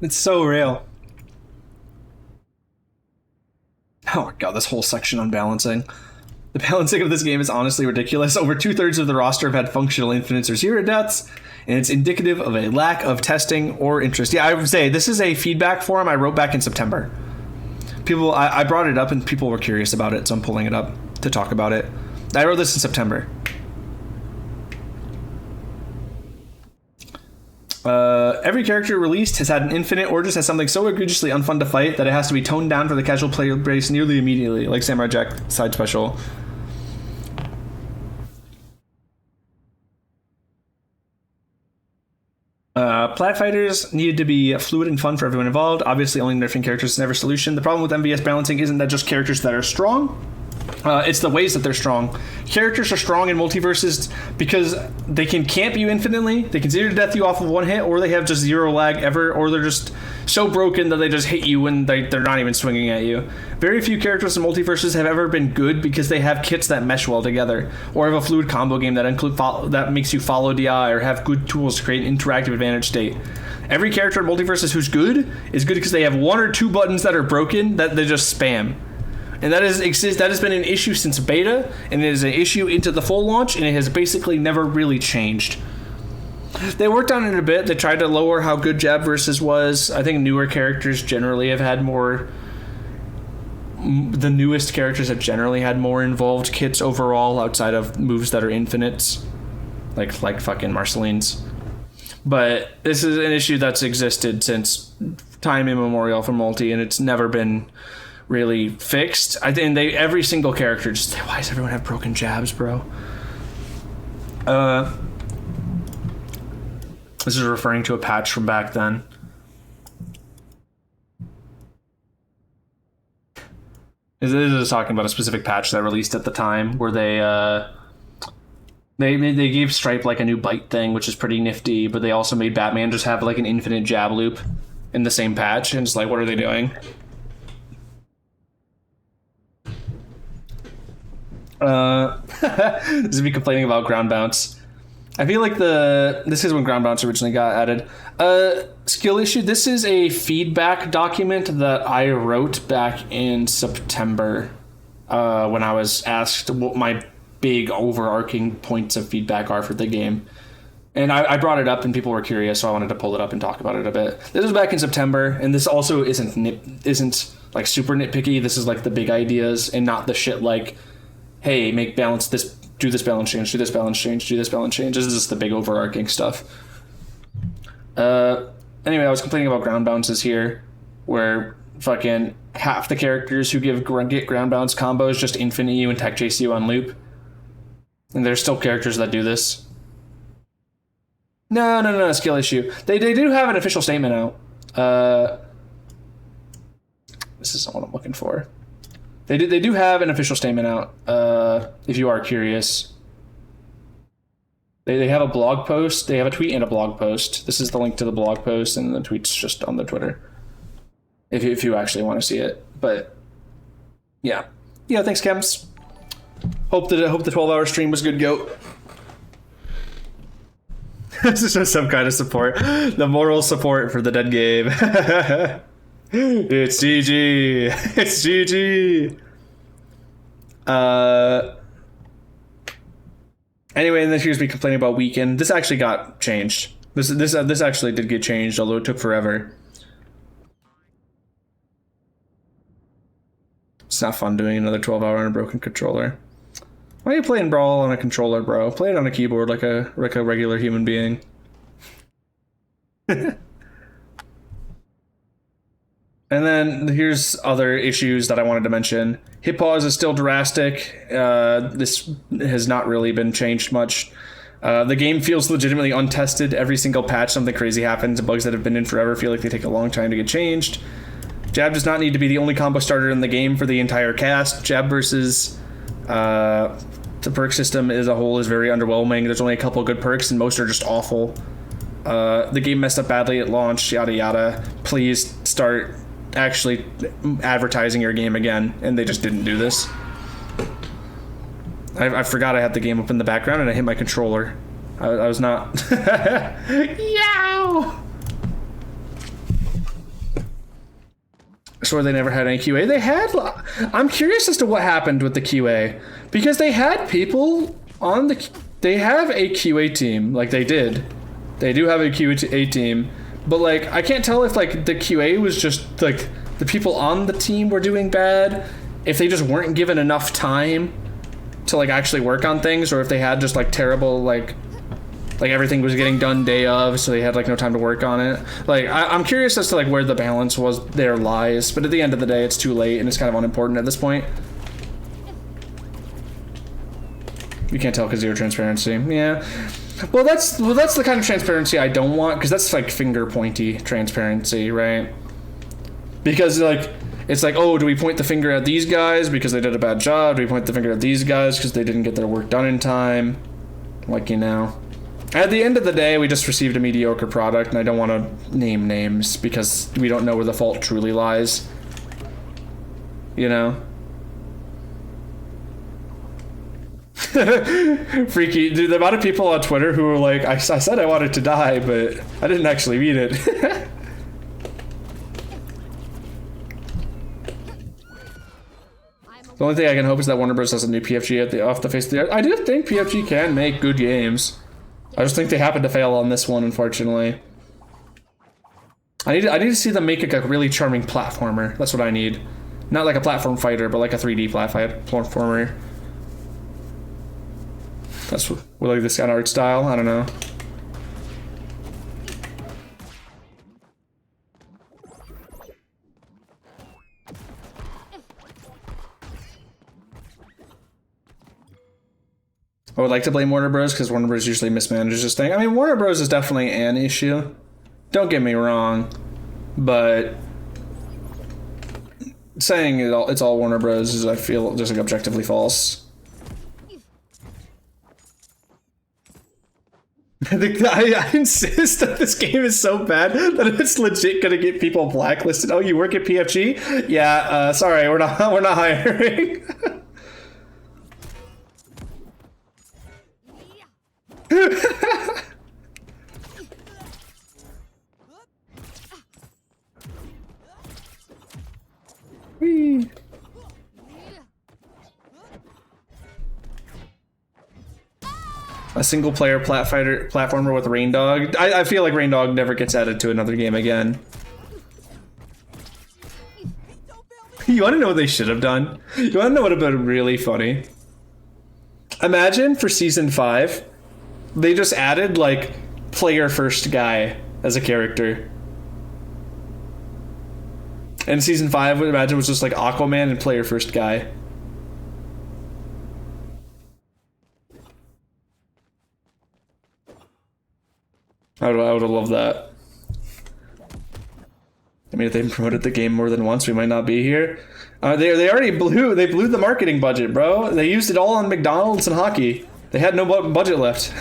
A: It's so real. Oh my god, this whole section on balancing. The balancing of this game is honestly ridiculous. Over 2/3 of the roster have had functional infinites or zero deaths, and it's indicative of a lack of testing or interest. Yeah, I would say this is a feedback form I wrote back in September. I brought it up and people were curious about it, so I'm pulling it up to talk about it. I wrote this in September. Every character released has had an infinite or just has something so egregiously unfun to fight that it has to be toned down for the casual player base nearly immediately, like Samurai Jack side special. Plat fighters needed to be fluid and fun for everyone involved. Obviously, only nerfing characters is never a solution. The problem with MVS balancing isn't that just characters that are strong. It's the ways that they're strong. Characters are strong in Multiversus because they can camp you infinitely. They can zero death you off of one hit, or they have just zero lag ever, or they're just so broken that they just hit you when they're not even swinging at you. Very few characters in Multiversus have ever been good because they have kits that mesh well together, or have a fluid combo game that makes you follow DI, or have good tools to create an interactive advantage state. Every character in Multiversus who's good is good because they have 1 or 2 buttons that are broken that they just spam. And that has been an issue since beta, and it is an issue into the full launch, and it has basically never really changed. They worked on it a bit. They tried to lower how good Jab Versus was. I think newer characters generally have had more... The newest characters have generally had more involved kits overall outside of moves that are infinites. Like fucking Marceline's. But this is an issue that's existed since time immemorial for multi, and it's never been really fixed. I think every single character just say, why does everyone have broken jabs, bro? This is referring to a patch from back then. This is talking about a specific patch that released at the time where they gave Stripe like a new bite thing, which is pretty nifty, but they also made Batman just have like an infinite jab loop in the same patch, and it's like, what are they doing? This is me complaining about ground bounce. I feel like this is when ground bounce originally got added. Skill issue. This is a feedback document that I wrote back in September when I was asked what my big overarching points of feedback are for the game. And I brought it up and people were curious, so I wanted to pull it up and talk about it a bit. This was back in September, and this also isn't like super nitpicky. This is like the big ideas and not the shit like, hey, make balance this, do this balance change, do this balance change, do this balance change. This is just the big overarching stuff. Anyway, I was complaining about ground bounces here, where fucking half the characters who get ground bounce combos just infinite you and tech chase you on loop. And there's still characters that do this. No, skill issue. They do have an official statement out. This isn't what I'm looking for. They do have an official statement out, if you are curious. They have a blog post. They have a tweet and a blog post. This is the link to the blog post, and the tweet's just on the Twitter. If you actually want to see it. But, yeah. Yeah, thanks, Kems. Hope the 12-hour stream was good, goat. This is just some kind of support. The moral support for the dead game. It's GG. It's GG. Anyway, and then here's me complaining about Weekend. This actually got changed. This actually did get changed, although it took forever. It's not fun doing another 12-hour on a broken controller. Why are you playing Brawl on a controller, bro? Play it on a keyboard like a regular human being. And then here's other issues that I wanted to mention. Hit pause is still drastic. This has not really been changed much. The game feels legitimately untested. Every single patch, something crazy happens. Bugs that have been in forever feel like they take a long time to get changed. Jab does not need to be the only combo starter in the game for the entire cast. Jab versus the perk system as a whole is very underwhelming. There's only a couple good perks, and most are just awful. The game messed up badly at launch, yada yada. Please start actually advertising your game again, and they just didn't do this. I forgot I had the game up in the background and I hit my controller. I was not. Yow! I swear they never had any QA. They had. I'm curious as to what happened with the QA, because they had people on the. They have a QA team, like they did. They do have a QA team. But, like, I can't tell if, like, the QA was just, like, the people on the team were doing bad, if they just weren't given enough time to, like, actually work on things, or if they had just, like, terrible, like everything was getting done day of, so they had, like, no time to work on it. Like, I'm curious as to, like, where the balance was there lies, but at the end of the day, it's too late, and it's kind of unimportant at this point. You can't tell because zero transparency. Yeah. Well, that's the kind of transparency I don't want, because that's like finger pointy transparency, right? Because like it's like, oh, do we point the finger at these guys because they did a bad job? Do we point the finger at these guys because they didn't get their work done in time? Like, you know, At the end of the day, we just received a mediocre product, and I don't want to name names because we don't know where the fault truly lies. You know? Freaky. Dude, the amount of people on Twitter who were like, I said I wanted to die, but I didn't actually mean it. The only thing I can hope is that Warner Bros. Has a new PFG off the face of the earth. I do think PFG can make good games. I just think they happen to fail on this one, unfortunately. I need to see them make like a really charming platformer. That's what I need. Not like a platform fighter, but like a 3D platformer. That's what, like this kind of art style. I don't know. I would like to blame Warner Bros. Because Warner Bros. Usually mismanages this thing. I mean, Warner Bros. Is definitely an issue. Don't get me wrong, but saying it's all Warner Bros. Is, I feel, just like objectively false. I insist that this game is so bad that it's legit gonna get people blacklisted. Oh, you work at PFG? Yeah. Sorry, we're not hiring. Whee. A single player platformer with Rain Dog. I feel like Rain Dog never gets added to another game again. You want to know what they should have done? You want to know what would have been really funny? Imagine for season 5, they just added like player first guy as a character. And season 5, would imagine was just like Aquaman and player first guy. I would have loved that. I mean, if they promoted the game more than once, we might not be here. They already blew the marketing budget, bro. They used it all on McDonald's and hockey. They had no budget left.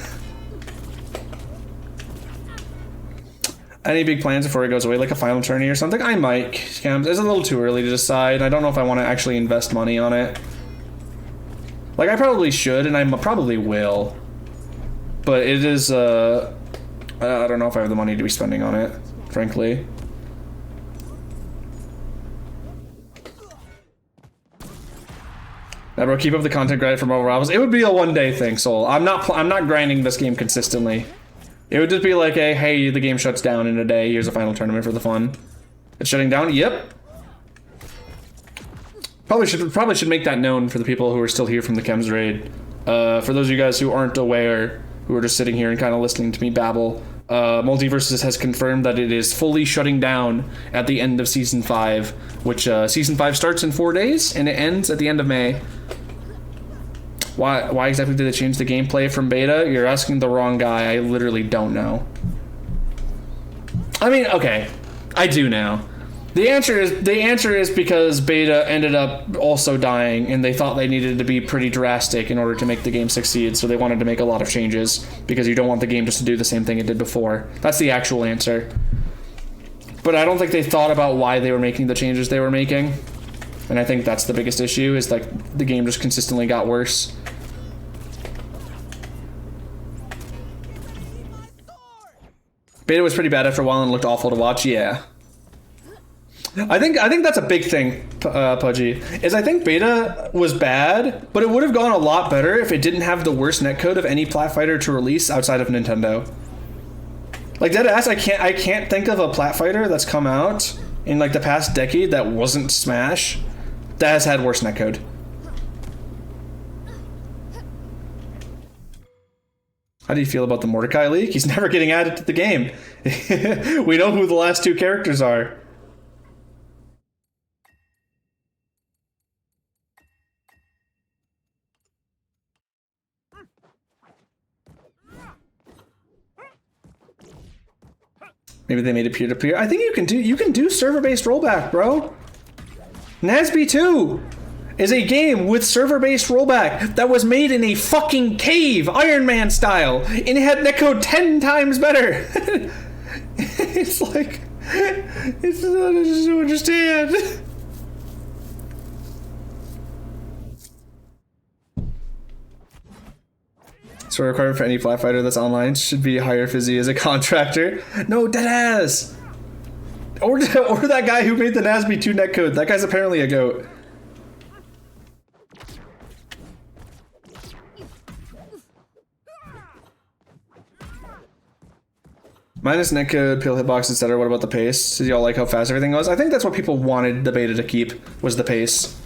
A: Any big plans before it goes away, like a final tourney or something? I might. It's a little too early to decide. I don't know if I want to actually invest money on it. Like, I probably should, and I probably will. But it is, I don't know if I have the money to be spending on it, frankly. Now, bro, keep up the content grind for mobile rivals. It would be a one-day thing, Soul. I'm not grinding this game consistently. It would just be like, hey, the game shuts down in a day. Here's a final tournament for the fun. It's shutting down? Yep. Probably should make that known for the people who are still here from the Chems raid. For those of you guys who aren't aware, who are just sitting here and kind of listening to me babble, Multiversus has confirmed that it is fully shutting down at the end of Season 5, which Season 5 starts in 4 days, and it ends at the end of May. Why exactly did they change the gameplay from beta? You're asking the wrong guy. I literally don't know. I mean, okay, I do know. The answer is because beta ended up also dying, and they thought they needed to be pretty drastic in order to make the game succeed, so they wanted to make a lot of changes, because you don't want the game just to do the same thing it did before. That's the actual answer. But I don't think they thought about why they were making the changes they were making, and I think that's the biggest issue, is like the game just consistently got worse. Beta was pretty bad after a while and looked awful to watch, yeah. I think that's a big thing, Pudgy, is I think beta was bad, but it would have gone a lot better if it didn't have the worst netcode of any plat fighter to release outside of Nintendo. Like, deadass, I can't think of a plat fighter that's come out in like the past decade that wasn't Smash that has had worse netcode. How do you feel about the Mordecai leak? He's never getting added to the game. We know who the last 2 characters are. Maybe they made it peer-to-peer. I think you can do server-based rollback, bro. Nasby too. is a game with server-based rollback that was made in a fucking cave, Iron Man style, and it had netcode 10 times better. It's like, it's not, I just don't understand. So a requirement for any flat fighter that's online should be higher fizzy as a contractor. No, deadass. Or that guy who made the NASB 2 netcode. That guy's apparently a goat. Minus netcode, peel hitbox, etc. What about the pace? Did y'all like how fast everything was? I think that's what people wanted the beta to keep, was the pace.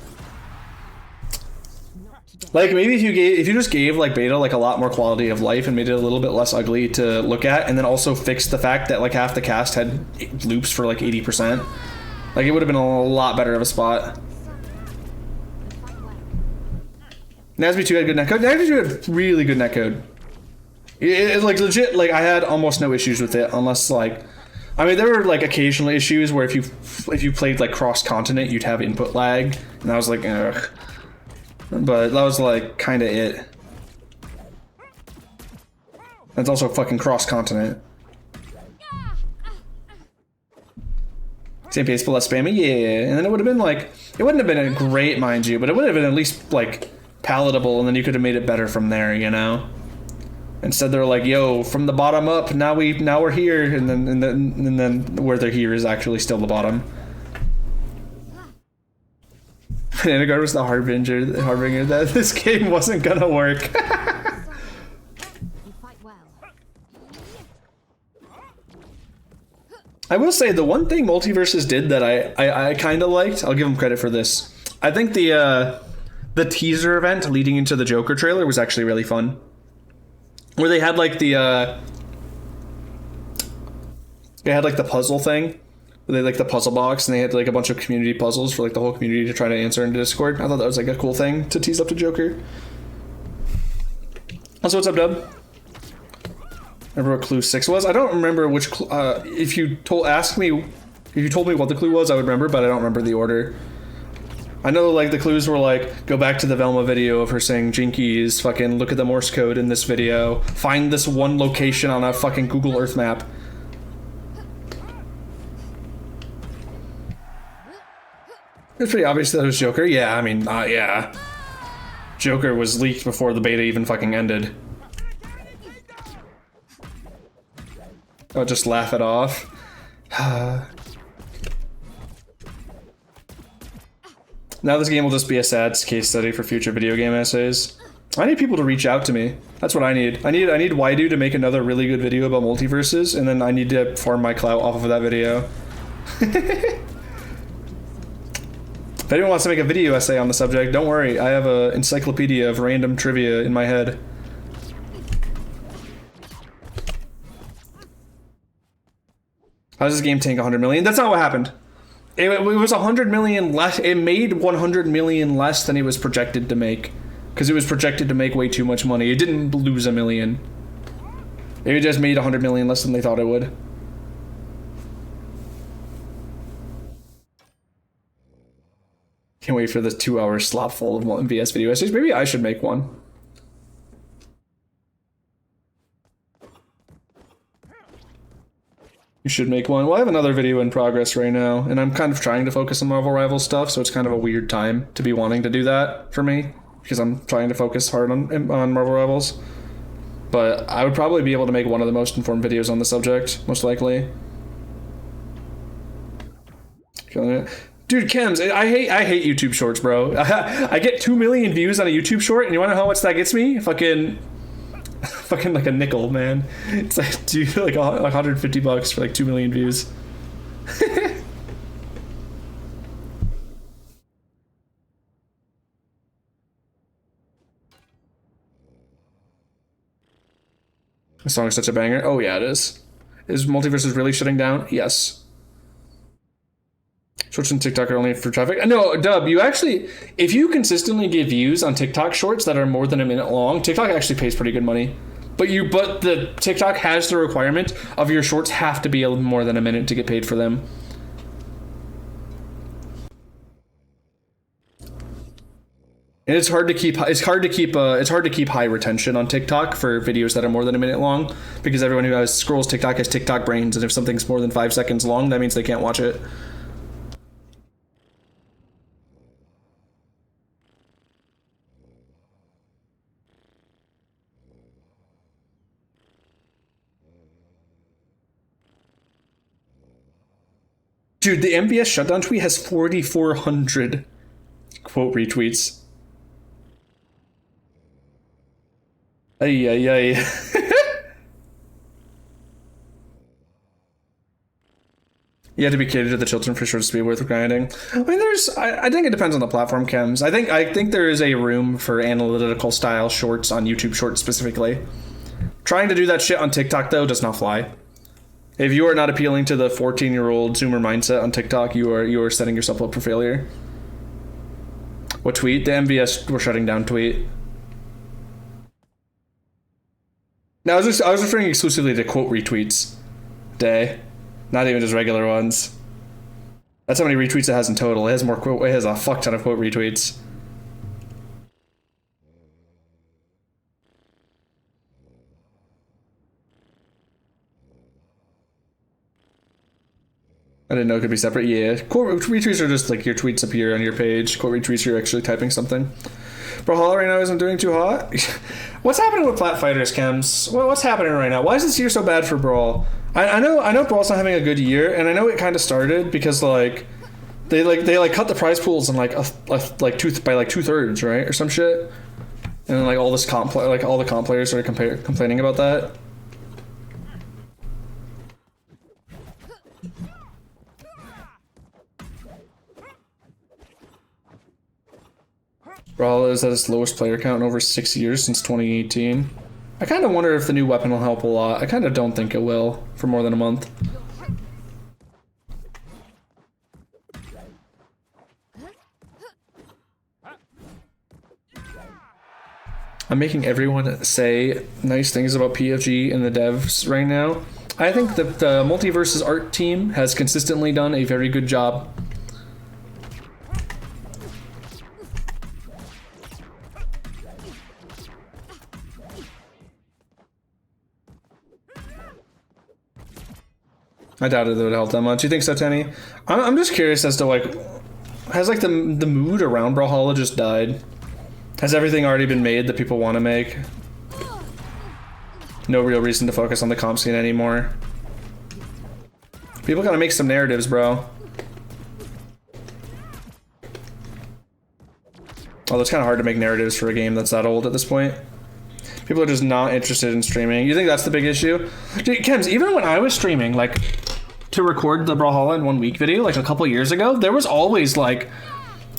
A: Like maybe if you just gave like beta like a lot more quality of life and made it a little bit less ugly to look at, and then also fixed the fact that like half the cast had loops for like 80%, like it would have been a lot better of a spot. NASB 2 had good netcode. NASB 2 had really good netcode. It like legit, like I had almost no issues with it, unless like, I mean there were like occasional issues where if you played like cross continent you'd have input lag, and I was like ugh. But that was like kind of it. That's also fucking cross continent. Same pace but less spammy, yeah. And then it would have been like, it wouldn't have been great, mind you, but it would have been at least like palatable, and then you could have made it better from there, you know. Instead they're like, yo, from the bottom up, now we're here, and then where they're here is actually still the bottom. Vanguard was the harbinger that this game wasn't gonna work. I will say the one thing Multiversus did that I kind of liked, I'll give them credit for this. I think the teaser event leading into the Joker trailer was actually really fun. Where they had like the puzzle thing. They had like the puzzle box, and they had like a bunch of community puzzles for like the whole community to try to answer in Discord. I thought that was like a cool thing to tease up to Joker. Also, what's up, Dub? Remember what clue 6 was? I don't remember which if you told me what the clue was, I would remember, but I don't remember the order. I know like the clues were like, go back to the Velma video of her saying Jinkies, fucking look at the Morse code in this video, find this one location on a fucking Google Earth map. It's pretty obvious that it was Joker. Yeah, I mean, yeah. Joker was leaked before the beta even fucking ended. I'll just laugh it off. Now this game will just be a sad case study for future video game essays. I need people to reach out to me. That's what I need. I need Waidu to make another really good video about Multiversus, and then I need to farm my clout off of that video. If anyone wants to make a video essay on the subject, don't worry. I have an encyclopedia of random trivia in my head. How does this game tank 100 million? That's not what happened. It was 100 million less. It made 100 million less than it was projected to make, because it was projected to make way too much money. It didn't lose a million. It just made 100 million less than they thought it would. Can't wait for the 2-hour slot full of MVS video essays. Maybe I should make one. You should make one. Well, I have another video in progress right now, and I'm kind of trying to focus on Marvel Rivals stuff, so it's kind of a weird time to be wanting to do that for me, because I'm trying to focus hard on Marvel Rivals. But I would probably be able to make one of the most informed videos on the subject, most likely. Killing it. Dude, Chems, I hate YouTube Shorts, bro. I get 2 million views on a YouTube short, and you wanna know how much that gets me? Fucking like a nickel, man. It's like, dude, like $150 for like 2 million views. The song is such a banger. Oh yeah, it is. Is Multiversus really shutting down? Yes. Shorts and TikTok are only for traffic. No, Dub, you actually, if you consistently get views on TikTok shorts that are more than a minute long, TikTok actually pays pretty good money. But the TikTok has the requirement of your shorts have to be more than a minute to get paid for them. And it's hard to keep high retention on TikTok for videos that are more than a minute long, because everyone who scrolls TikTok has TikTok brains, and if something's more than 5 seconds long, that means they can't watch it. Dude, the MVS shutdown tweet has 4,400 quote retweets. Ay, ay, ay. You have to be catered to the children for sure to be worth grinding. I mean, I think it depends on the platform, Chems. I think there is a room for analytical style shorts on YouTube Shorts specifically. Trying to do that shit on TikTok, though, does not fly. If you are not appealing to the 14-year-old Zoomer mindset on TikTok, you are setting yourself up for failure. What tweet? The MVS were shutting down tweet. Now, I was referring exclusively to quote retweets day, not even just regular ones. That's how many retweets it has in total. It has a fuck ton of quote retweets. I didn't know it could be separate. Yeah, quote retweets are just like your tweets appear on your page. Quote retweets, you're actually typing something. Brawlhalla right now isn't doing too hot. What's happening with Plat Fighters, Chems? What's happening right now? Why is this year so bad for Brawl? I know Brawl's not having a good year, and I know it kind of started because they cut the prize pools in by 2/3, right, or some shit, and then like all the comp players are complaining about that. Brawlhalla is at its lowest player count in over 6 years since 2018. I kind of wonder if the new weapon will help a lot. I kind of don't think it will for more than a month. I'm making everyone say nice things about PFG and the devs right now. I think that the Multiversus art team has consistently done a very good job. I doubt it would help that much. You think so, Tenny? I'm just curious as to has the mood around Brawlhalla just died? Has everything already been made that people want to make? No real reason to focus on the comp scene anymore. People gotta make some narratives, bro. Although it's kind of hard to make narratives for a game that's that old at this point. People are just not interested in streaming. You think that's the big issue? Dude, Chems, even when I was streaming, to record the Brawlhalla in 1 week video, a couple years ago, there was always, at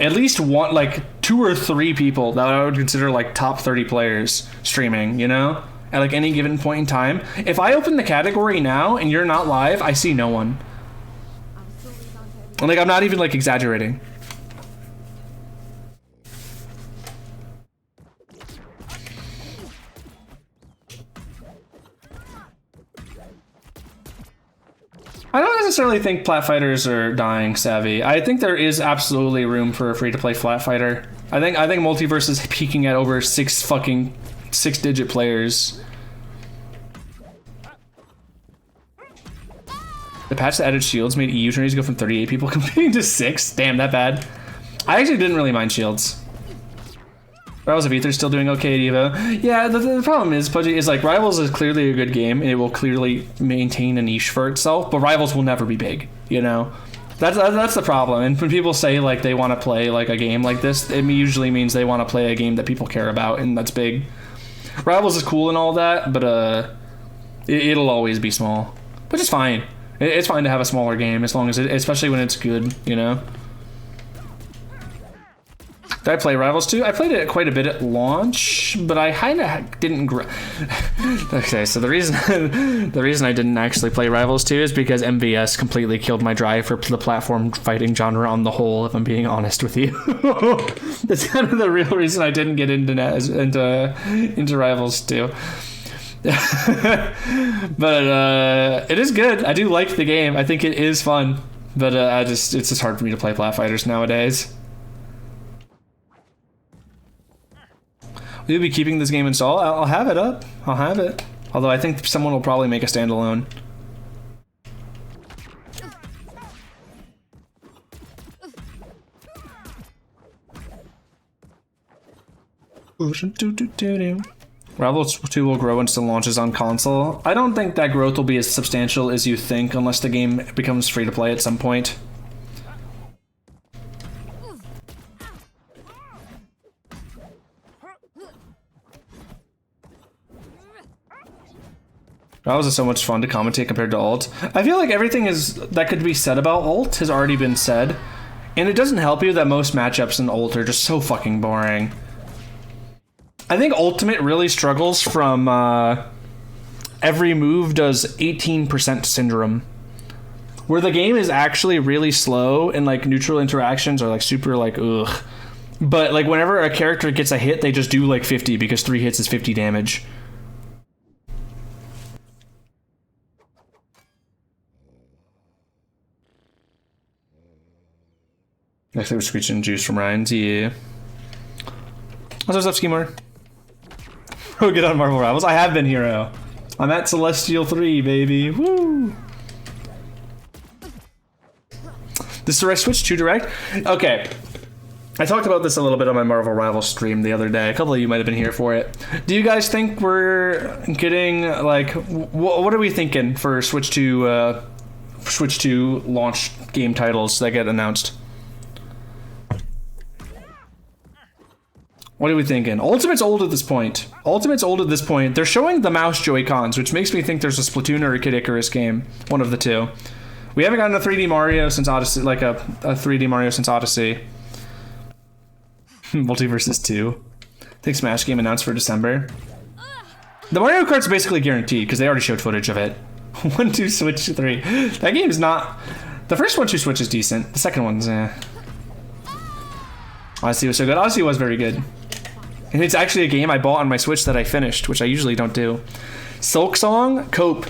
A: least one, 2 or 3 people that I would consider, top 30 players streaming, you know? At, any given point in time. If I open the category now and you're not live, I see no one. And, I'm not even, exaggerating. I don't necessarily think Plat Fighters are dying, Savvy. I think there is absolutely room for a free-to-play Plat Fighter. I think Multiverse is peaking at over 6-digit players. The patch that added shields made EU tourneys go from 38 people competing to 6. Damn, that bad. I actually didn't really mind shields. Rivals of Aether's still doing okay at Evo. Yeah, the problem is, Pudgy, is Rivals is clearly a good game, and it will clearly maintain a niche for itself, but Rivals will never be big, you know? That's the problem. And when people say they want to play a game like this, it usually means they want to play a game that people care about, and that's big. Rivals is cool and all that, but it'll always be small, which is fine. It's fine to have a smaller game as long as especially when it's good, you know? Did I play Rivals 2? I played it quite a bit at launch, but I kind of didn't. Okay, so the reason I didn't actually play Rivals 2 is because MVS completely killed my drive for the platform fighting genre on the whole. If I'm being honest with you, that's kind of the real reason I didn't get into Rivals 2. But it is good. I do like the game. I think it is fun, but it's just hard for me to play Plat Fighters nowadays. We'll be keeping this game installed. I'll have it up. I'll have it. Although I think someone will probably make a standalone. Rival 2 will grow once it launches on console. I don't think that growth will be as substantial as you think unless the game becomes free to play at some point. Rivals is so much fun to commentate compared to alt. I feel like everything that could be said about alt has already been said. And it doesn't help you that most matchups in alt are just so fucking boring. I think Ultimate really struggles from every move does 18% syndrome. Where the game is actually really slow and like neutral interactions are like super like ugh. But like whenever a character gets a hit, they just do like 50 because 3 hits is 50 damage. Next, we're screeching juice from Ryan's. Yeah. What's up, Skimmer? Oh, get on Marvel Rivals. I have been Hero. I'm at Celestial 3, baby. Woo! This Direct Switch 2 Direct? Okay. I talked about this a little bit on my Marvel Rivals stream the other day. A couple of you might have been here for it. Do you guys think we're getting, like, what are we thinking for Switch 2 launch game titles that get announced? What are we thinking? Ultimate's old at this point. They're showing the mouse Joy-Cons, which makes me think there's a Splatoon or a Kid Icarus game. One of the two. We haven't gotten a 3D Mario since Odyssey, like a 3D Mario since Odyssey. Multiversus 2. I think Smash game announced for December. The Mario Kart's basically guaranteed because they already showed footage of it. 1-2 Switch 3. That game's not... The first 1-2 Switch is decent. The second one's Odyssey was so good. Odyssey was very good. And it's actually a game I bought on my Switch that I finished, which I usually don't do. Silk Song? Cope.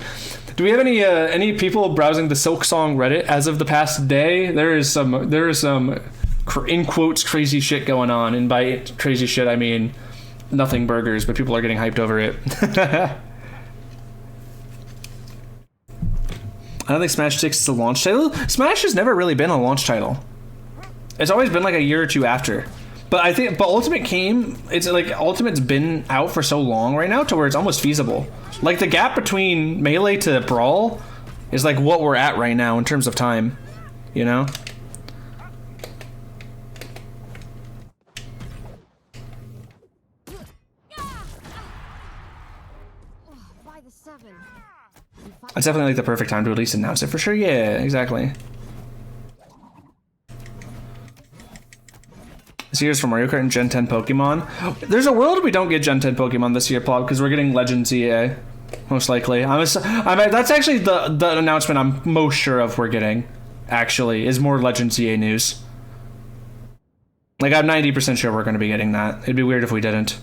A: Do we have any people browsing the Silk Song Reddit as of the past day? There is some in quotes crazy shit going on, and by crazy shit I mean nothing burgers, but people are getting hyped over it. I don't think Smash 6 is a launch title. Smash has never really been a launch title. It's always been like a year or two after. But Ultimate's been out for so long right now to where it's almost feasible. Like the gap between Melee to Brawl is like what we're at right now in terms of time, you know? It's definitely like the perfect time to at least announce it for sure. Yeah, exactly. This year's for Mario Kart and Gen 10 Pokemon. There's a world we don't get Gen 10 Pokemon this year, Plob, because we're getting Legends EA, most likely. That's actually the announcement I'm most sure of we're getting, actually, is more Legends EA news. Like, I'm 90% sure we're going to be getting that. It'd be weird if we didn't.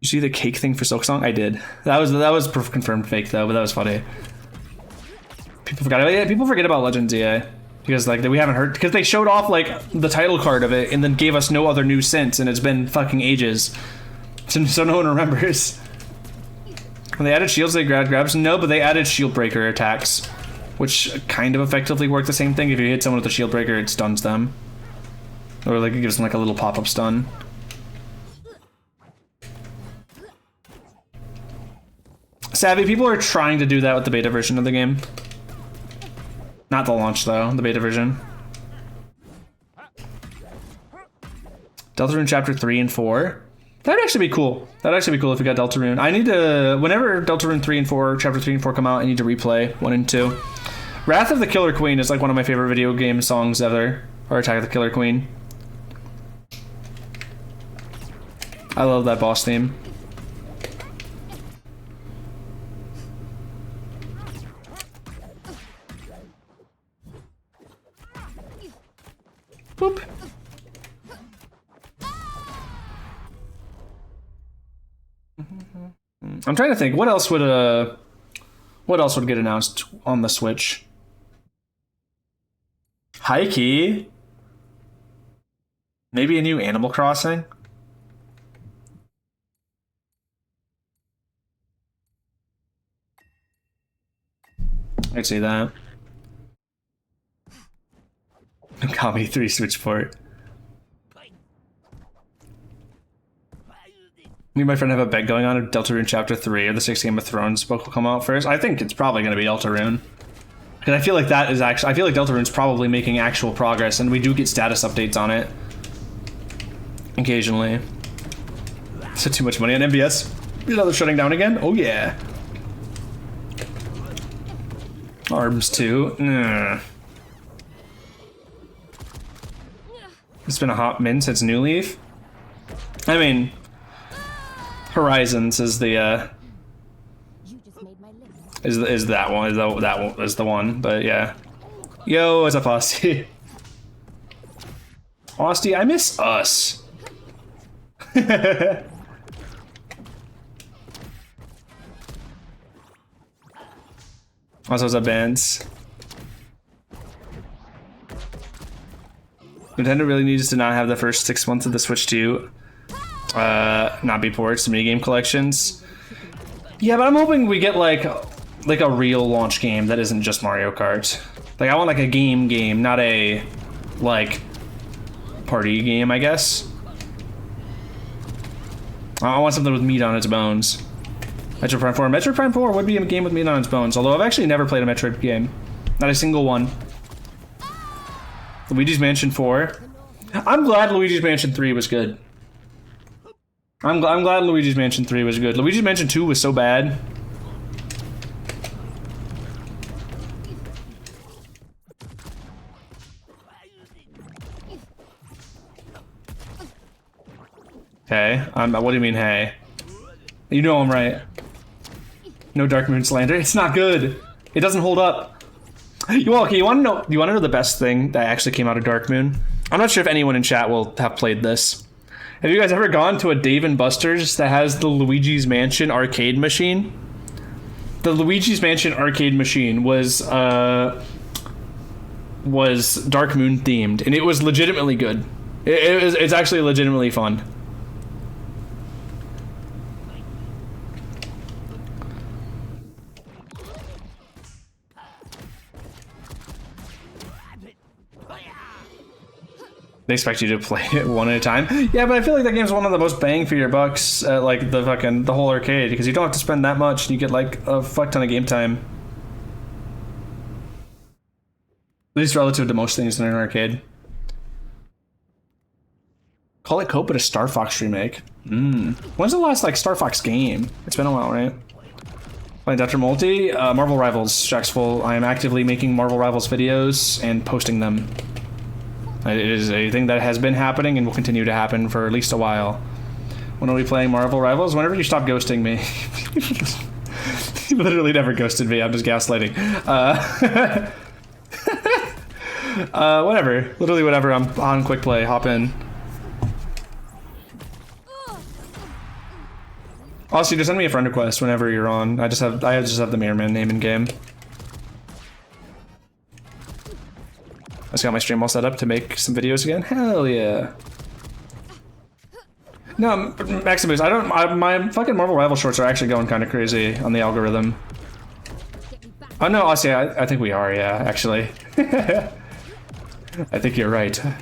A: You see the cake thing for Silksong? I did. That was confirmed fake though, but that was funny. People forget about Legends EA because like we haven't heard because they showed off like the title card of it and then gave us no other news since, and it's been fucking ages, so no one remembers. When they added shields, they grabs. No, but they added shield breaker attacks, which kind of effectively work the same thing. If you hit someone with a shield breaker, it stuns them, or like it gives them like a little pop-up stun. Savvy, people are trying to do that with the beta version of the game. Not the launch, though. The beta version. Deltarune Chapter 3 and 4. That'd actually be cool. That'd actually be cool if we got Deltarune. I need to... Whenever Deltarune 3 and 4, Chapter 3 and 4 come out, I need to replay 1 and 2. Wrath of the Killer Queen is like one of my favorite video game songs ever. Or Attack of the Killer Queen. I love that boss theme. Boop. I'm trying to think what else would What else would get announced on the Switch? Hikey? Maybe a new Animal Crossing? I'd see that. Comedy 3 Switch port. Me and my friend have a bet going on if Deltarune Chapter 3 or the 6th Game of Thrones book will come out first. I think it's probably going to be Deltarune. Because I feel like that is actually... I feel like Deltarune's probably making actual progress, and we do get status updates on it. Occasionally. So too much money on MBS. You know they're shutting down again? Oh yeah. Arms too. It's been a hot min since New Leaf. I mean... Horizons is the is that one is the one, but yeah. Yo, what's up, Austie? Austie, I miss us. Also, what's up, bands? Nintendo really needs to not have the first 6 months of the Switch 2 not be ports to minigame collections. Yeah, but I'm hoping we get like a real launch game that isn't just Mario Kart. Like I want like a game, not a like party game, I guess. I want something with meat on its bones. Metroid Prime 4. Metroid Prime 4 would be a game with meat on its bones, although I've actually never played a Metroid game. Not a single one. Luigi's Mansion 4. I'm glad Luigi's Mansion 3 was good. I'm glad Luigi's Mansion 3 was good. Luigi's Mansion 2 was so bad. Hey, what do you mean, hey? You know I'm right. No Dark Moon slander. It's not good. It doesn't hold up. You want to know the best thing that actually came out of Dark Moon? I'm not sure if anyone in chat will have played this. Have you guys ever gone to a Dave & Buster's that has the Luigi's Mansion arcade machine? The Luigi's Mansion arcade machine was Dark Moon themed, and it was legitimately good. It's actually legitimately fun. They expect you to play it one at a time. Yeah, but I feel like that game's one of the most bang for your bucks at like the whole arcade, because you don't have to spend that much and you get like a fuck ton of game time. At least relative to most things in an arcade. Call it Cope, but a Star Fox remake. When's the last like Star Fox game? It's been a while, right? Playing Dr. Multi, Marvel Rivals, Jacksful. I am actively making Marvel Rivals videos and posting them. It is a thing that has been happening and will continue to happen for at least a while. When are we playing Marvel Rivals? Whenever you stop ghosting me. You literally never ghosted me. I'm just gaslighting. Whatever. Literally whatever. I'm on quick play. Hop in. Also, just send me a friend request whenever you're on. I just have the Mirrorman name in game. I just got my stream all set up to make some videos again. Hell yeah. No, Maximus, my fucking Marvel Rival shorts are actually going kind of crazy on the algorithm. Oh no, honestly, I think we are, yeah, actually. I think you're right. I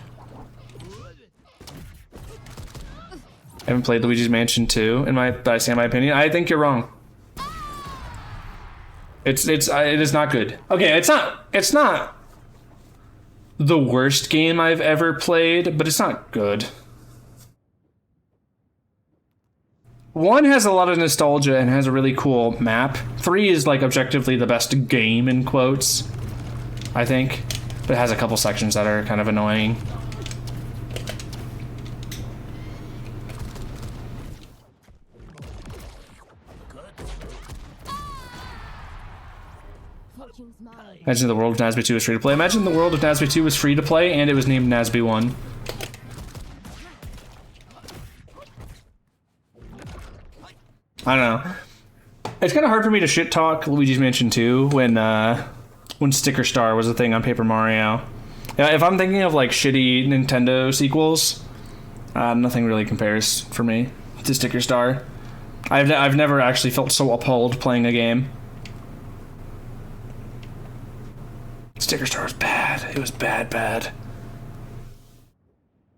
A: haven't played Luigi's Mansion 2, but I say my opinion. I think you're wrong. It is not good. Okay, it's not the worst game I've ever played, but it's not good. 1 has a lot of nostalgia and has a really cool map. 3 is like objectively the best game in quotes, I think, but it has a couple sections that are kind of annoying. Imagine the world of Nazby 2 was free to play. Imagine the world of Nazby 2 was free to play and it was named Nazby 1. I don't know. It's kind of hard for me to shit talk Luigi's Mansion 2 when Sticker Star was a thing on Paper Mario. Yeah, if I'm thinking of like shitty Nintendo sequels, nothing really compares for me to Sticker Star. I've never actually felt so appalled playing a game. Sticker Star was bad. It was bad.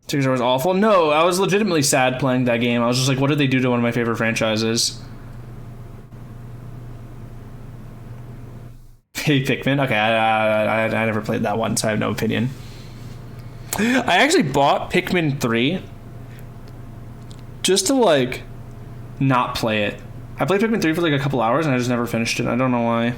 A: Sticker Star was awful. No, I was legitimately sad playing that game. I was just like, what did they do to one of my favorite franchises? Hey, Pikmin. Okay, I never played that one, so I have no opinion. I actually bought Pikmin 3 just to, like, not play it. I played Pikmin 3 for, like, a couple hours, and I just never finished it. I don't know why.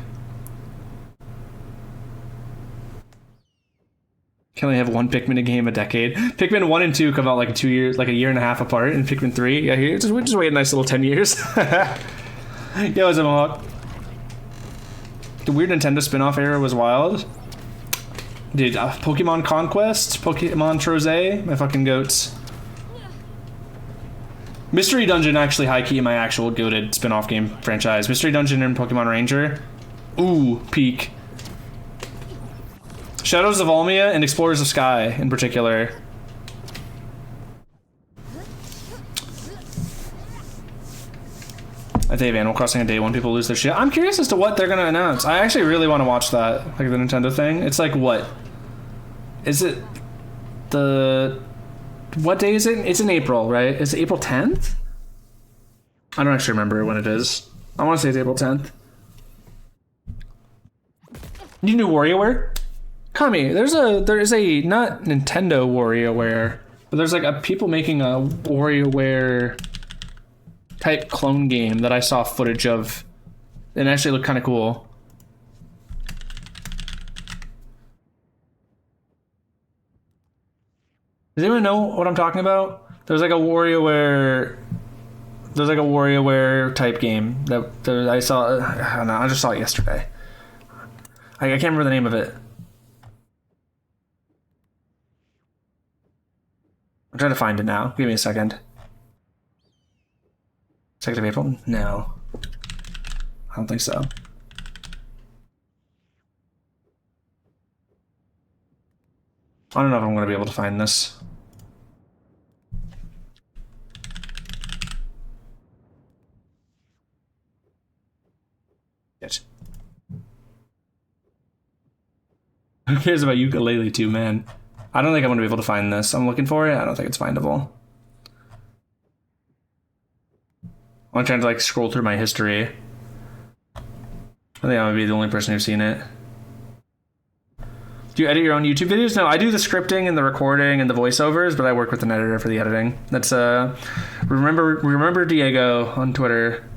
A: Can only have one Pikmin a game a decade. Pikmin 1 and 2 come out, like, 2 years, like, a year and a half apart, and Pikmin 3, yeah, we just wait a nice little 10 years. Yo, it's a mohawk. The weird Nintendo spin-off era was wild. Dude, Pokemon Conquest, Pokemon Troze, my fucking goats. Mystery Dungeon, actually, high-key, my actual goated spin-off game franchise. Mystery Dungeon and Pokemon Ranger. Ooh, peak. Shadows of Almia and Explorers of Sky, in particular. I think Animal Crossing on day one, people lose their shit. I'm curious as to what they're gonna announce. I actually really want to watch that, like the Nintendo thing. It's like what? Is it what day is it? It's in April, right? Is it April 10th? I don't actually remember when it is. I want to say it's April 10th. You knew WarioWare? Kami, there is a not Nintendo WarioWare, but there's like people making a WarioWare type clone game that I saw footage of, and actually looked kind of cool. Does anyone know what I'm talking about? There's like a WarioWare type game that I saw. I don't know. I just saw it yesterday. I can't remember the name of it. I'm trying to find it now. Give me a second. 2nd of April? No. I don't think so. I don't know if I'm going to be able to find this. Shit. Who cares about ukulele too, man? I don't think I'm going to be able to find this. I'm looking for it. I don't think it's findable. I'm trying to like scroll through my history. I think I'm gonna be the only person who's seen it. Do you edit your own YouTube videos? No, I do the scripting and the recording and the voiceovers, but I work with an editor for the editing. That's remember Diego on Twitter.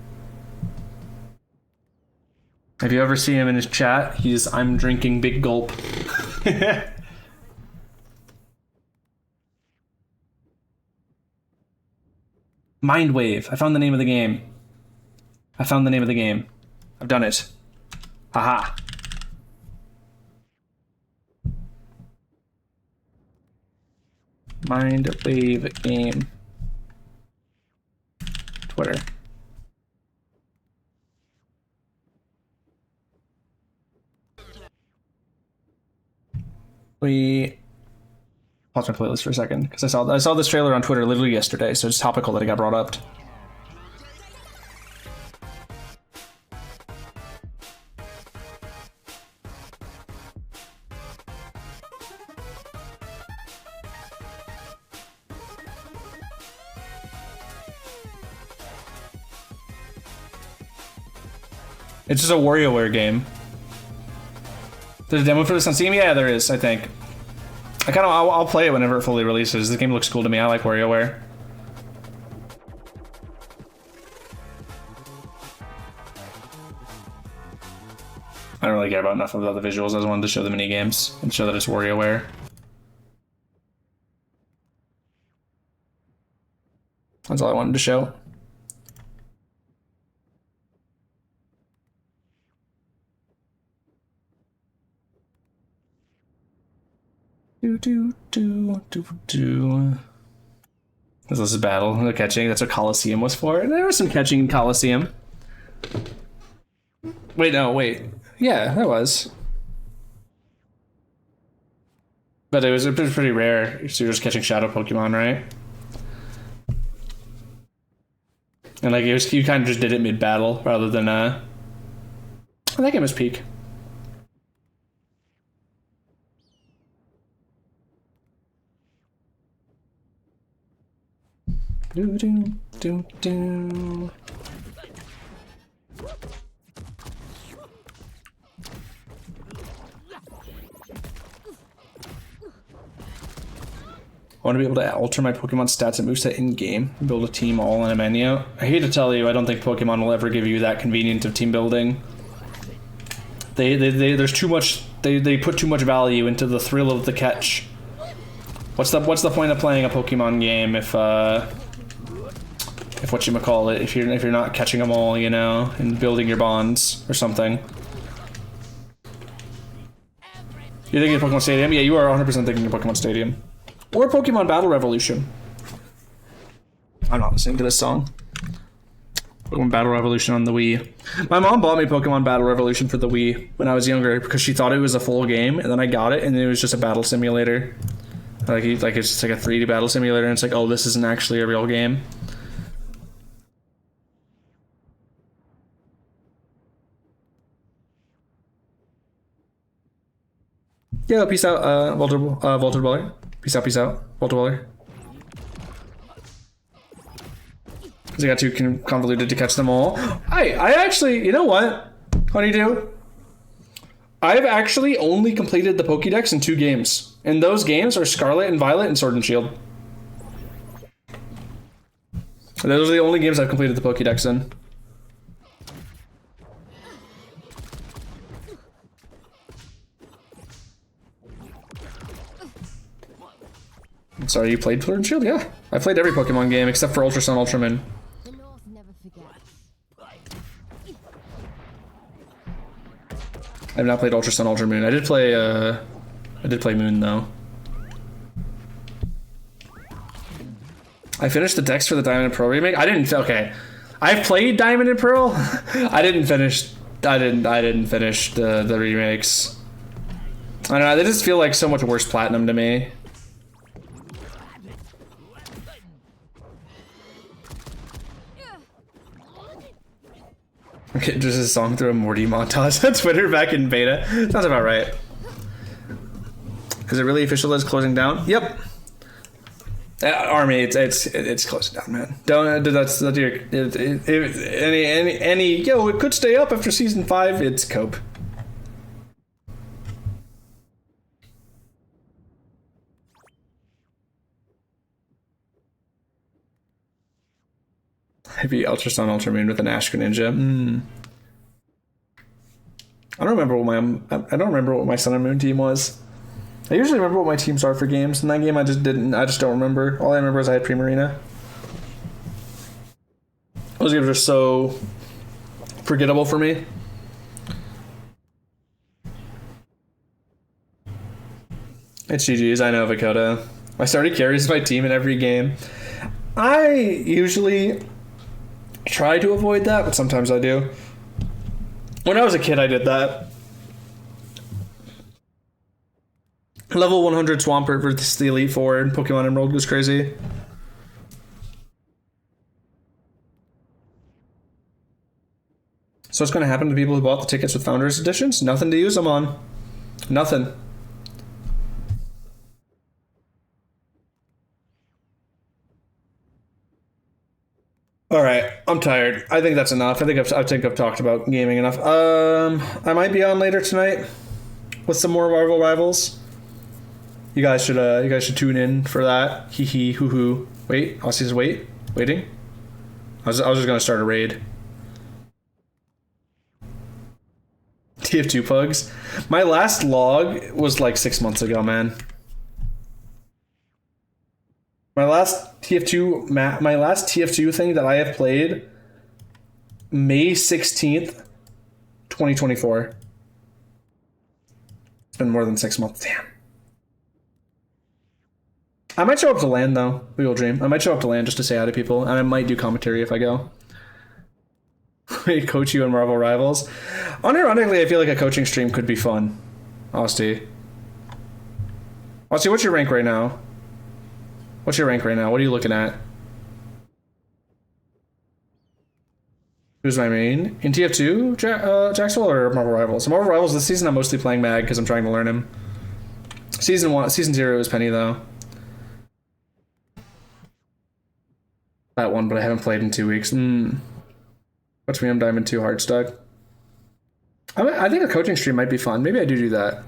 A: If you ever see him in his chat, he's I'm drinking big gulp. Mindwave. I found the name of the game. I've done it. Haha. Mindwave game. Twitter. Pause my playlist for a second because I saw this trailer on Twitter literally yesterday, so it's topical that it got brought up. It's just a WarioWare game. There's a demo for this on Steam? Yeah, there is, I think. I'll play it whenever it fully releases. The game looks cool to me. I like WarioWare. I don't really care about enough about the visuals. I just wanted to show the mini games and show that it's WarioWare. That's all I wanted to show. This is battle. No catching. That's what Coliseum was for. There was some catching in Coliseum. Wait, no, wait. Yeah, that was. But it was pretty rare. So you're just catching shadow Pokemon, right? And like you kind of just did it mid battle rather than that game was peak. Do do do do. I want to be able to alter my Pokemon stats and moveset in-game, build a team all in a menu. I hate to tell you, I don't think Pokemon will ever give you that convenience of team building. There's too much. They put too much value into the thrill of the catch. What's the point of playing a Pokemon game if whatchamacallit, if you're not catching them all, you know, and building your bonds or something. You're thinking of Pokemon Stadium? Yeah, you are 100% thinking of Pokemon Stadium. Or Pokemon Battle Revolution. I'm not listening to this song. Pokemon Battle Revolution on the Wii. My mom bought me Pokemon Battle Revolution for the Wii when I was younger because she thought it was a full game, and then I got it and it was just a battle simulator. Like it's just like a 3D battle simulator, and it's like, oh, this isn't actually a real game. Yeah, peace out, Walter Waller. Peace out, Walter Waller. Because I got too convoluted to catch them all. I actually, you know what, Honeydew? I've actually only completed the Pokédex in 2 games. And those games are Scarlet and Violet and Sword and Shield. Those are the only games I've completed the Pokédex in. Sorry, you played Sword and Shield? Yeah. I played every Pokemon game except for Ultra Sun, Ultra Moon.
B: The North never forgets.
A: I have not played Ultra Sun, Ultra Moon. I did play Moon though. I finished the decks for the Diamond and Pearl remake. Okay. I've played Diamond and Pearl. I didn't finish the remakes. I don't know, they just feel like so much worse Platinum to me. Okay, just a song through a Morty montage on Twitter back in beta. Sounds about right. Is it really official that it's closing down? Yep. Army, it's closing down, man. Don't that's your it could stay up after season 5. It's Cope. Heavy Ultra Sun, Ultra Moon with an Ash Greninja. I don't remember what my Sun and Moon team was. I usually remember what my teams are for games. In that game, I just don't remember. All I remember is I had Primarina. Those games are so forgettable for me. It's GG's, I know, Vakota. I started carries my team in every game. I usually try to avoid that, but sometimes I do. When I was a kid, I did that. Level 100 Swampert versus the Elite Four in Pokemon Emerald was crazy. So what's going to happen to people who bought the tickets with Founders Editions? Nothing to use them on. Nothing. All right, I'm tired. I think that's enough. I think I've talked about gaming enough. I might be on later tonight with some more Marvel Rivals. You guys should tune in for that. Hee hee hoo hoo. Wait, Aussie's waiting. I was just gonna start a raid. TF2 pugs. My last log was like 6 months ago, man. My last TF2 thing that I have played, May 16th, 2024. It's been more than 6 months. Damn. I might show up to LAN though. We will dream. I might show up to LAN just to say hi to people, and I might do commentary if I go. coach you in Marvel Rivals. Unironically, I feel like a coaching stream could be fun. Austie, what's your rank right now? What's your rank right now? What are you looking at? Who's my main? In TF2, Jaxwell or Marvel Rivals? Marvel Rivals this season I'm mostly playing Mag because I'm trying to learn him. Season 0 is Penny though. That one, but I haven't played in 2 weeks. Watch me, I'm Diamond 2 hard stuck. I think a coaching stream might be fun. Maybe I do that.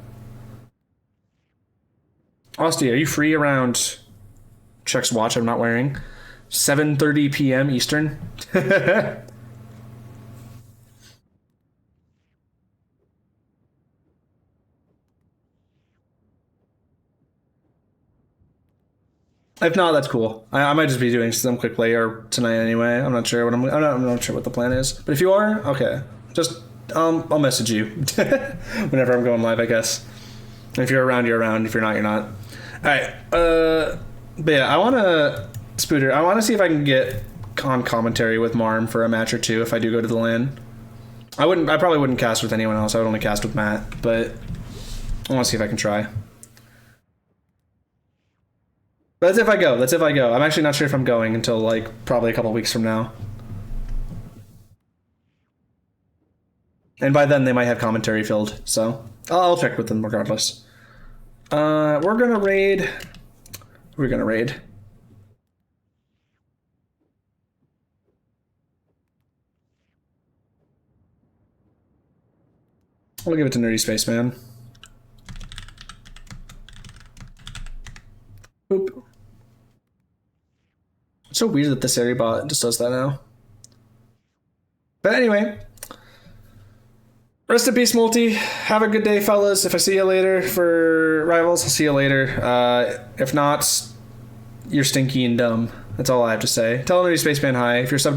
A: Austie, are you free around... Check's watch I'm not wearing. 7:30 p.m. Eastern. If not, that's cool. I might just be doing some quick play or tonight anyway. I'm not sure what I'm not sure what the plan is. But if you are, okay, just I'll message you whenever I'm going live, I guess. If you're around, you're around. If you're not, you're not. All right. But yeah, I want to Spooter. I want to see if I can get on commentary with Marm for a match or two if I do go to the LAN. I probably wouldn't cast with anyone else. I would only cast with Matt, but I want to see if I can try. But that's if I go. I'm actually not sure if I'm going until like probably a couple weeks from now. And by then they might have commentary filled, so I'll check with them regardless. We're gonna raid. We'll give it to Nerdy Spaceman. Boop. It's so weird that this area bot just does that now. But anyway, rest in peace, Multi. Have a good day, fellas. If I see you later for Rivals, I'll see you later. If not, you're stinky and dumb. That's all I have to say. Tell Nerdy Spaceman hi. If you're subbed